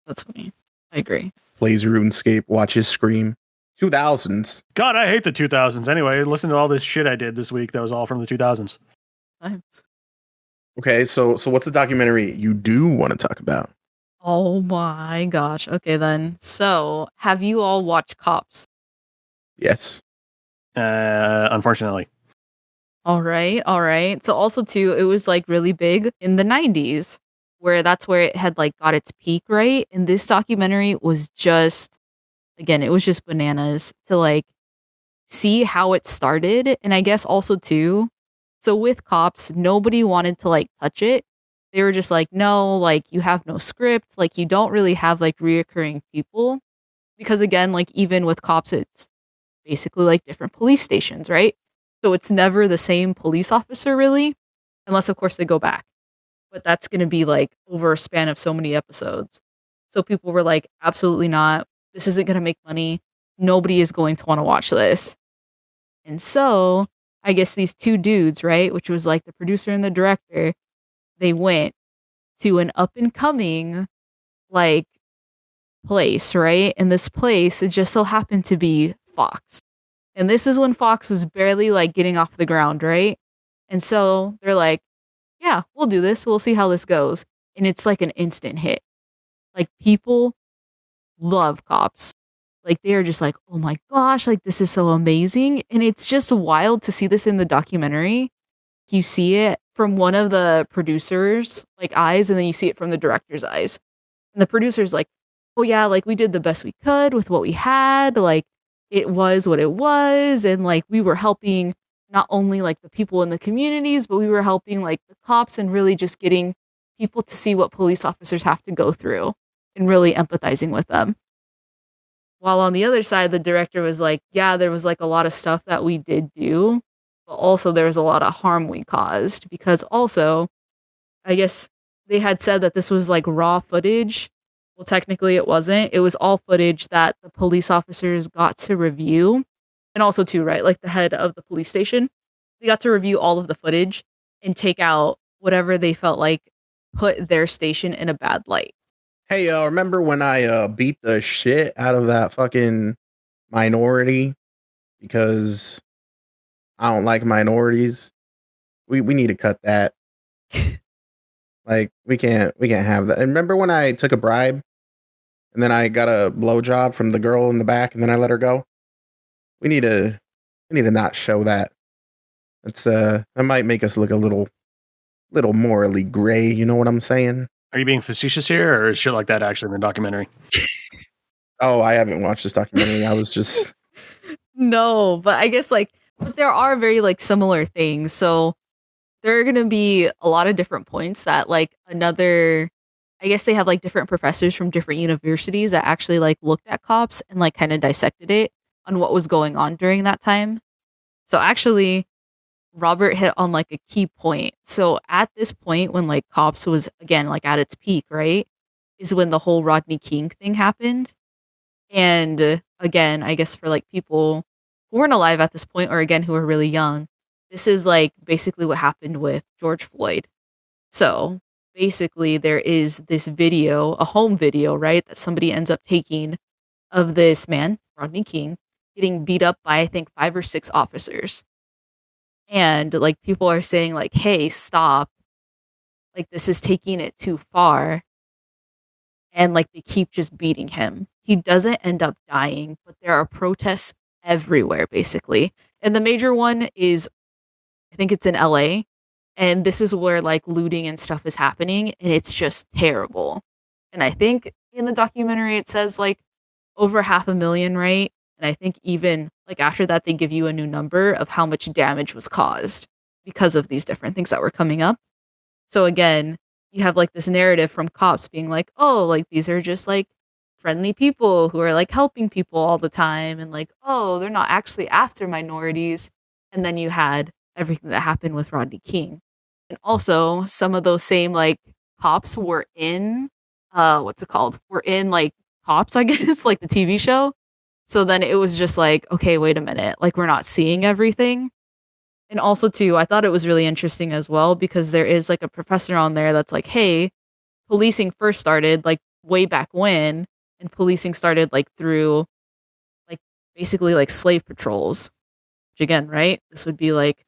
That's funny. I agree. Plays RuneScape, watches Scream. 2000s. God, I hate the 2000s. Anyway, listen to all this shit I did this week that was all from the 2000s. Okay, so what's the documentary you do want to talk about? Oh my gosh. Okay then. So, have you all watched Cops? Yes. Unfortunately. All right. All right. So also too, it was like really big in the 90s where that's where it had like got its peak, right? And this documentary was just again, it was just bananas to like see how it started. And I guess also too, so with Cops, nobody wanted to like touch it. They were just like, no, like you have no script, like you don't really have like reoccurring people. Because again, like even with Cops, it's basically like different police stations, right? So it's never the same police officer really, unless of course they go back. But that's going to be like over a span of so many episodes. So people were like, absolutely not. This isn't going to make money. Nobody is going to want to watch this. And so I guess these two dudes, right, which was like the producer and the director, they went to an up and coming like place, right? And this place, it just so happened to be Fox. And this is when Fox was barely like getting off the ground, right? And so they're like, yeah, we'll do this. We'll see how this goes. And it's like an instant hit. Like people love Cops. Like they are just like, oh my gosh, like this is so amazing. And it's just wild to see this in the documentary. You see it from one of the producers' like eyes, and then you see it from the director's eyes. And the producer's like, oh yeah, like we did the best we could with what we had. Like it was what it was. And like we were helping not only like the people in the communities, but we were helping like the cops and really just getting people to see what police officers have to go through and really empathizing with them. While on the other side, the director was like, yeah, there was like a lot of stuff that we did do, but also there was a lot of harm we caused because also, I guess they had said that this was like raw footage. Well, technically it wasn't. It was all footage that the police officers got to review. And also too, right, like the head of the police station, they got to review all of the footage and take out whatever they felt like put their station in a bad light. Hey, remember when I beat the shit out of that fucking minority because I don't like minorities? We need to cut that. Like we can't have that. And remember when I took a bribe and then I got a blowjob from the girl in the back and then I let her go? We need to not show that. It's that might make us look a little morally gray, you know what I'm saying? Are you being facetious here, or is shit like that actually in the documentary? Oh, I haven't watched this documentary. I was just No, but I guess like but there are very like similar things. So there are going to be a lot of different points that like another I guess they have like different professors from different universities that actually like looked at Cops and like kind of dissected it on what was going on during that time. So actually Robert hit on like a key point. So at this point when like Cops was again like at its peak, right? Is when the whole Rodney King thing happened. And again, I guess for like people who weren't alive at this point or again who are really young, this is like basically what happened with George Floyd. So basically there is this video, a home video, right, that somebody ends up taking of this man, Rodney King, getting beat up by I think 5 or 6 officers. and like people are saying like, hey, stop, like this is taking it too far, and like they keep just beating him. He doesn't end up dying, but there are protests everywhere basically. And the major one is, I think it's in LA, and this is where like looting and stuff is happening, and it's just terrible. And I think in the documentary it says like over 500,000, right? And I think even like after that they give you a new number of how much damage was caused because of these different things that were coming up. So again, you have like this narrative from cops being like, "Oh, like these are just like friendly people who are like helping people all the time, and like, oh, they're not actually after minorities." And then you had everything that happened with Rodney King. And also some of those same like cops were in what's it called? Were in like Cops, I guess, like the TV show. So then it was just like, okay, wait a minute. Like we're not seeing everything. And also too, I thought it was really interesting as well because there is like a professor on there that's like, hey, policing first started like way back when, and policing started like through like basically like slave patrols. Which again, right? This would be like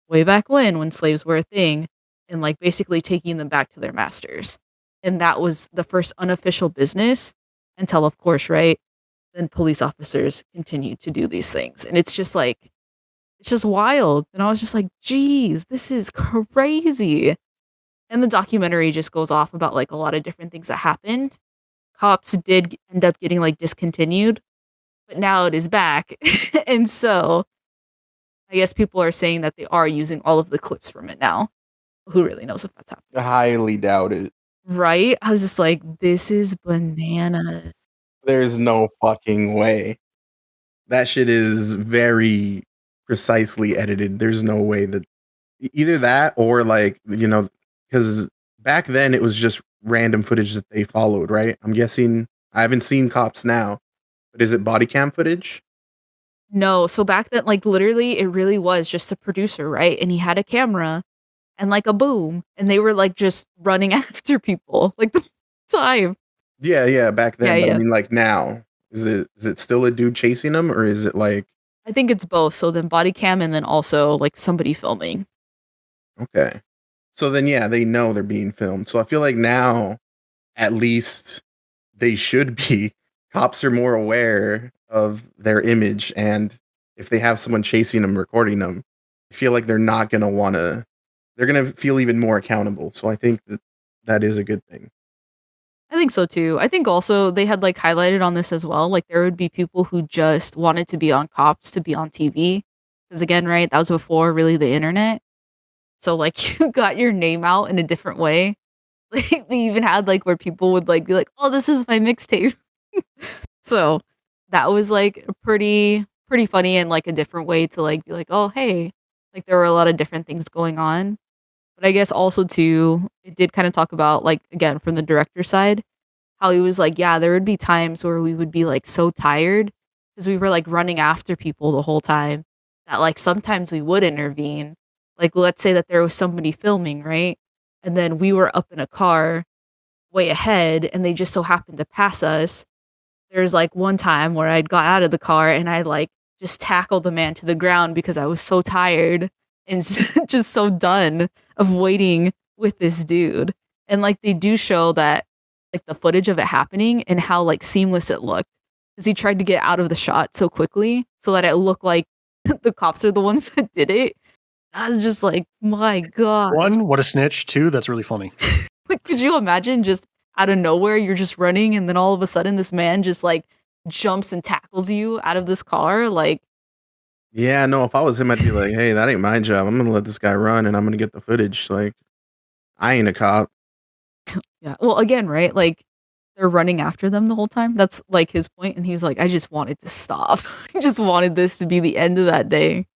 way back when slaves were a thing, and like basically taking them back to their masters. And that was the first unofficial business until, of course, right? Then police officers continued to do these things. And it's just like, it's just wild. And I was just like, geez, this is crazy. And the documentary just goes off about like a lot of different things that happened. Cops did end up getting like discontinued, but now it is back. And so I guess people are saying that they are using all of the clips from it now. Who really knows if that's happening? Highly doubt it. Right? I was just like, this is bananas. There's no fucking way. That shit is very precisely edited. There's no way that either that or like, because back then it was just random footage that they followed, right? I'm guessing I haven't seen Cops now, but is it body cam footage? No, so back then, like literally, it really was just a producer, right? And he had a camera and like a boom, and they were like just running after people like the whole time. Yeah, back Yeah, then. But I yeah. mean, like now, is it still a dude chasing them, or is it like I think it's both. So then body cam and then also like somebody filming. okay? So then, yeah, they know they're being filmed. So I feel like now, at least, they should be. Cops are more aware of their image, and if they have someone chasing them, recording them, I feel like they're not gonna want to. They're gonna feel even more accountable. So I think that is a good thing. I think so too. I think also they had like highlighted on this as well. Like there would be people who just wanted to be on Cops to be on TV. Because again, right, that was before really the internet. So like you got your name out in a different way. Like they even had like where people would like be like, "Oh, this is my mixtape." So that was like a pretty funny and like a different way to like be like, "Oh, hey." Like there were a lot of different things going on. But I guess also too, it did kind of talk about like again from the director side, how he was like, yeah, there would be times where we would be like so tired because we were like running after people the whole time that like sometimes we would intervene. Like let's say that there was somebody filming, right? And then we were up in a car way ahead and they just so happened to pass us. There's like one time where I'd got out of the car and I like just tackled the man to the ground because I was so tired and just so done of waiting with this dude. And like they do show that like the footage of it happening and how like seamless it looked because he tried to get out of the shot so quickly so that it looked like the cops are the ones that did it. I was just like, my God. One, what a snitch. Two, that's really funny. Like, could you imagine just out of nowhere, you're just running and then all of a sudden this man just like jumps and tackles you out of this car? Like, Yeah, no, if I was him, I'd be like, hey, that ain't my job. I'm gonna let this guy run and I'm gonna get the footage. Like, I ain't a cop. yeah. Well, again, right? Like, they're running after them the whole time. That's like his point, and he's like, I just wanted to stop. I just wanted this to be the end of that day.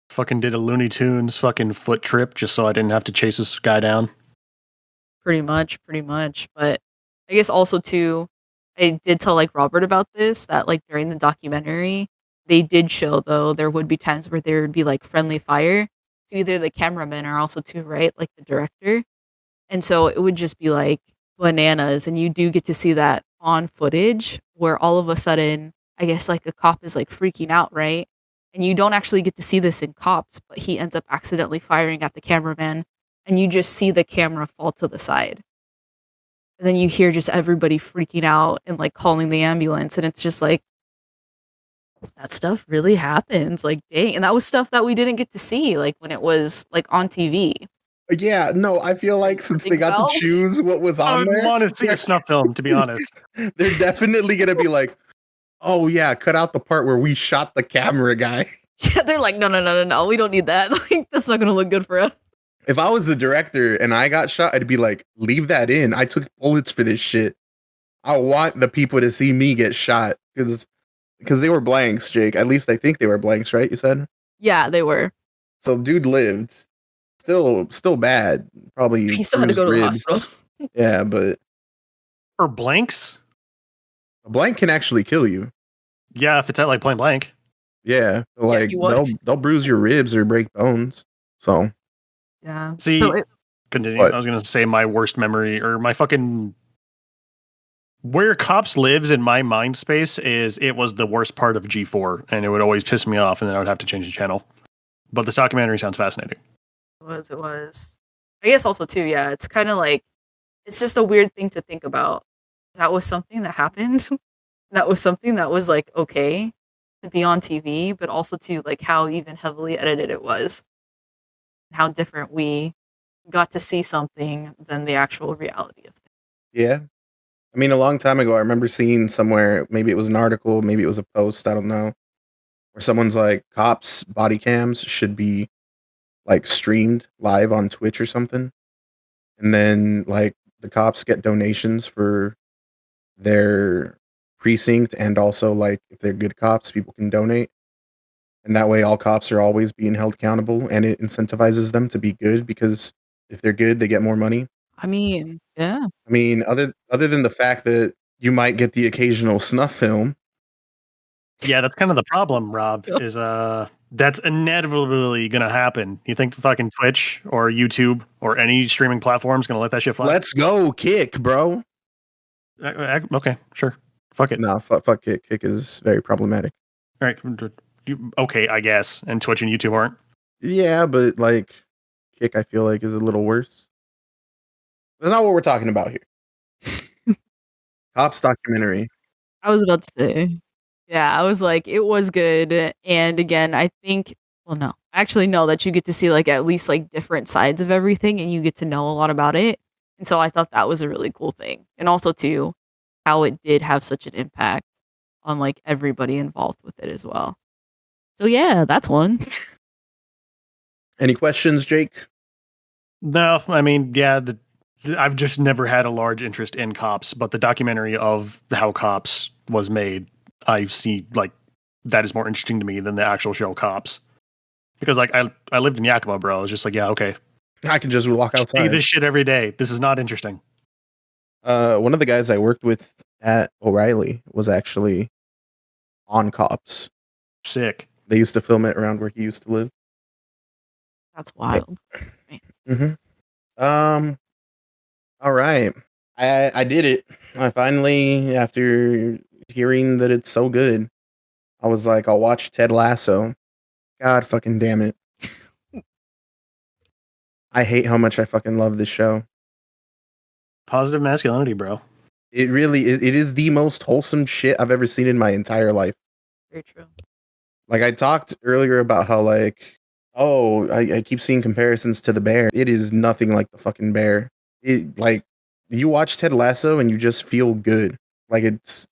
Fucking did a Looney Tunes fucking foot trip just so I didn't have to chase this guy down. Pretty much, pretty much. But I guess also too, I did tell like Robert about this that like during the documentary, they did show though there would be times where there would be like friendly fire to either the cameraman or also to right like the director, and so it would just be like bananas, and you do get to see that on footage where all of a sudden I guess like a cop is like freaking out, right? And you don't actually get to see this in Cops, but he ends up accidentally firing at the cameraman, and you just see the camera fall to the side. And then you hear just everybody freaking out and like calling the ambulance, and it's just like, that stuff really happens. Like, dang. And that was stuff that we didn't get to see, like when it was like on TV. Yeah, no, I feel like since they got to choose what was I on would there, want to see a snuff film, to be honest. they're definitely gonna be like, oh yeah, cut out the part where we shot the camera guy. Yeah, they're like, no, we don't need that. Like, that's not gonna look good for us. If I was the director and I got shot, I'd be like, leave that in. I took bullets for this shit. I want the people to see me get shot because they were blanks, Jake. At least I think they were blanks, right? You said? Yeah, they were. So dude lived. Still bad. Probably He still had to go to the ribs. hospital. Yeah, but For blanks? a blank can actually kill you. Yeah, if it's at like point blank. Yeah, like he was. they'll bruise your ribs or break bones. So Yeah. See, So continue. What? I was gonna say my worst memory or my fucking where Cops lives in my mind space is it was the worst part of G4, and it would always piss me off, and then I would have to change the channel. But this documentary sounds fascinating. it was. I guess also too, yeah, it's kind of like, it's just a weird thing to think about. That was something that happened. That was something that was like okay to be on TV, but also too like how even heavily edited it was. How different we got to see something than the actual reality of things. yeah. I mean, a long time ago, I remember seeing somewhere, maybe it was an article, maybe it was a post, I don't know, where someone's like, cops body cams should be like streamed live on Twitch or something. And then like the cops get donations for their precinct, and also like if they're good cops, people can donate. And that way all cops are always being held accountable, and it incentivizes them to be good because if they're good, they get more money. I mean, yeah. I mean, other than the fact that you might get the occasional snuff film. Yeah, that's kind of the problem, Rob, Yeah. is that's inevitably gonna happen. You think fucking Twitch or YouTube or any streaming platform is gonna let that shit fly? Let's go kick, bro. Okay, sure. Fuck it. No, fuck kick. Kick is very problematic. All right. Okay, I guess. And Twitch and YouTube aren't. Yeah, but like kick, I feel like is a little worse. That's not what we're talking about here. Cops documentary. I was about to say. Yeah, I was like, it was good. And again, I think, well, no, actually, no, that you get to see like at least like different sides of everything and you get to know a lot about it. And so I thought that was a really cool thing. And also, too, how it did have such an impact on like everybody involved with it as well. So, yeah, that's one. Any questions, Jake? No, I mean, yeah, I've just never had a large interest in Cops, but the documentary of how Cops was made, I see like that is more interesting to me than the actual show Cops. Because like I lived in Yakima, bro. I was just like, yeah, okay. I can just walk See outside. this shit every day. This is not interesting. One of the guys I worked with at O'Reilly was actually on Cops. Sick. They used to film it around where he used to live. That's wild. Mm-hmm. All right. I did it. I finally, after hearing that it's so good, I was like, I'll watch Ted Lasso. God fucking damn it. I hate how much I fucking love this show. Positive masculinity, bro. It really it is the most wholesome shit I've ever seen in my entire life. Very true. Like I talked earlier about how like, oh, I keep seeing comparisons to the bear. It is nothing like the fucking bear. It like you watch Ted Lasso and you just feel good. Like it's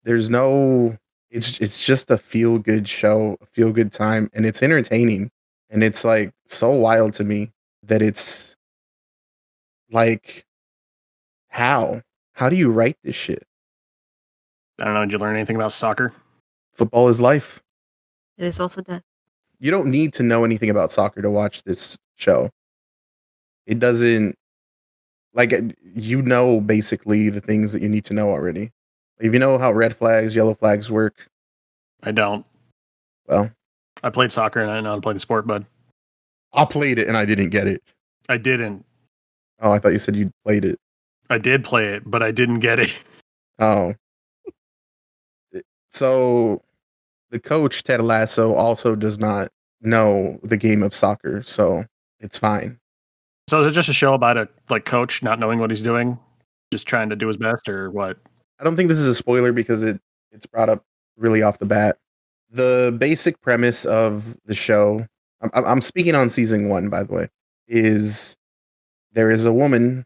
just a feel good show, a feel good time, and it's entertaining. And it's like so wild to me that it's like how do you write this shit? I don't know. Did you learn anything about soccer? Football is life. It is also death. You don't need to know anything about soccer to watch this show. It doesn't like you know basically the things that you need to know already. If you know how red flags, yellow flags work. I don't. Well, I played soccer and I know how to play the sport, bud. I played it and I didn't get it. I didn't. Oh, I thought you said you played it. I did play it, but I didn't get it. Oh. So the coach, Ted Lasso, also does not know the game of soccer, so it's fine. So is it just a show about a coach not knowing what he's doing, just trying to do his best, or what? I don't think this is a spoiler because it's brought up really off the bat. The basic premise of the show, I'm speaking on season 1, by the way, is there is a woman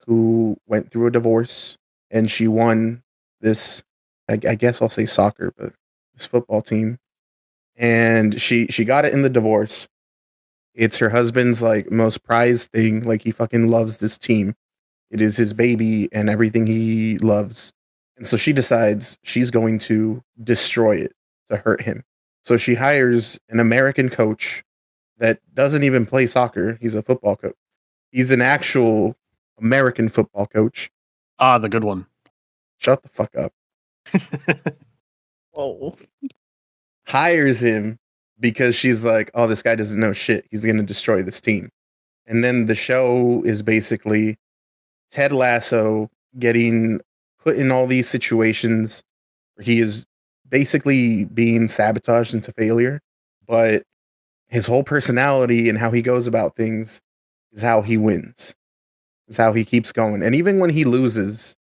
who went through a divorce and she won this, I guess I'll say soccer, but this football team. And she got it in the divorce. It's her husband's like most prized thing. Like he fucking loves this team. It is his baby and everything he loves. And so she decides she's going to destroy it to hurt him. So she hires an American coach that doesn't even play soccer. He's a football coach. He's an actual American football coach. Ah, the good one. Shut the fuck up. Whoa. Hires him because she's like, oh, this guy doesn't know shit. He's going to destroy this team. And then the show is basically Ted Lasso getting put in all these situations where he is basically being sabotaged into failure. But his whole personality and how he goes about things is how he wins, is how he keeps going. And even when he loses,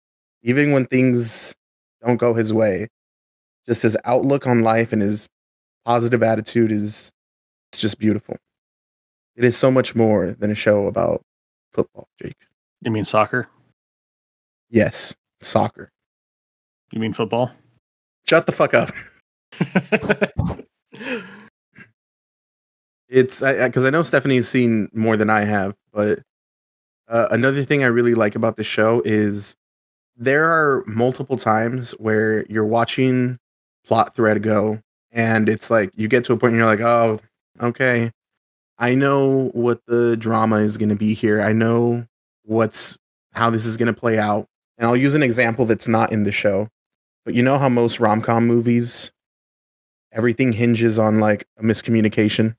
even when things don't go his way, just his outlook on life and his positive attitude it's just beautiful. It is so much more than a show about football, Jake. You mean soccer? Yes, soccer. You mean football? Shut the fuck up. It's because I know Stephanie's seen more than I have, but another thing I really like about the show is there are multiple times where you're watching plot thread go, and it's like you get to a point and you're like, oh, okay, I know what the drama is going to be here. I know how this is going to play out. And I'll use an example that's not in the show, but you know how most rom-com movies, everything hinges on like a miscommunication.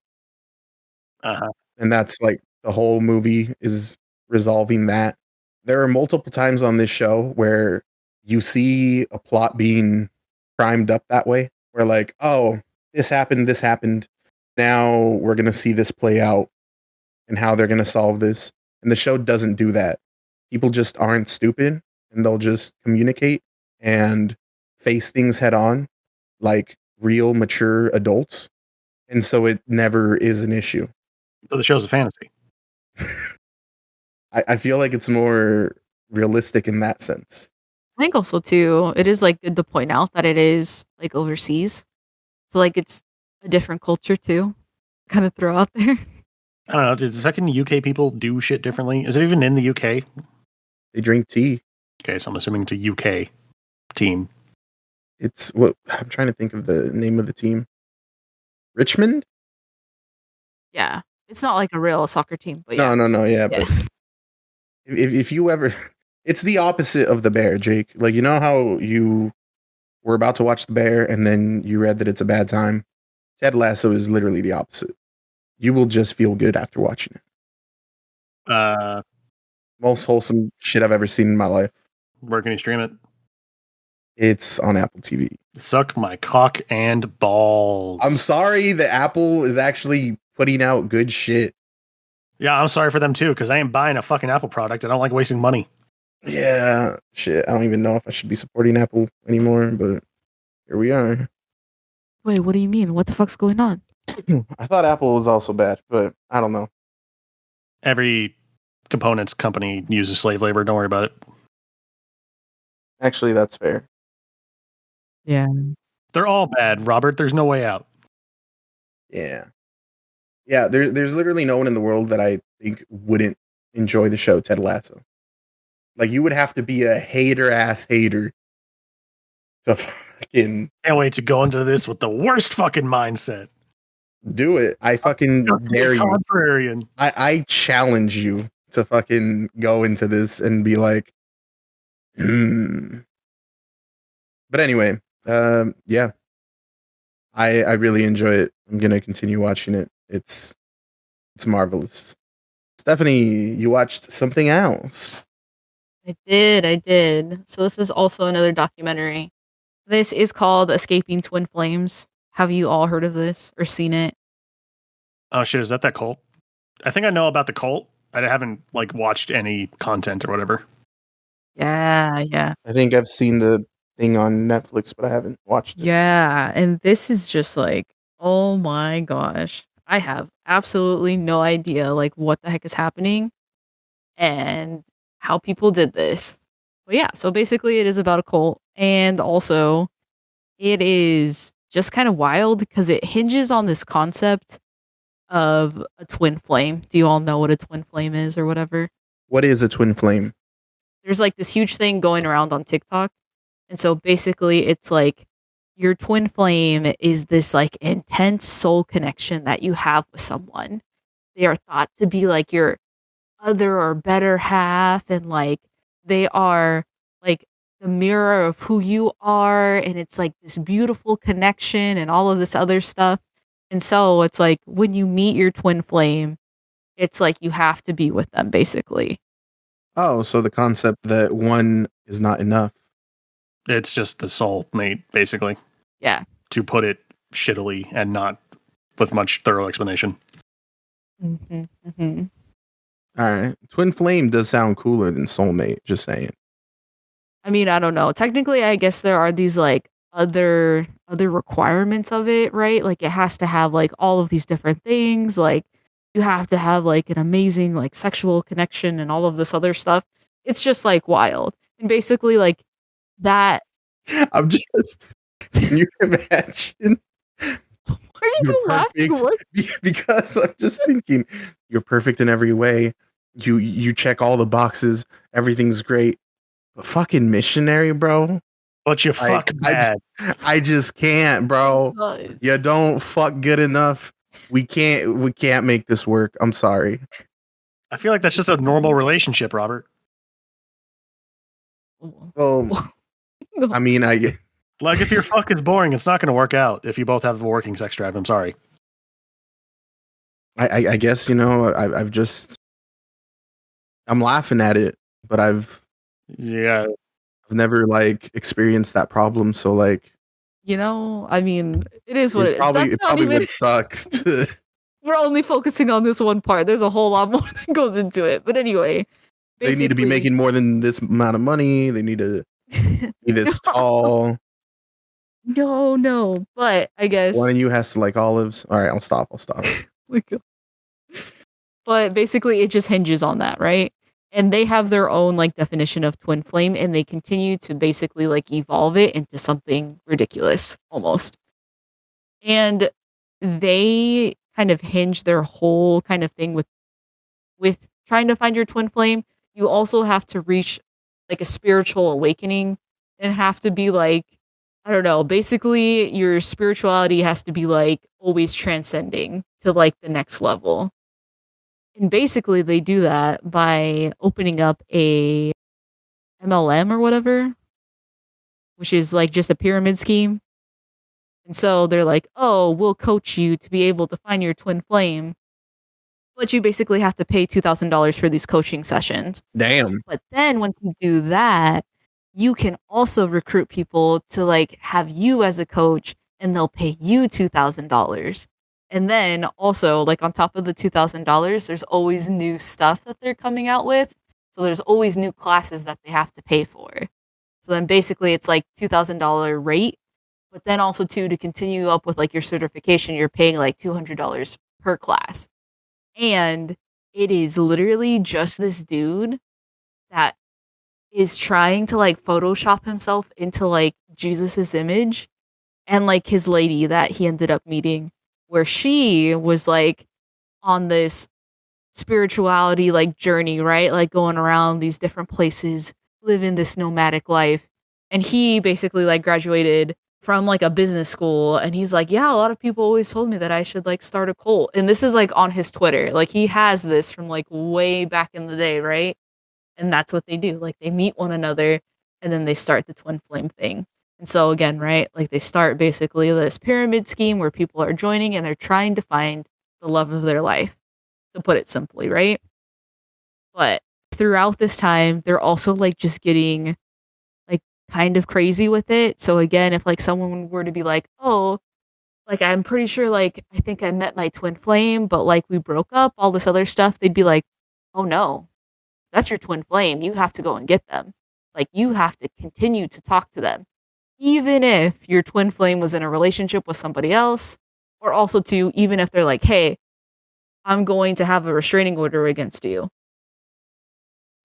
Uh-huh. And that's like the whole movie is resolving that. There are multiple times on this show where you see a plot being primed up that way, where like, oh, this happened. Now we're going to see this play out and how they're going to solve this. And the show doesn't do that. People just aren't stupid and they'll just communicate and face things head on like real mature adults. And so it never is an issue. So the show's a fantasy. I feel like it's more realistic in that sense. I think also too, it is like good to point out that it is like overseas. So like it's a different culture too. Kind of throw out there. I don't know. Do the second UK people do shit differently? Is it even in the UK? They drink tea. Okay, so I'm assuming it's a UK team. It's what I'm trying to think of the name of the team. Richmond? Yeah. It's not like a real soccer team, but yeah. No, yeah. But if you ever, it's the opposite of the Bear, Jake. Like, you know how you were about to watch the Bear and then you read that it's a bad time? Ted Lasso is literally the opposite. You will just feel good after watching it. Most wholesome shit I've ever seen in my life. Where can you stream it? It's on Apple TV. Suck my cock and balls. I'm sorry that Apple is actually putting out good shit. Yeah, I'm sorry for them too, because I ain't buying a fucking Apple product. I don't like wasting money. Yeah, shit. I don't even know if I should be supporting Apple anymore, but here we are. Wait, what do you mean? What the fuck's going on? I thought Apple was also bad, but I don't know. Every components company uses slave labor. Don't worry about it. Actually, that's fair. Yeah. They're all bad, Robert. There's no way out. Yeah. Yeah, there's literally no one in the world that I think wouldn't enjoy the show Ted Lasso. Like, you would have to be a hater-ass hater to fucking... Can't wait to go into this with the worst fucking mindset. Do it. I fucking dare you. Contrarian. I challenge you to fucking go into this and be like, But anyway, yeah. I really enjoy it. I'm gonna continue watching it. It's marvelous. Stephanie, you watched something else. I did. So this is also another documentary. This is called Escaping Twin Flames. Have you all heard of this or seen it? Oh shit, is that cult? I think I know about the cult. I haven't like watched any content or whatever. Yeah. I think I've seen the thing on Netflix, but I haven't watched it. Yeah, and this is just like, oh my gosh. I have absolutely no idea like what the heck is happening and how people did this. But yeah, so basically it is about a cult, and also it is just kind of wild because it hinges on this concept of a twin flame. Do you all know what a twin flame is or whatever? What is a twin flame? There's like this huge thing going around on TikTok. And so basically it's like your twin flame is this like intense soul connection that you have with someone. They are thought to be like your other or better half, and like they are like the mirror of who you are, and it's like this beautiful connection and all of this other stuff. And so it's like when you meet your twin flame, it's like you have to be with them basically. Oh, so the concept that one is not enough. It's just the soul mate, basically. Yeah. To put it shittily and not with much thorough explanation. Mm-hmm. All right. Twin flame does sound cooler than soulmate, just saying. I mean, I don't know. Technically, I guess there are these like other requirements of it, right? Like it has to have like all of these different things. Like you have to have like an amazing like sexual connection and all of this other stuff. It's just like wild. And basically like that. I'm just, can you imagine? Why are you laughing? What? Because I'm just thinking you're perfect in every way. You check all the boxes. Everything's great. But fucking missionary, bro. But you fuck bad. I just can't, bro. God. You don't fuck good enough. We can't make this work. I'm sorry. I feel like that's just a normal relationship, Robert. Well, I mean, like if your fuck is boring, it's not going to work out if you both have a working sex drive. I'm sorry. I guess, you know, I'm laughing at it, but I've never like experienced that problem. So like, you know, I mean, it is what it is. It probably would suck. We're only focusing on this one part. There's a whole lot more that goes into it. But anyway, they need to be making more than this amount of money. They need to be this tall. No. But I guess one of you has to like olives. All right, I'll stop. But basically, it just hinges on that, right? And they have their own like definition of twin flame, and they continue to basically like evolve it into something ridiculous almost. And they kind of hinge their whole kind of thing with trying to find your twin flame. You also have to reach like a spiritual awakening and have to be like, I don't know, basically your spirituality has to be like always transcending to like the next level. And basically they do that by opening up a MLM or whatever, which is like just a pyramid scheme. And so they're like, oh, we'll coach you to be able to find your twin flame. But you basically have to pay $2,000 for these coaching sessions. Damn. But then once you do that, you can also recruit people to like have you as a coach, and they'll pay you $2,000. And then also like on top of the $2,000, there's always new stuff that they're coming out with. So there's always new classes that they have to pay for. So then basically it's like $2,000 rate. But then also too, to continue up with like your certification, you're paying like $200 per class. And it is literally just this dude that is trying to like Photoshop himself into like Jesus's image, and like his lady that he ended up meeting, where she was like on this spirituality like journey, right? Like going around these different places, living this nomadic life. And he basically like graduated from like a business school, and he's like, yeah, a lot of people always told me that I should like start a cult. And this is like on his Twitter. Like he has this from like way back in the day, right? And that's what they do. Like they meet one another and then they start the twin flame thing. And so again, right? Like they start basically this pyramid scheme where people are joining and they're trying to find the love of their life, to put it simply, right? But throughout this time, they're also like just getting like kind of crazy with it. So again, if like someone were to be like, oh, like, I'm pretty sure, like, I think I met my twin flame, but, like, we broke up, all this other stuff, they'd be like, "Oh, no. That's your twin flame. You have to go and get them. Like, you have to continue to talk to them." Even if your twin flame was in a relationship with somebody else, or also too, even if they're like, "Hey, I'm going to have a restraining order against you."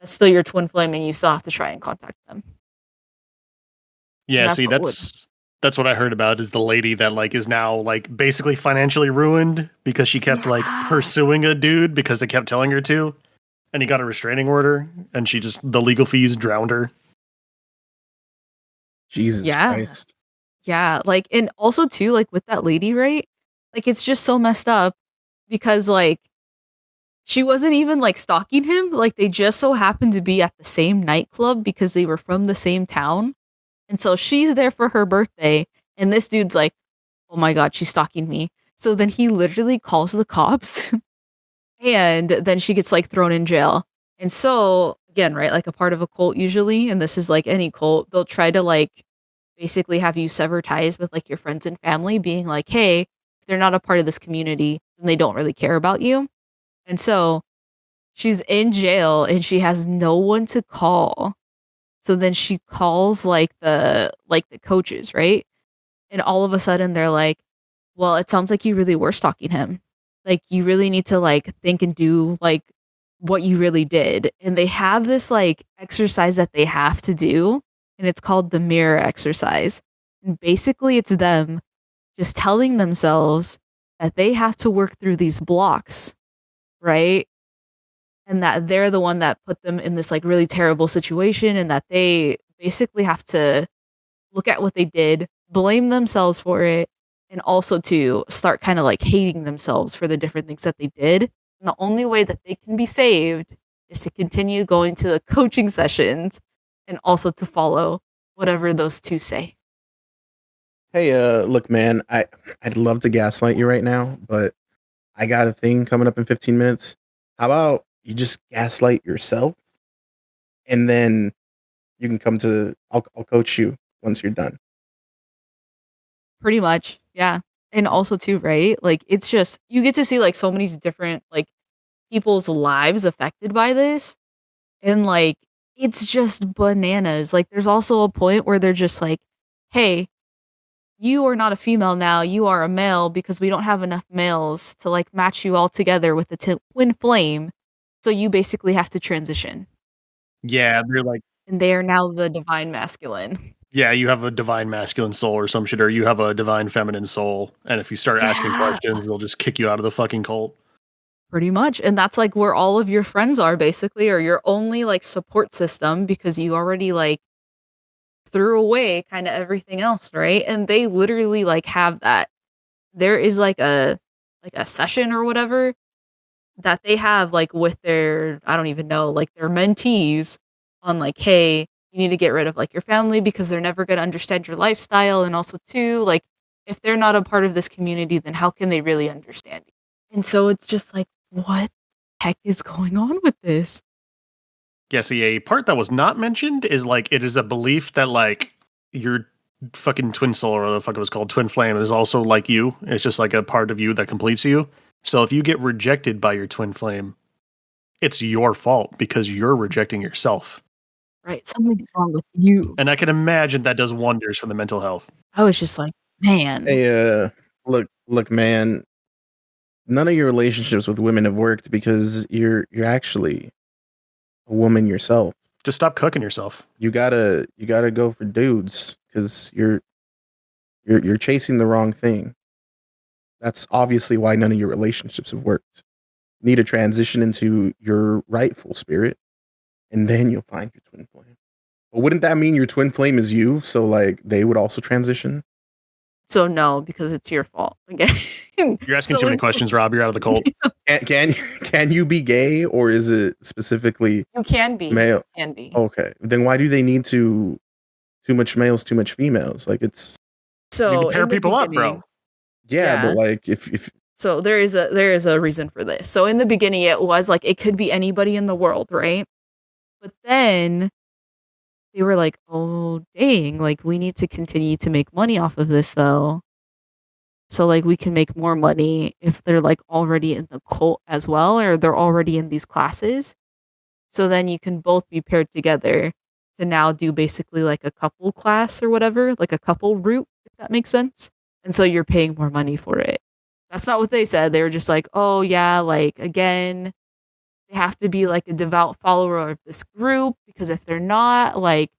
That's still your twin flame, and you still have to try and contact them. And Yeah, that's see, what would that's what I heard about is the lady that like is now like basically financially ruined because she kept like Yeah. pursuing a dude because they kept telling her to, and he got a restraining order, and she just the legal fees drowned her. Jesus Yeah. Christ. Yeah, like, and also too, like, with that lady, right? Like, it's just so messed up because, like, she wasn't even, like, stalking him, like, they just so happened to be at the same nightclub because they were from the same town, and so she's there for her birthday, and this dude's like, "Oh my god, she's stalking me." So then he literally calls the cops, and then she gets, like, thrown in jail. And so, again, right, like, a part of a cult usually, and this is like any cult, they'll try to, like, basically have you sever ties with, like, your friends and family, being like, "Hey, if they're not a part of this community, then they don't really care about you." And so, she's in jail and she has no one to call. So then she calls, like, the coaches, right? And all of a sudden they're like, "Well, it sounds like you really were stalking him. Like, you really need to, like, think and do, like, what you really did." And they have this, like, exercise that they have to do, and it's called the mirror exercise. And basically, it's them just telling themselves that they have to work through these blocks, right? And that they're the one that put them in this, like, really terrible situation, and that they basically have to look at what they did, blame themselves for it, and also to start kinda, like, hating themselves for the different things that they did. And the only way that they can be saved is to continue going to the coaching sessions and also to follow whatever those 2 say. Hey, look, man, I'd love to gaslight you right now, but I got a thing coming up in 15 minutes. How about you just gaslight yourself and then you can come to I'll coach you once you're done. Pretty much, yeah. And also too, right? Like, it's just you get to see, like, so many different, like, people's lives affected by this, and, like, it's just bananas. Like, there's also a point where they're just like, "Hey, you are not a female now, you are a male because we don't have enough males to, like, match you all together with the twin flame, so you basically have to transition, Yeah, they're like, and they are now the divine masculine." yeah, you have a divine masculine soul or some shit, or you have a divine feminine soul, and if you start asking Yeah, questions, they'll just kick you out of the fucking cult. pretty much, and that's, like, where all of your friends are basically, or your only, like, support system because you already, like, threw away kinda everything else, right? And they literally, like, have that. There is, like a session or whatever that they have, like, with their I don't even know, like, their mentees on, like, "Hey, you need to get rid of, like, your family because they're never gonna understand your lifestyle, and also too, like, if they're not a part of this community, then how can they really understand you?" And so it's just like, what heck is going on with this? Yeah, see, a part that was not mentioned is like it is a belief that like your fucking twin soul or the fuck it was called twin flame is also like you. It's just like a part of you that completes you. So if you get rejected by your twin flame, it's your fault because you're rejecting yourself. Right, something is wrong with you. And I can imagine that does wonders for the mental health. I was just like, "Man." Hey, look, man, none of your relationships with women have worked because you're actually a woman yourself. Just stop cooking yourself. You gotta go for dudes because you're chasing the wrong thing. That's obviously why none of your relationships have worked. You need to transition into your rightful spirit, and then you'll find your twin flame. But wouldn't that mean your twin flame is you? So like they would also transition? So, no, because it's your fault, again. You're asking So too many it's questions, Rob. You're out of the cult. Can can you be gay or is it specifically you can be, male? can be. Okay, then why do they need too much males, too much females? Like it's You need to So, pair in the people up, beginning bro. yeah, but yeah. like if So there is a reason for this. So in the beginning, it was like it could be anybody in the world, right? But then they were like, "Oh, dang, like we need to continue to make money off of this though." So like we can make more money if they're like already in the cult as well, or they're already in these classes. So then you can both be paired together to now do basically like a couple class or whatever, like a couple route, if that makes sense. And so you're paying more money for it. That's not what they said. They were just like, oh yeah, like again, they have to be like a devout follower of this group because if they're not, like,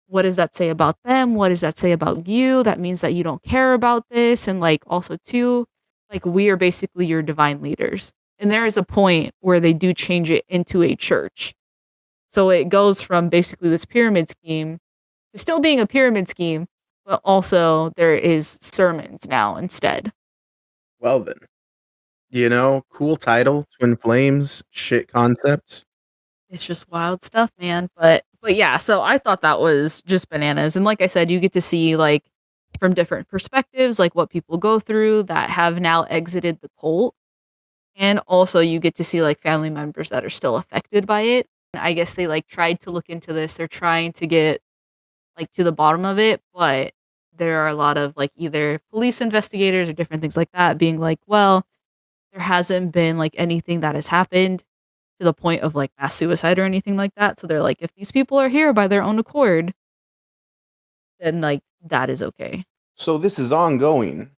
what does that say about them? What does that say about you? That means that you don't care about this. And like also too, like we are basically your divine leaders. And there is a point where they do change it into a church. So it goes from basically this pyramid scheme to still being a pyramid scheme, but also there is sermons now instead. Well then, cool title, Twin Flames, shit concept. It's just wild stuff, man. But yeah, so I thought that was just bananas. And like I said, you get to see like from different perspectives, like what people go through that have now exited the cult. And also you get to see like family members that are still affected by it. I guess they like tried to look into this. They're trying to get like to the bottom of it, but there are a lot of like either police investigators or different things like that being like, well, there hasn't been like anything that has happened to the point of like mass suicide or anything like that. So they're like, if these people are here by their own accord, then like that is okay. So this is ongoing.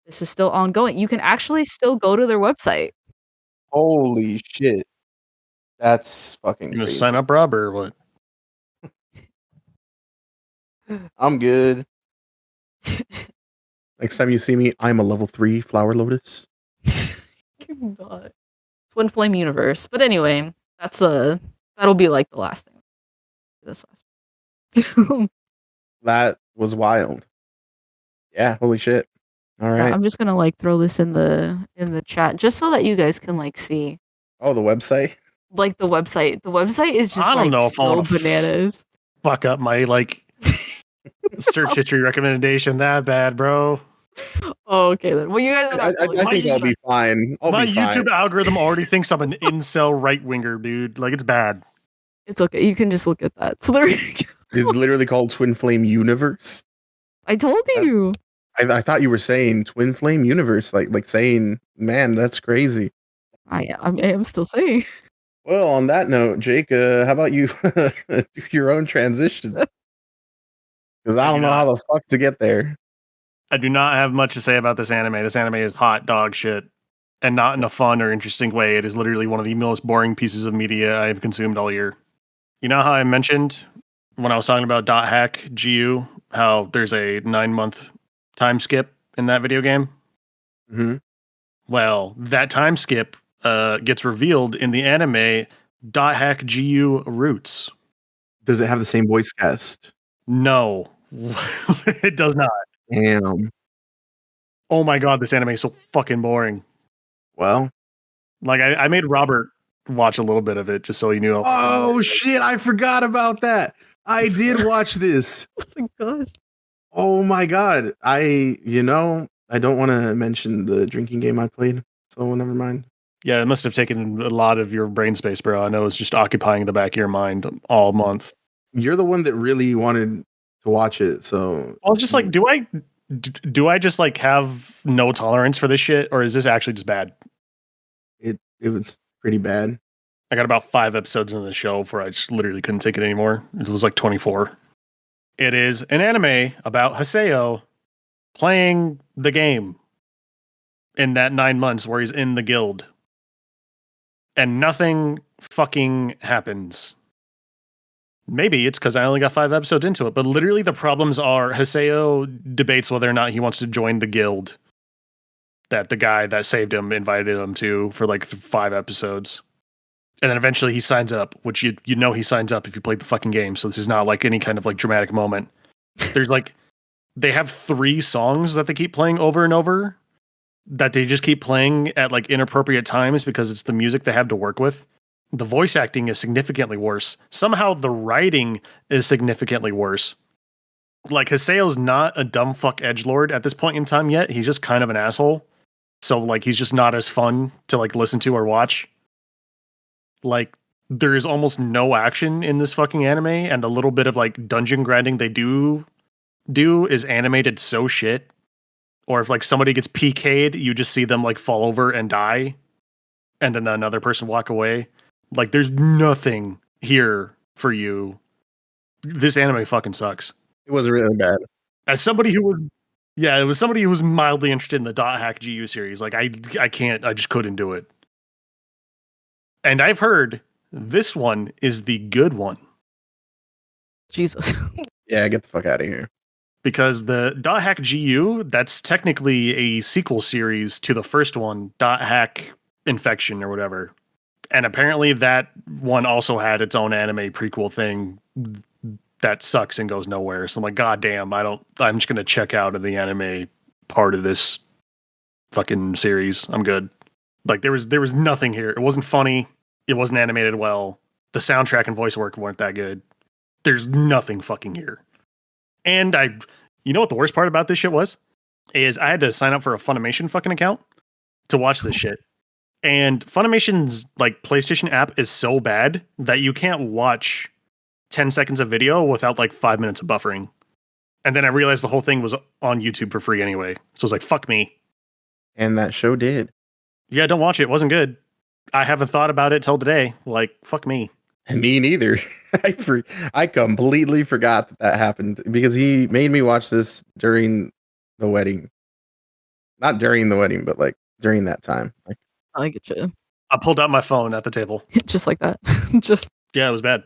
This is still ongoing. You can actually still go to their website. Holy shit. That's fucking You gonna crazy. sign up, Rob, or what? I'm good. Next time you see me, I'm a level 3 flower lotus. God. Twin Flame Universe. But anyway, that'll be like the last thing. This last. That was wild. Yeah, holy shit. All right. Yeah, I'm just gonna like throw this in the chat just so that you guys can like see. Oh, the website? Like the website. The website is just I don't like know if I so wanna bananas. Fuck up my like search history recommendation that bad, bro. Oh, okay then. Well, you guys. I think I'll be fine. My Be fine. YouTube algorithm already thinks I'm an incel right winger, dude. Like it's bad. It's okay. You can just look at that. So there we go. It's literally called Twin Flame Universe. I told you. I thought you were saying Twin Flame Universe, like saying, man, that's crazy. I am still saying. Well, on that note, Jake, how about you do your own transition? Because I don't know how the fuck to get there. I do not have much to say about this anime. This anime is hot dog shit. And not in a fun or interesting way. It is literally one of the most boring pieces of media I have consumed all year. You know how I mentioned when I was talking about .hack GU, how there's a 9-month time skip in that video game? Mm-hmm. Well, that time skip gets revealed in the anime .hack GU Roots. Does it have the same voice cast? No, it does not. Damn. Oh my god, this anime is so fucking boring. Well, like I made Robert watch a little bit of it just so he knew. Oh shit, I forgot about that. I did watch this. Oh my gosh. Oh my god. I don't want to mention the drinking game I played, so never mind. Yeah, it must have taken a lot of your brain space, bro. I know it's just occupying the back of your mind all month. You're the one that really wanted to watch it, so I was just like, do I just like have no tolerance for this shit, or is this actually just bad? It was pretty bad. I got about 5 episodes into the show before I just literally couldn't take it anymore. It was like 24. It is an anime about Haseo playing the game in that 9 months where he's in the guild. And nothing fucking happens. Maybe it's because I only got 5 episodes into it, but literally the problems are Haseo debates whether or not he wants to join the guild that the guy that saved him invited him to for like 5 episodes. And then eventually he signs up, which you know he signs up if you played the fucking game, so this is not like any kind of like dramatic moment. There's like, they have 3 songs that they keep playing over and over that they just keep playing at like inappropriate times because it's the music they have to work with. The voice acting is significantly worse. Somehow the writing is significantly worse. Like Haseo's not a dumb fuck edgelord at this point in time yet. He's just kind of an asshole. So like he's just not as fun to like listen to or watch. Like there is almost no action in this fucking anime, and the little bit of like dungeon grinding they do is animated so shit. Or if like somebody gets PK'd, you just see them like fall over and die, and then another person walk away. Like there's nothing here for you. This anime fucking sucks. It was really bad. As somebody who was, yeah, it was somebody who was mildly interested in the Dot Hack GU series. Like I just couldn't do it. And I've heard this one is the good one. Jesus. Yeah, get the fuck out of here. Because the Dot Hack GU, that's technically a sequel series to the first one, Dot Hack Infection or whatever. And apparently that one also had its own anime prequel thing that sucks and goes nowhere. So I'm like, God damn, I'm just gonna check out of the anime part of this fucking series. I'm good. Like there was nothing here. It wasn't funny. It wasn't animated well. The soundtrack and voice work weren't that good. There's nothing fucking here. And you know what the worst part about this shit was? Is I had to sign up for a Funimation fucking account to watch this shit. And Funimation's like PlayStation app is so bad that you can't watch 10 seconds of video without like 5 minutes of buffering. And then I realized the whole thing was on YouTube for free anyway. So I was like, fuck me. And that show did. Yeah, don't watch it. It wasn't good. I haven't thought about it till today. Like, fuck me. Me neither. I completely forgot that happened because he made me watch this during the wedding. Not during the wedding, but like during that time. Like, I get you. I pulled out my phone at the table. Just like that. Just Yeah, it was bad.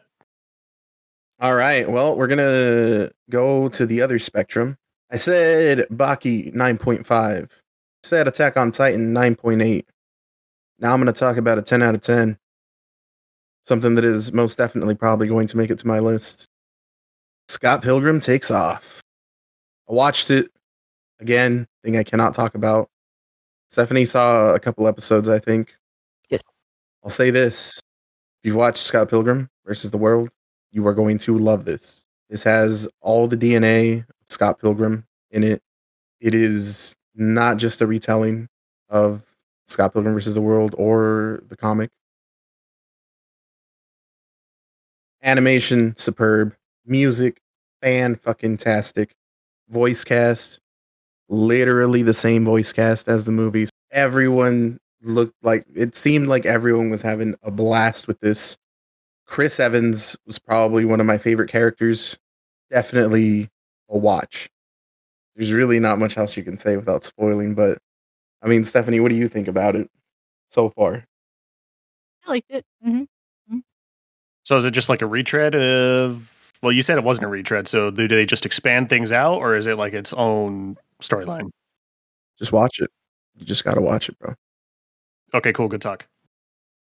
all right. Well, we're gonna go to the other spectrum. I said Baki 9.5. Said Attack on Titan 9.8. Now I'm gonna talk about a 10 out of 10. Something that is most definitely probably going to make it to my list. Scott Pilgrim Takes Off. I watched it again. Thing I cannot talk about. Stephanie saw a couple episodes, I think. yes. I'll say this. If you've watched Scott Pilgrim versus the World, you are going to love this. This has all the DNA of Scott Pilgrim in it. It is not just a retelling of Scott Pilgrim versus the World or the comic. Animation, superb. Music, fan-fucking-tastic. Voice cast, literally the same voice cast as the movies. Everyone looked like, it seemed like everyone was having a blast with this. Chris Evans was probably one of my favorite characters. Definitely a watch. There's really not much else you can say without spoiling, but I mean, Stephanie, what do you think about it so far? I liked it. So is it just like a retread of? Well, you said it wasn't a retread. So do they just expand things out, or is it like its own storyline? Just watch it. You just gotta watch it, bro. Okay, cool. Good talk.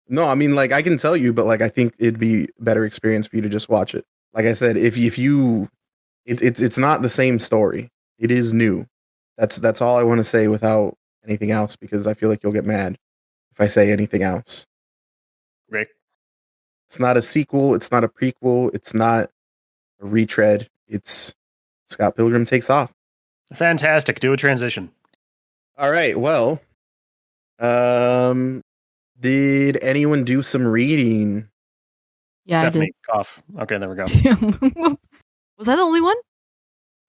No, I mean, like, I can tell you, but like, I think it'd be a better experience for you to just watch it. Like I said, if you, it's not the same story. It is new. That's all I want to say without anything else, because I feel like you'll get mad if I say anything else. Great. It's not a sequel. It's not a prequel. It's not a retread. It's Scott Pilgrim Takes Off. Fantastic. Do a transition. All right. Well, did anyone do some reading? Yeah, Stephanie, cough. Okay, there we go. I did. Was I the only one?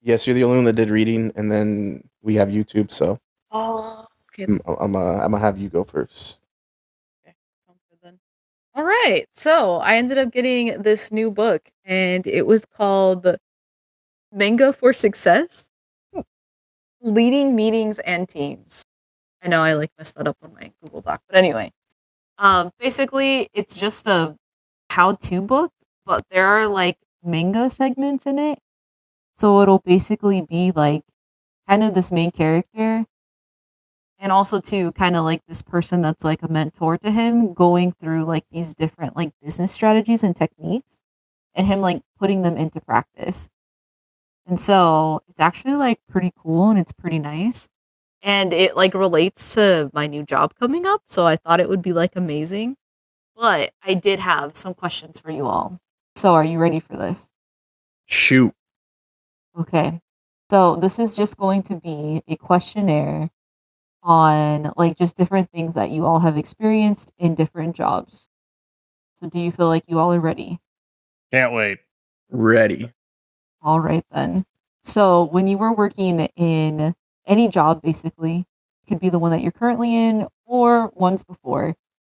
Yes, you're the only one that did reading, and then we have YouTube. So, Oh, okay. I'm gonna have you go first. Okay, sounds good then. All right. So I ended up getting this new book, and it was called Manga for Success: Leading Meetings and Teams. I know I like messed that up on my Google Doc, but anyway, basically it's just a how-to book, but there are like manga segments in it, so it'll basically be like kind of this main character. And also too, kind of like this person that's like a mentor to him, going through like these different like business strategies and techniques, and him like putting them into practice. And so it's actually like pretty cool and it's pretty nice. And it like relates to my new job coming up, so I thought it would be like amazing. But I did have some questions for you all. So are you ready for this? Shoot. Okay. So this is just going to be a questionnaire on like just different things that you all have experienced in different jobs. So do you feel like you all are ready? Can't wait. Ready. All right then. So when you were working in any job basically, could be the one that you're currently in or ones before,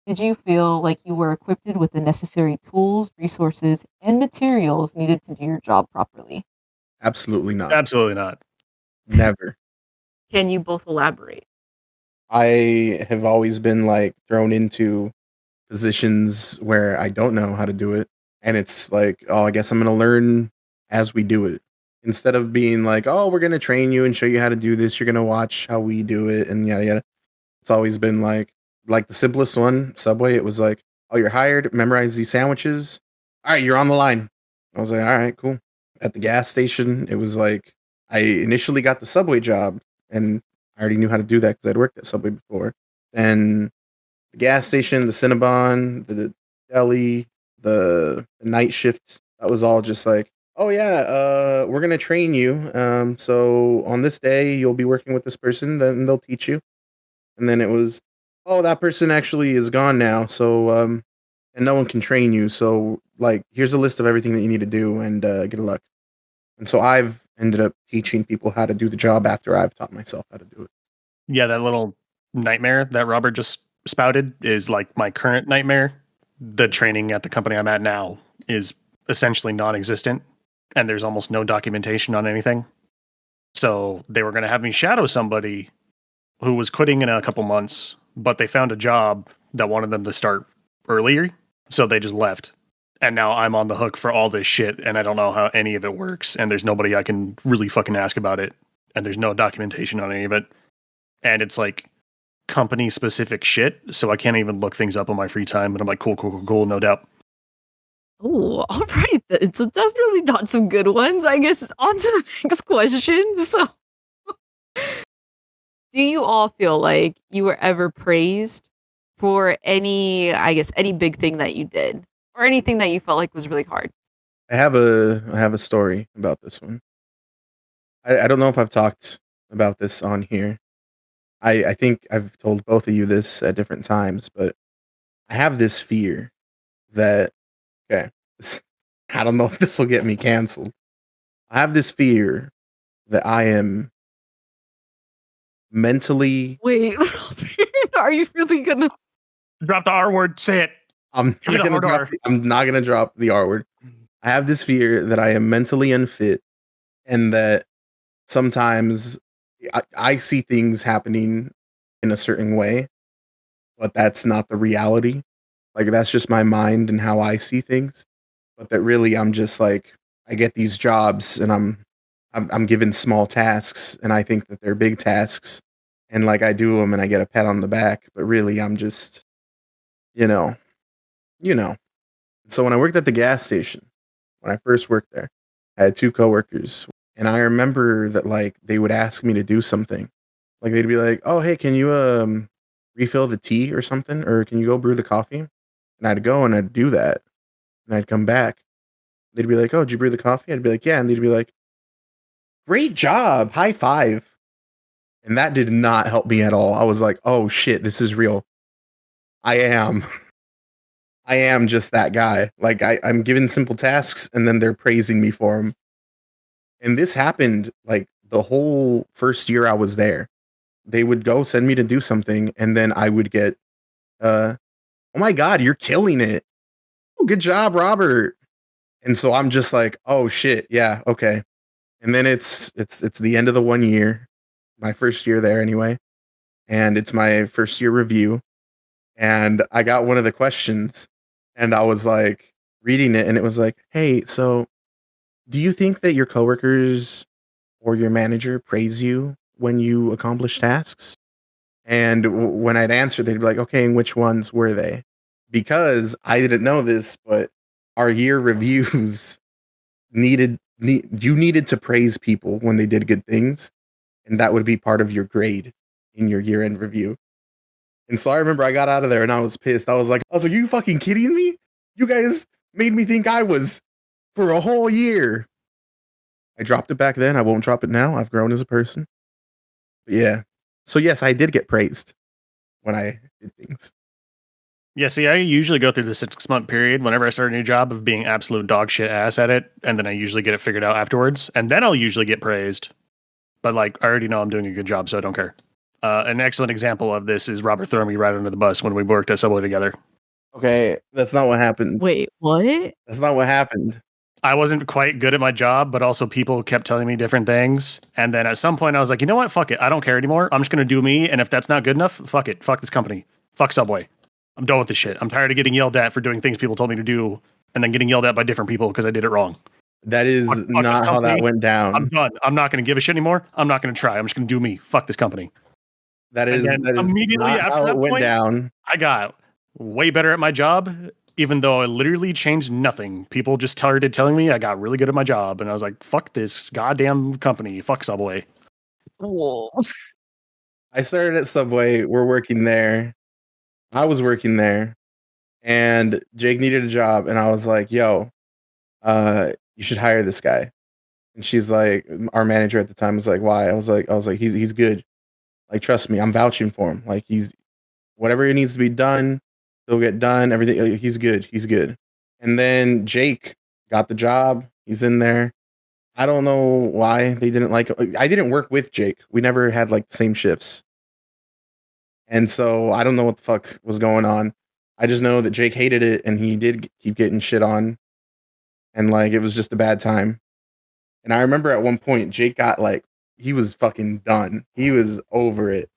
did you feel like you were equipped with the necessary tools, resources, and materials needed to do your job properly? Absolutely not. Absolutely not. Never. Can you both elaborate? I have always been like thrown into positions where I don't know how to do it. And it's like, oh, I guess I'm going to learn as we do it. Instead of being like, oh, we're going to train you and show you how to do this. You're going to watch how we do it and yada, yada. It's always been like the simplest one, Subway. It was like, oh, you're hired. Memorize these sandwiches. All right, you're on the line. I was like, all right, cool. At the gas station, it was like, I initially got the Subway job and I already knew how to do that because I'd worked at Subway before. And the gas station, the Cinnabon, the deli, the night shift, that was all just like, oh yeah, we're gonna train you. So on this day you'll be working with this person, then they'll teach you. And then it was, oh, that person actually is gone now, so and no one can train you. So like, here's a list of everything that you need to do, and good luck. And so I've ended up teaching people how to do the job after I've taught myself how to do it. Yeah, that little nightmare that Robert just spouted is like my current nightmare. The training at the company I'm at now is essentially non-existent, and there's almost no documentation on anything. So they were going to have me shadow somebody who was quitting in a couple months, but they found a job that wanted them to start earlier, so they just left. And now I'm on the hook for all this shit, and I don't know how any of it works, and there's nobody I can really fucking ask about it, and there's no documentation on any of it. And it's like company specific shit, so I can't even look things up on my free time. But I'm like, cool, no doubt. Oh, all right then. So definitely not some good ones. I guess on to the next question. So, do you all feel like you were ever praised for any, I guess, any big thing that you did, or anything that you felt like was really hard? I have a story about this one. I don't know if I've talked about this on here. I think I've told both of you this at different times, but I have this fear that, okay, I don't know if this will get me canceled. I have this fear that I am mentally. Wait, are you really gonna? Drop the R word. Say it. I'm not gonna drop the R word. I have this fear that I am mentally unfit, and that sometimes I see things happening in a certain way, but that's not the reality. Like, that's just my mind and how I see things. But that really, I'm just like, I get these jobs and I'm given small tasks and I think that they're big tasks, and like I do them and I get a pat on the back, but really I'm just, you know, you know. So when I worked at the gas station, when I first worked there, I had two coworkers, and I remember that like they would ask me to do something. Like they'd be like, "Oh, hey, can you refill the tea or something, or can you go brew the coffee?" And I'd go and I'd do that, and I'd come back. They'd be like, "Oh, did you brew the coffee?" I'd be like, "Yeah," and they'd be like, "Great job, high five." And that did not help me at all. I was like, "Oh shit, this is real. I am." I am just that guy. Like I'm given simple tasks and then they're praising me for them. And this happened like the whole first year I was there. They would go send me to do something and then I would get oh my god, you're killing it. Oh, good job, Robert. And so I'm just like, oh shit, yeah, okay. And then it's the end of the 1 year, my first year there anyway. And it's my first year review. And I got one of the questions and I was like reading it and it was like, "Hey, so do you think that your coworkers or your manager praise you when you accomplish tasks?" And when I'd answer, they'd be like, "Okay, and which ones were they?" Because I didn't know this, but our year reviews you needed to praise people when they did good things, and that would be part of your grade in your year end review. And so I remember I got out of there and I was pissed. I was like, "You fucking kidding me? You guys made me think I was for a whole year." I dropped it back then. I won't drop it now. I've grown as a person. But yeah. So yes, I did get praised when I did things. Yeah, see, I usually go through the 6-month period whenever I start a new job of being absolute dog shit ass at it, and then I usually get it figured out afterwards, and then I'll usually get praised. But like, I already know I'm doing a good job, so I don't care. An excellent example of this is Robert throwing me right under the bus when we worked at Subway together. Okay, that's not what happened. Wait, what? That's not what happened. I wasn't quite good at my job, but also people kept telling me different things. And then at some point I was like, you know what? Fuck it. I don't care anymore. I'm just going to do me. And if that's not good enough, fuck it. Fuck this company. Fuck Subway. I'm done with this shit. I'm tired of getting yelled at for doing things people told me to do and then getting yelled at by different people because I did it wrong. That is Fuck not how that went down. I'm done. I'm not going to give a shit anymore. I'm not going to try. I'm just going to do me. Fuck this company. That is immediately not after how that it went point, down. I got way better at my job, even though I literally changed nothing. People just started telling me I got really good at my job, and I was like, fuck this goddamn company. Fuck Subway. Whoa. I started at Subway. We're working there. I was working there, and Jake needed a job, and I was like, yo, you should hire this guy. And she's like, our manager at the time was like, why? I was like, he's good. Like, trust me, I'm vouching for him. Like, he's whatever it needs to be done, he'll get done. Everything, he's good. He's good. And then Jake got the job. He's in there. I don't know why they didn't like. I didn't work with Jake. We never had like the same shifts, and so I don't know what the fuck was going on. I just know that Jake hated it, and he did keep getting shit on, and like it was just a bad time. And I remember at one point Jake got like he was fucking done. He was over it.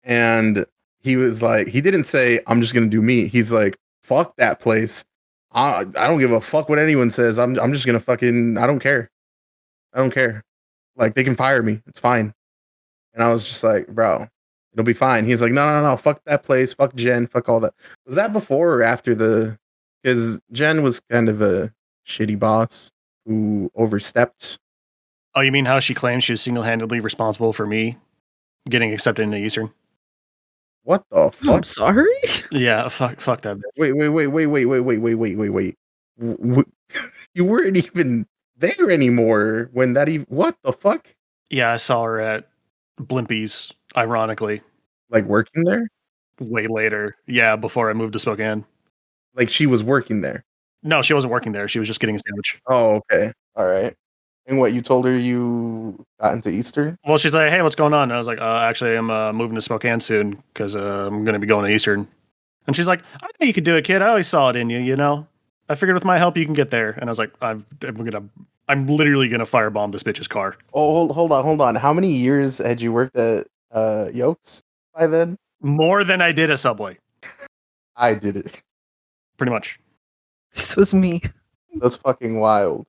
And he was like, he didn't say, I'm just gonna do me. He's like, fuck that place. I don't give a fuck what anyone says. I'm just gonna fucking I don't care. I don't care. Like they can fire me. It's fine. And I was just like, bro, it'll be fine. He's like, no, fuck that place, fuck Jen, fuck all that. Was that before or after because Jen was kind of a shitty boss who overstepped. Oh, you mean how she claims she was single-handedly responsible for me getting accepted into Eastern? What the fuck? I'm sorry. Yeah, fuck that bitch. Wait. You weren't even there anymore when that even. What the fuck? Yeah, I saw her at Blimpies, ironically. Like working there? Way later. Yeah, before I moved to Spokane. Like she was working there? No, she wasn't working there. She was just getting a sandwich. Oh, okay. All right. And what, you told her you got into Eastern? Well, she's like, hey, what's going on? And I was like, actually, I'm moving to Spokane soon because I'm going to be going to Eastern. And she's like, I know you could do it, kid. I always saw it in you, you know? I figured with my help, you can get there. And I was like, I'm literally going to firebomb this bitch's car. Oh, hold on. How many years had you worked at Yokes by then? More than I did at Subway. I did it. Pretty much. This was me. That's fucking wild.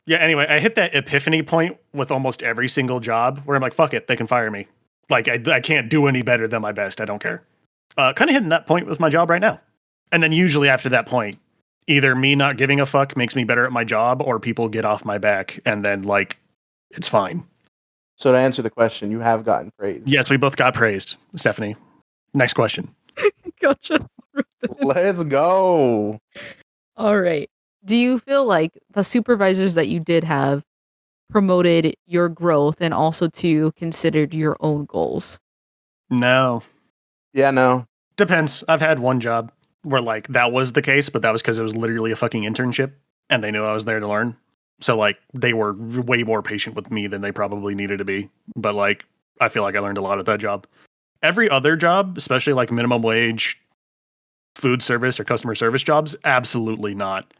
Yeah, anyway, I hit that epiphany point with almost every single job where I'm like, fuck it, they can fire me. Like, I can't do any better than my best. I don't care. Kind of hitting that point with my job right now. And then usually after that point, either me not giving a fuck makes me better at my job or people get off my back and then, like, it's fine. So to answer the question, you have gotten praise. Yes, we both got praised, Stephanie. Next question. Gotcha. Let's go. All right. Do you feel like the supervisors that you did have promoted your growth and also to considered your own goals? No. Yeah, no. Depends. I've had one job where, like, that was the case, but that was because it was literally a fucking internship and they knew I was there to learn. So, like, they were way more patient with me than they probably needed to be. But, like, I feel like I learned a lot at that job. Every other job, especially like minimum wage, food service, or customer service jobs, absolutely not.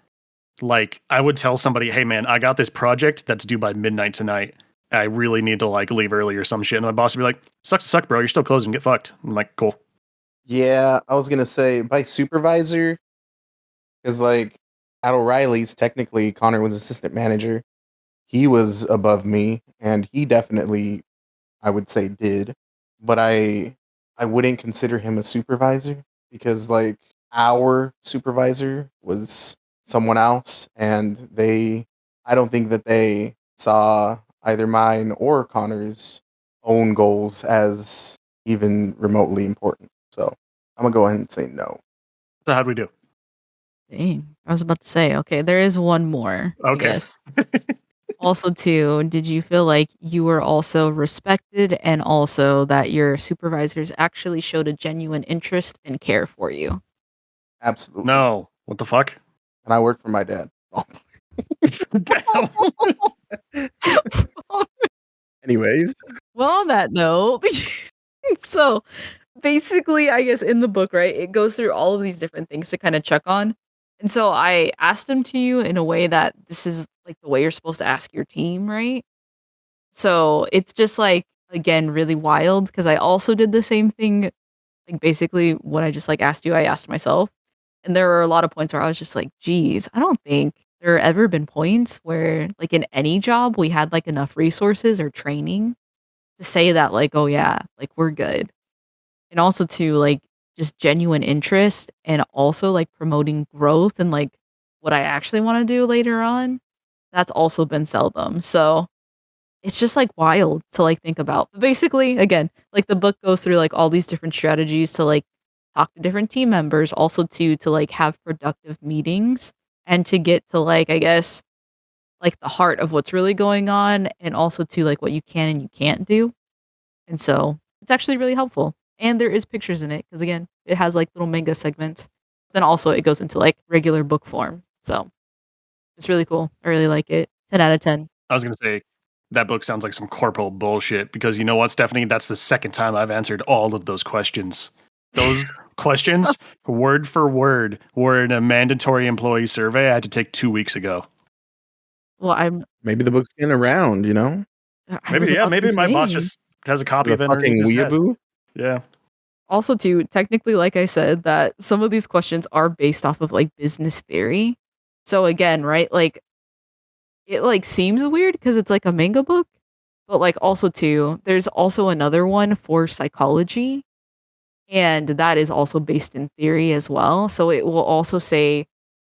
Like, I would tell somebody, hey, man, I got this project that's due by midnight tonight. I really need to, like, leave early or some shit. And my boss would be like, sucks to suck, bro. You're still closing. Get fucked. I'm like, cool. Yeah, I was going to say, by supervisor, because, like, at O'Reilly's, technically, Connor was assistant manager. He was above me, and he definitely, I would say, did. But I wouldn't consider him a supervisor, because, like, our supervisor was someone else, and I don't think that they saw either mine or Connor's own goals as even remotely important. So I'm gonna go ahead and say no. So how'd we do? Dang. I was about to say, okay, there is one more. Okay. I guess. Also, too, did you feel like you were also respected and also that your supervisors actually showed a genuine interest and care for you? Absolutely. No. What the fuck? And I work for my dad. Oh. Anyways, Well, on that note, so basically, I guess in the book, right, it goes through all of these different things to kind of check on. And so I asked them to you in a way that this is like the way you're supposed to ask your team, right? So it's just like, again, really wild because I also did the same thing. Like basically, what I just like asked you, I asked myself. And there were a lot of points where I was just like, geez, I don't think there have ever been points where, like, in any job, we had like enough resources or training to say that, like, oh, yeah, like we're good. And also to like just genuine interest and also like promoting growth and like what I actually want to do later on. That's also been seldom. So it's just like wild to like think about. But basically, again, like the book goes through like all these different strategies to like talk to different team members, also to like have productive meetings and to get to like I guess like the heart of what's really going on and also to like what you can and you can't do. And so it's actually really helpful. And there is pictures in it because again, it has like little manga segments. Then also it goes into like regular book form. So it's really cool. I really like it. 10 out of 10. I was gonna say that book sounds like some corporal bullshit because you know what, Stephanie? That's the second time I've answered all of those questions. Those questions, word for word, were in a mandatory employee survey I had to take 2 weeks ago. Well, I'm Maybe the book's getting around, you know? I was Maybe, yeah, about to maybe my boss say. just has a copy The of it underneath fucking his desk. weeaboo? Yeah. Also, too, technically, like I said, that some of these questions are based off of like business theory. So again, right, like it like seems weird because it's like a manga book, but like also too, there's also another one for psychology, and that is also based in theory as well. So it will also say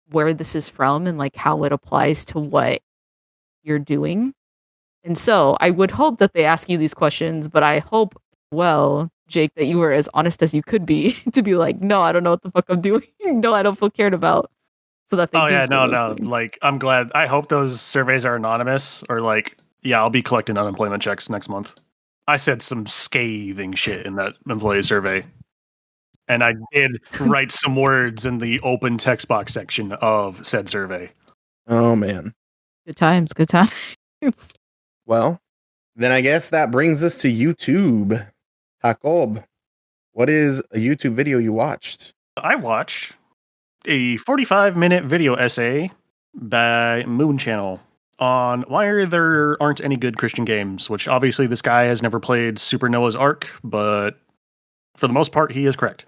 where this is from and like how it applies to what you're doing. And so I would hope that they ask you these questions, but I hope, well, Jake, that you were as honest as you could be to be like, no, I don't know what the fuck I'm doing. No, I don't feel cared about. So that they Oh do yeah, pull no, those no. things. Like, I'm glad. I hope those surveys are anonymous, or like, yeah, I'll be collecting unemployment checks next month. I said some scathing shit in that employee survey, and I did write some words in the open text box section of said survey. Oh, man. Good times, good times. Well, then I guess that brings us to YouTube. Jacob, what is a YouTube video you watched? I watched a 45-minute video essay by Moon Channel on why there aren't any good Christian games, which obviously this guy has never played Super Noah's Ark, but for the most part, he is correct.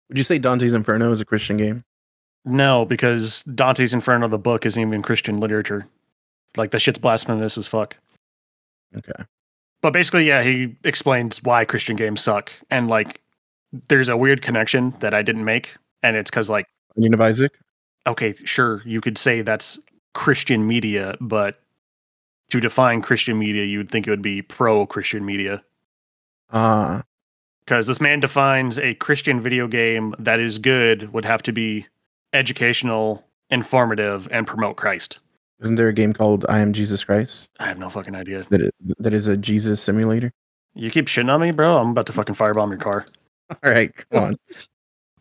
Would you say Dante's Inferno is a Christian game? No, because Dante's Inferno, the book, isn't even Christian literature. Like, the shit's blasphemous as fuck. Okay. But basically, yeah, he explains why Christian games suck. And, like, there's a weird connection that I didn't make. And it's because, like, Onion of Isaac? okay, sure, you could say that's Christian media, but to define Christian media, you would think it would be pro-Christian media. Ah. Because this man defines a Christian video game that is good would have to be educational, informative, and promote Christ. Isn't there a game called I Am Jesus Christ? I have no fucking idea. That is a Jesus simulator? You keep shitting on me, bro? I'm about to fucking firebomb your car. All right, come on.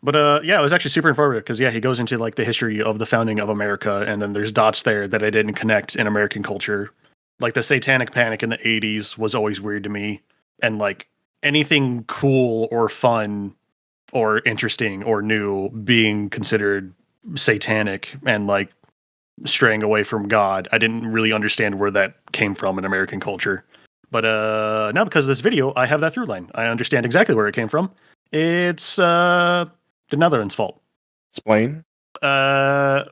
But yeah, it was actually super informative because yeah, he goes into like the history of the founding of America, and then there's dots there that I didn't connect in American culture. Like the Satanic Panic in the '80s was always weird to me, and like anything cool or fun or interesting or new being considered satanic and like straying away from God, I didn't really understand where that came from in American culture. But now because of this video, I have that through line. I understand exactly where it came from. It's the Netherlands' fault. Explain. I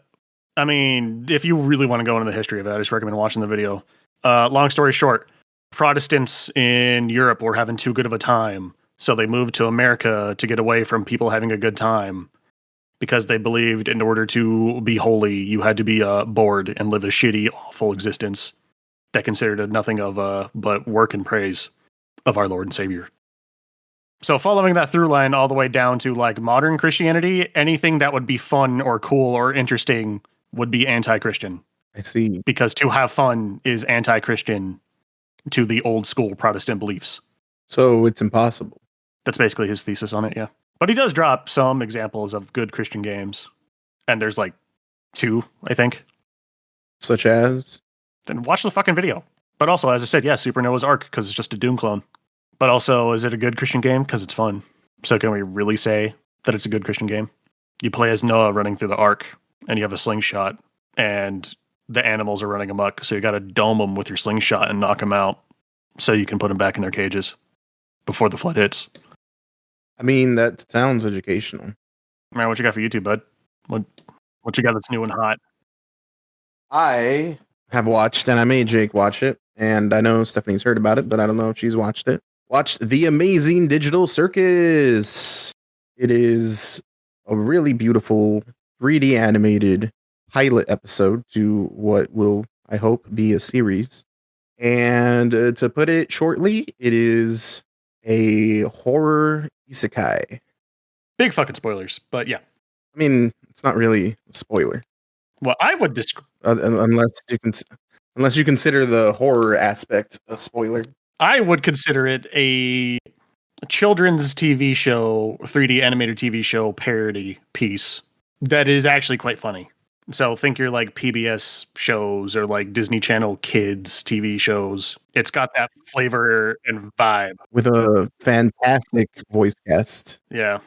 mean, if you really want to go into the history of that, I just recommend watching the video. Long story short, Protestants in Europe were having too good of a time, so they moved to America to get away from people having a good time because they believed in order to be holy, you had to be bored and live a shitty, awful existence that considered nothing of but work and praise of our Lord and Savior. So following that through line all the way down to like modern Christianity, anything that would be fun or cool or interesting would be anti-Christian. I see. Because to have fun is anti-Christian to the old school Protestant beliefs. So it's impossible. That's basically his thesis on it, yeah. But he does drop some examples of good Christian games. And there's like 2, I think. Such as? Then watch the fucking video. But also, as I said, yeah, Super Noah's Ark, because it's just a Doom clone. But also, is it a good Christian game? Because it's fun. So can we really say that it's a good Christian game? You play as Noah running through the ark, and you have a slingshot, and the animals are running amok. So you got to dome them with your slingshot and knock them out, so you can put them back in their cages before the flood hits. I mean, that sounds educational. Man, what you got for YouTube, bud? What you got that's new and hot? I have watched, and I made Jake watch it, and I know Stephanie's heard about it, but I don't know if she's watched it. Watched The Amazing Digital Circus. It is a really beautiful 3D animated pilot episode to what will, I hope, be a series. And to put it shortly, it is a horror isekai. Big fucking spoilers, but yeah. I mean, it's not really a spoiler. Well, I would describe unless you consider the horror aspect a spoiler. I would consider it a children's TV show, 3D animated TV show parody piece that is actually quite funny. So think your like PBS shows or like Disney Channel kids TV shows. It's got that flavor and vibe with a fantastic voice cast. Yeah.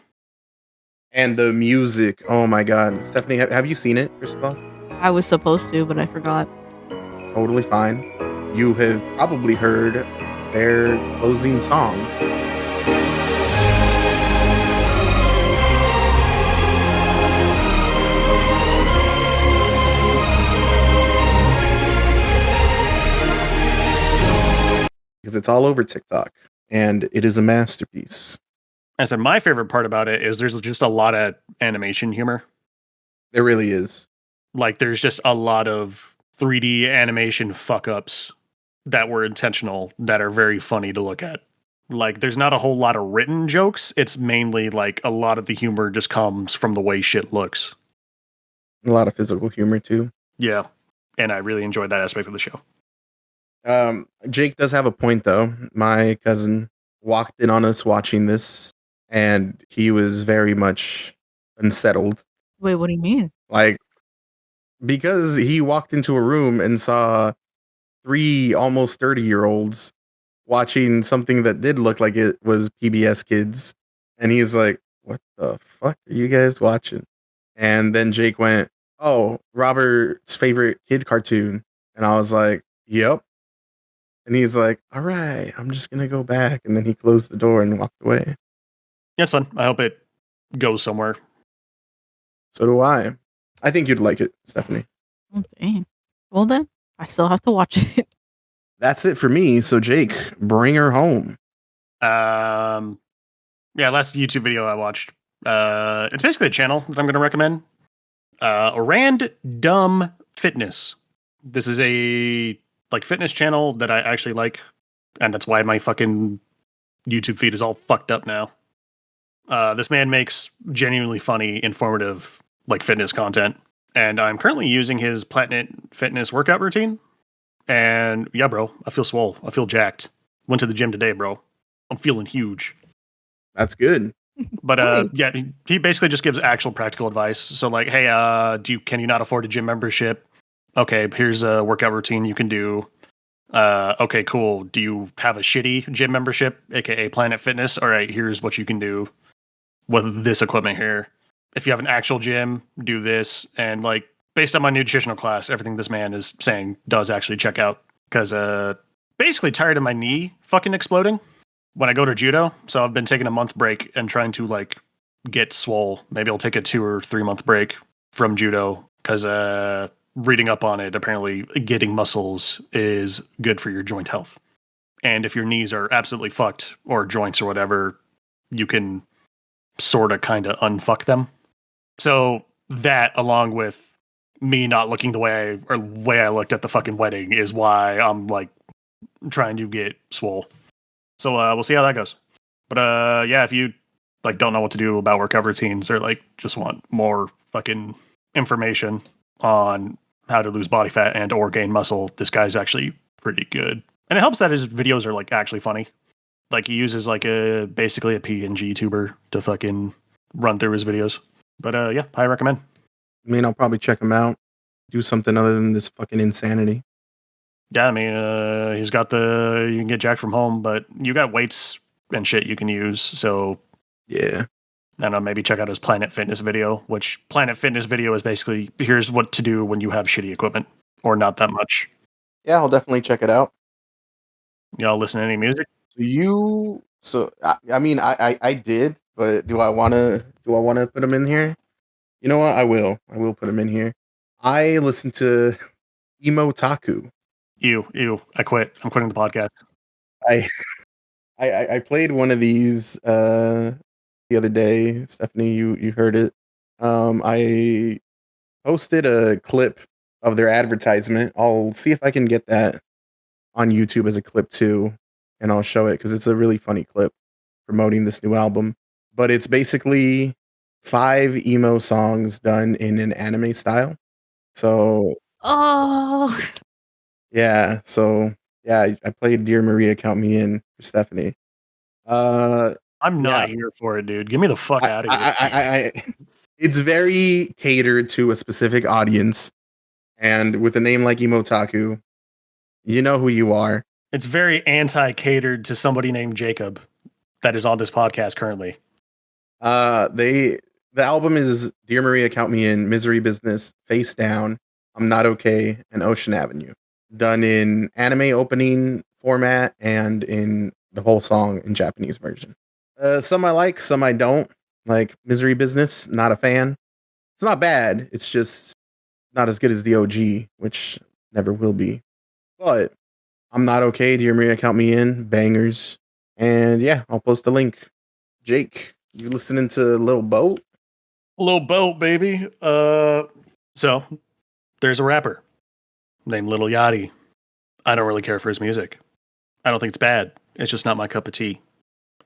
And the music. Oh my God. Stephanie, have you seen it, first of all? I was supposed to, but I forgot. Totally fine. You have probably heard their closing song. Because it's all over TikTok, and it is a masterpiece. I said my favorite part about it is there's just a lot of animation humor. There really is. Like there's just a lot of 3D animation fuck ups that were intentional that are very funny to look at. Like there's not a whole lot of written jokes. It's mainly like a lot of the humor just comes from the way shit looks. A lot of physical humor too. Yeah. And I really enjoyed that aspect of the show. Jake does have a point though. My cousin walked in on us watching this and he was very much unsettled. Wait, what do you mean? Like, because he walked into a room and saw 3 almost 30-year-olds watching something that did look like it was PBS Kids. And he's like, what the fuck are you guys watching? And then Jake went, oh, Robert's favorite kid cartoon. And I was like, yep. And he's like, all right, I'm just going to go back. And then he closed the door and walked away. Yeah, it's fun. I hope it goes somewhere. So do I. I think you'd like it, Stephanie. Oh, dang. Well, then, I still have to watch it. That's it for me. So, Jake, bring her home. Yeah, last YouTube video I watched. It's basically a channel that I'm going to recommend. Random Fitness. This is a like fitness channel that I actually like, and that's why my fucking YouTube feed is all fucked up now. This man makes genuinely funny, informative, like fitness content, and I'm currently using his Planet Fitness workout routine. And yeah, bro, I feel swole. I feel jacked. Went to the gym today, bro. I'm feeling huge. That's good. But Nice. yeah, he basically just gives actual practical advice. So like, hey, can you not afford a gym membership? Okay, here's a workout routine you can do. Okay, cool. Do you have a shitty gym membership, aka Planet Fitness? All right, here's what you can do with this equipment here. If you have an actual gym, do this. And like, based on my nutritional class, everything this man is saying does actually check out. Because basically tired of my knee fucking exploding when I go to judo. So I've been taking a month break and trying to like get swole. Maybe I'll take a 2 or 3 month break from judo because reading up on it, apparently getting muscles is good for your joint health. And if your knees are absolutely fucked or joints or whatever, you can sort of kind of unfuck them. So that, along with me not looking the way I looked at the fucking wedding, is why I'm like trying to get swole. So we'll see how that goes. But yeah, if you like don't know what to do about workout routines or like just want more fucking information on how to lose body fat and or gain muscle, this guy's actually pretty good. And it helps that his videos are like actually funny. Like he uses like basically a PNG tuber to fucking run through his videos. But yeah, I recommend. I mean, I'll probably check him out. Do something other than this fucking insanity. Yeah, I mean, he's got you can get jacked from home, but you got weights and shit you can use. So Yeah. I don't know, maybe check out his Planet Fitness video, which Planet Fitness video is basically here's what to do when you have shitty equipment or not that much. Yeah, I'll definitely check it out. Y'all listen to any music? I mean, I did, but do I want to put them in here? You know what? I will put them in here. I listen to Emo Taku. Ew. I quit. I'm quitting the podcast. I I played one of these the other day. Stephanie, you heard it. I posted a clip of their advertisement. I'll see if I can get that on YouTube as a clip too, and I'll show it because it's a really funny clip promoting this new album. But it's basically 5 emo songs done in an anime style. So Oh, yeah, I played Dear Maria, Count Me In for Stephanie. I'm not Yeah. here for it, dude. Get me the fuck out of here. I it's very catered to a specific audience, and with a name like Emotaku, you know who you are. It's very anti-catered to somebody named Jacob that is on this podcast currently. The album is Dear Maria, Count Me In, Misery Business, Face Down, I'm Not Okay, and Ocean Avenue. Done in anime opening format and in the whole song in Japanese version. Some I like, some I don't. Like Misery Business, not a fan. It's not bad. It's just not as good as the OG, which never will be. But I'm Not Okay, Dear Maria, Count Me In, bangers. And yeah, I'll post a link. Jake, you listening to Lil Boat? Lil Boat, baby. So there's a rapper named Lil Yachty. I don't really care for his music. I don't think it's bad. It's just not my cup of tea.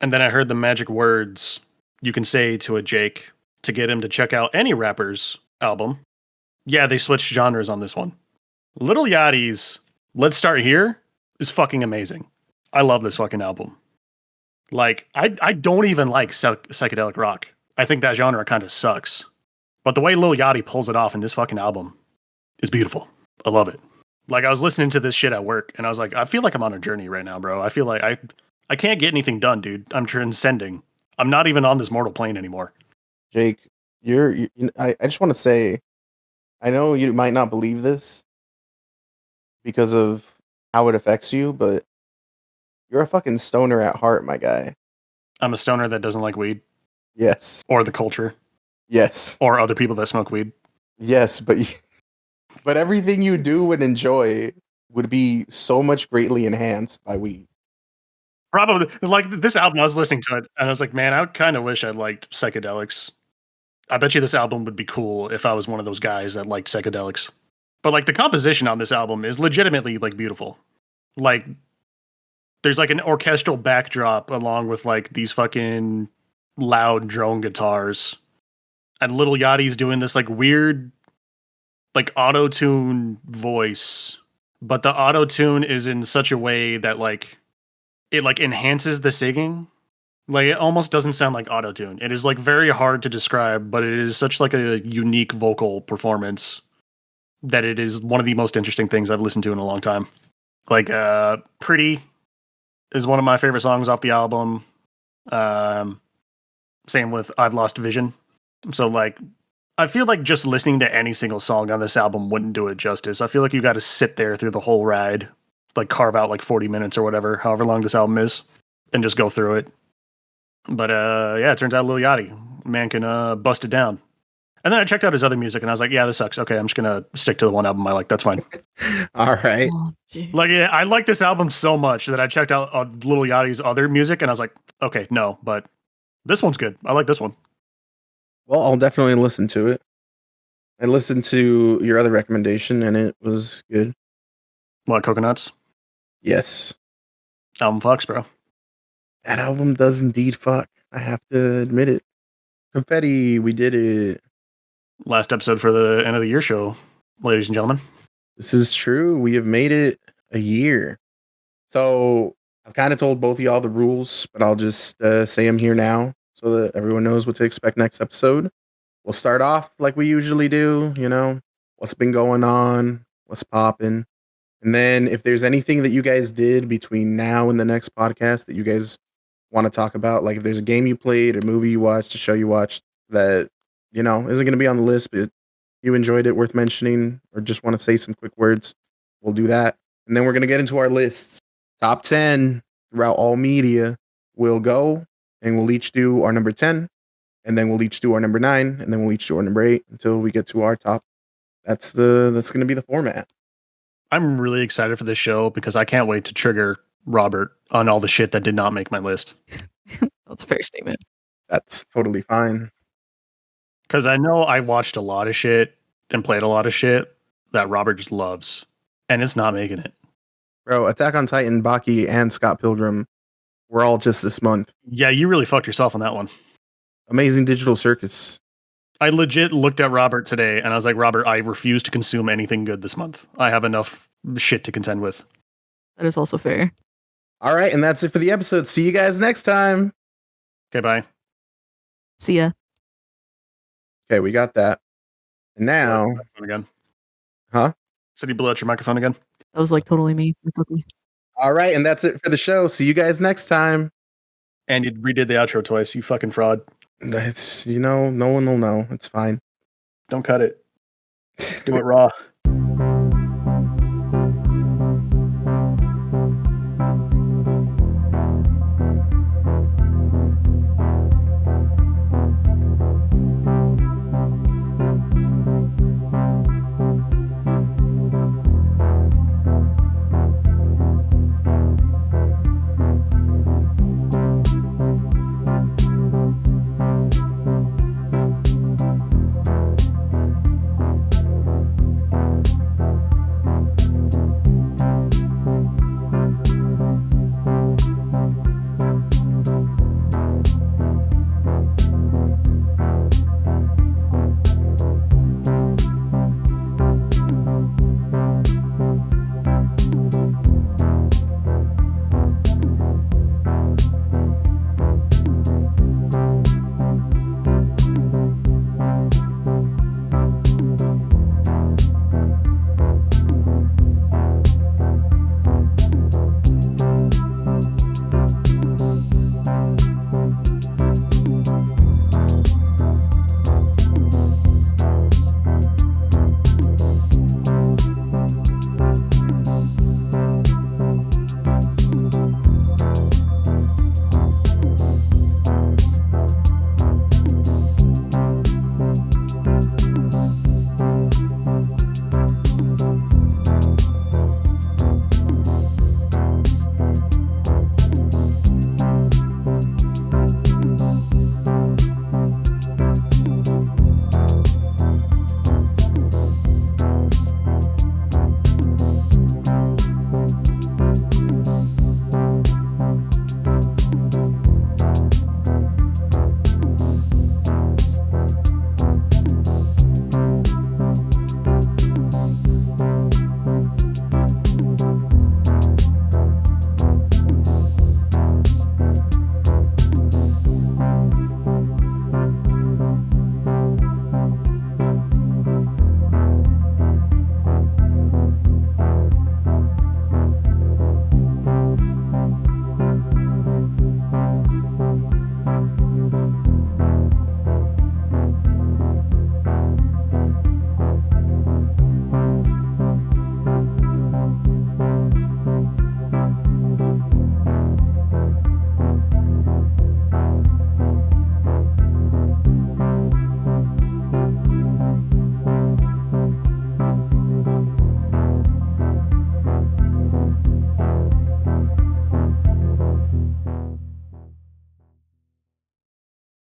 And then I heard the magic words you can say to a Jake to get him to check out any rapper's album. Yeah, they switched genres on this one. Lil Yachty's Let's Start Here is fucking amazing. I love this fucking album. Like, I don't even like psychedelic rock. I think that genre kind of sucks. But the way Lil Yachty pulls it off in this fucking album is beautiful. I love it. Like, I was listening to this shit at work, and I was like, I feel like I'm on a journey right now, bro. I feel like I can't get anything done, dude. I'm transcending. I'm not even on this mortal plane anymore. Jake, I just want to say, I know you might not believe this because of how it affects you, but you're a fucking stoner at heart, my guy. I'm a stoner that doesn't like weed. Yes. Or the culture. Yes. Or other people that smoke weed. Yes, but everything you do and enjoy would be so much greatly enhanced by weed. Probably, like, this album, I was listening to it, and I was like, man, I kind of wish I liked psychedelics. I bet you this album would be cool if I was one of those guys that liked psychedelics. But, like, the composition on this album is legitimately, like, beautiful. Like, there's, like, an orchestral backdrop along with, like, these fucking loud drone guitars. And Lil Yachty's doing this, like, weird, like, auto-tune voice. But the auto-tune is in such a way that, like, it, like, enhances the singing. Like, it almost doesn't sound like auto-tune. It is, like, very hard to describe, but it is such, like, a unique vocal performance that it is one of the most interesting things I've listened to in a long time. Like, Pretty is one of my favorite songs off the album. Same with I've Lost Vision. So, like, I feel like just listening to any single song on this album wouldn't do it justice. I feel like you got to sit there through the whole ride, like carve out like 40 minutes or whatever, however long this album is, and just go through it. But yeah, it turns out Lil Yachty, man, can bust it down. And then I checked out his other music, and I was like, yeah, this sucks. Okay, I'm just gonna stick to the one album I like. That's fine. All right. Oh, geez. Like, yeah, I like this album so much that I checked out Lil Yachty's other music, and I was like, okay, no, but this one's good. I like this one. Well, I'll definitely listen to it. I listened to your other recommendation, and it was good. What, Coconuts? Yes. Album fucks, bro. That album does indeed fuck. I have to admit it. Confetti, we did it. Last episode for the end of the year show, ladies and gentlemen. This is true. We have made it a year. So I've kind of told both of y'all the rules, but I'll just say them here now so that everyone knows what to expect next episode. We'll start off like we usually do, you know, what's been going on, what's popping. And then if there's anything that you guys did between now and the next podcast that you guys want to talk about. Like if there's a game you played, a movie you watched, a show you watched that, isn't going to be on the list, but you enjoyed it, worth mentioning, or just want to say some quick words, we'll do that. And then we're going to get into our lists. Top 10 throughout all media. We'll go and we'll each do our number 10, and then we'll each do our number 9, and then we'll each do our number 8 until we get to our top. That's going to be the format. I'm really excited for this show because I can't wait to trigger Robert on all the shit that did not make my list. That's a fair statement. That's totally fine. Because I know I watched a lot of shit and played a lot of shit that Robert just loves, and it's not making it. Bro, Attack on Titan, Baki, and Scott Pilgrim were all just this month. Yeah, you really fucked yourself on that one. Amazing Digital Circus. I legit looked at Robert today and I was like, Robert, I refuse to consume anything good this month. I have enough shit to contend with. That is also fair. All right, and that's it for the episode. See you guys next time. Okay, bye. See ya. Okay, we got that. And now... Again. Huh? Said you blew out your microphone again? That was like totally me. It's okay. All right, and that's it for the show. See you guys next time. And you redid the outro twice, you fucking fraud. It's, no one will know. It's fine. Don't cut it. Do it raw.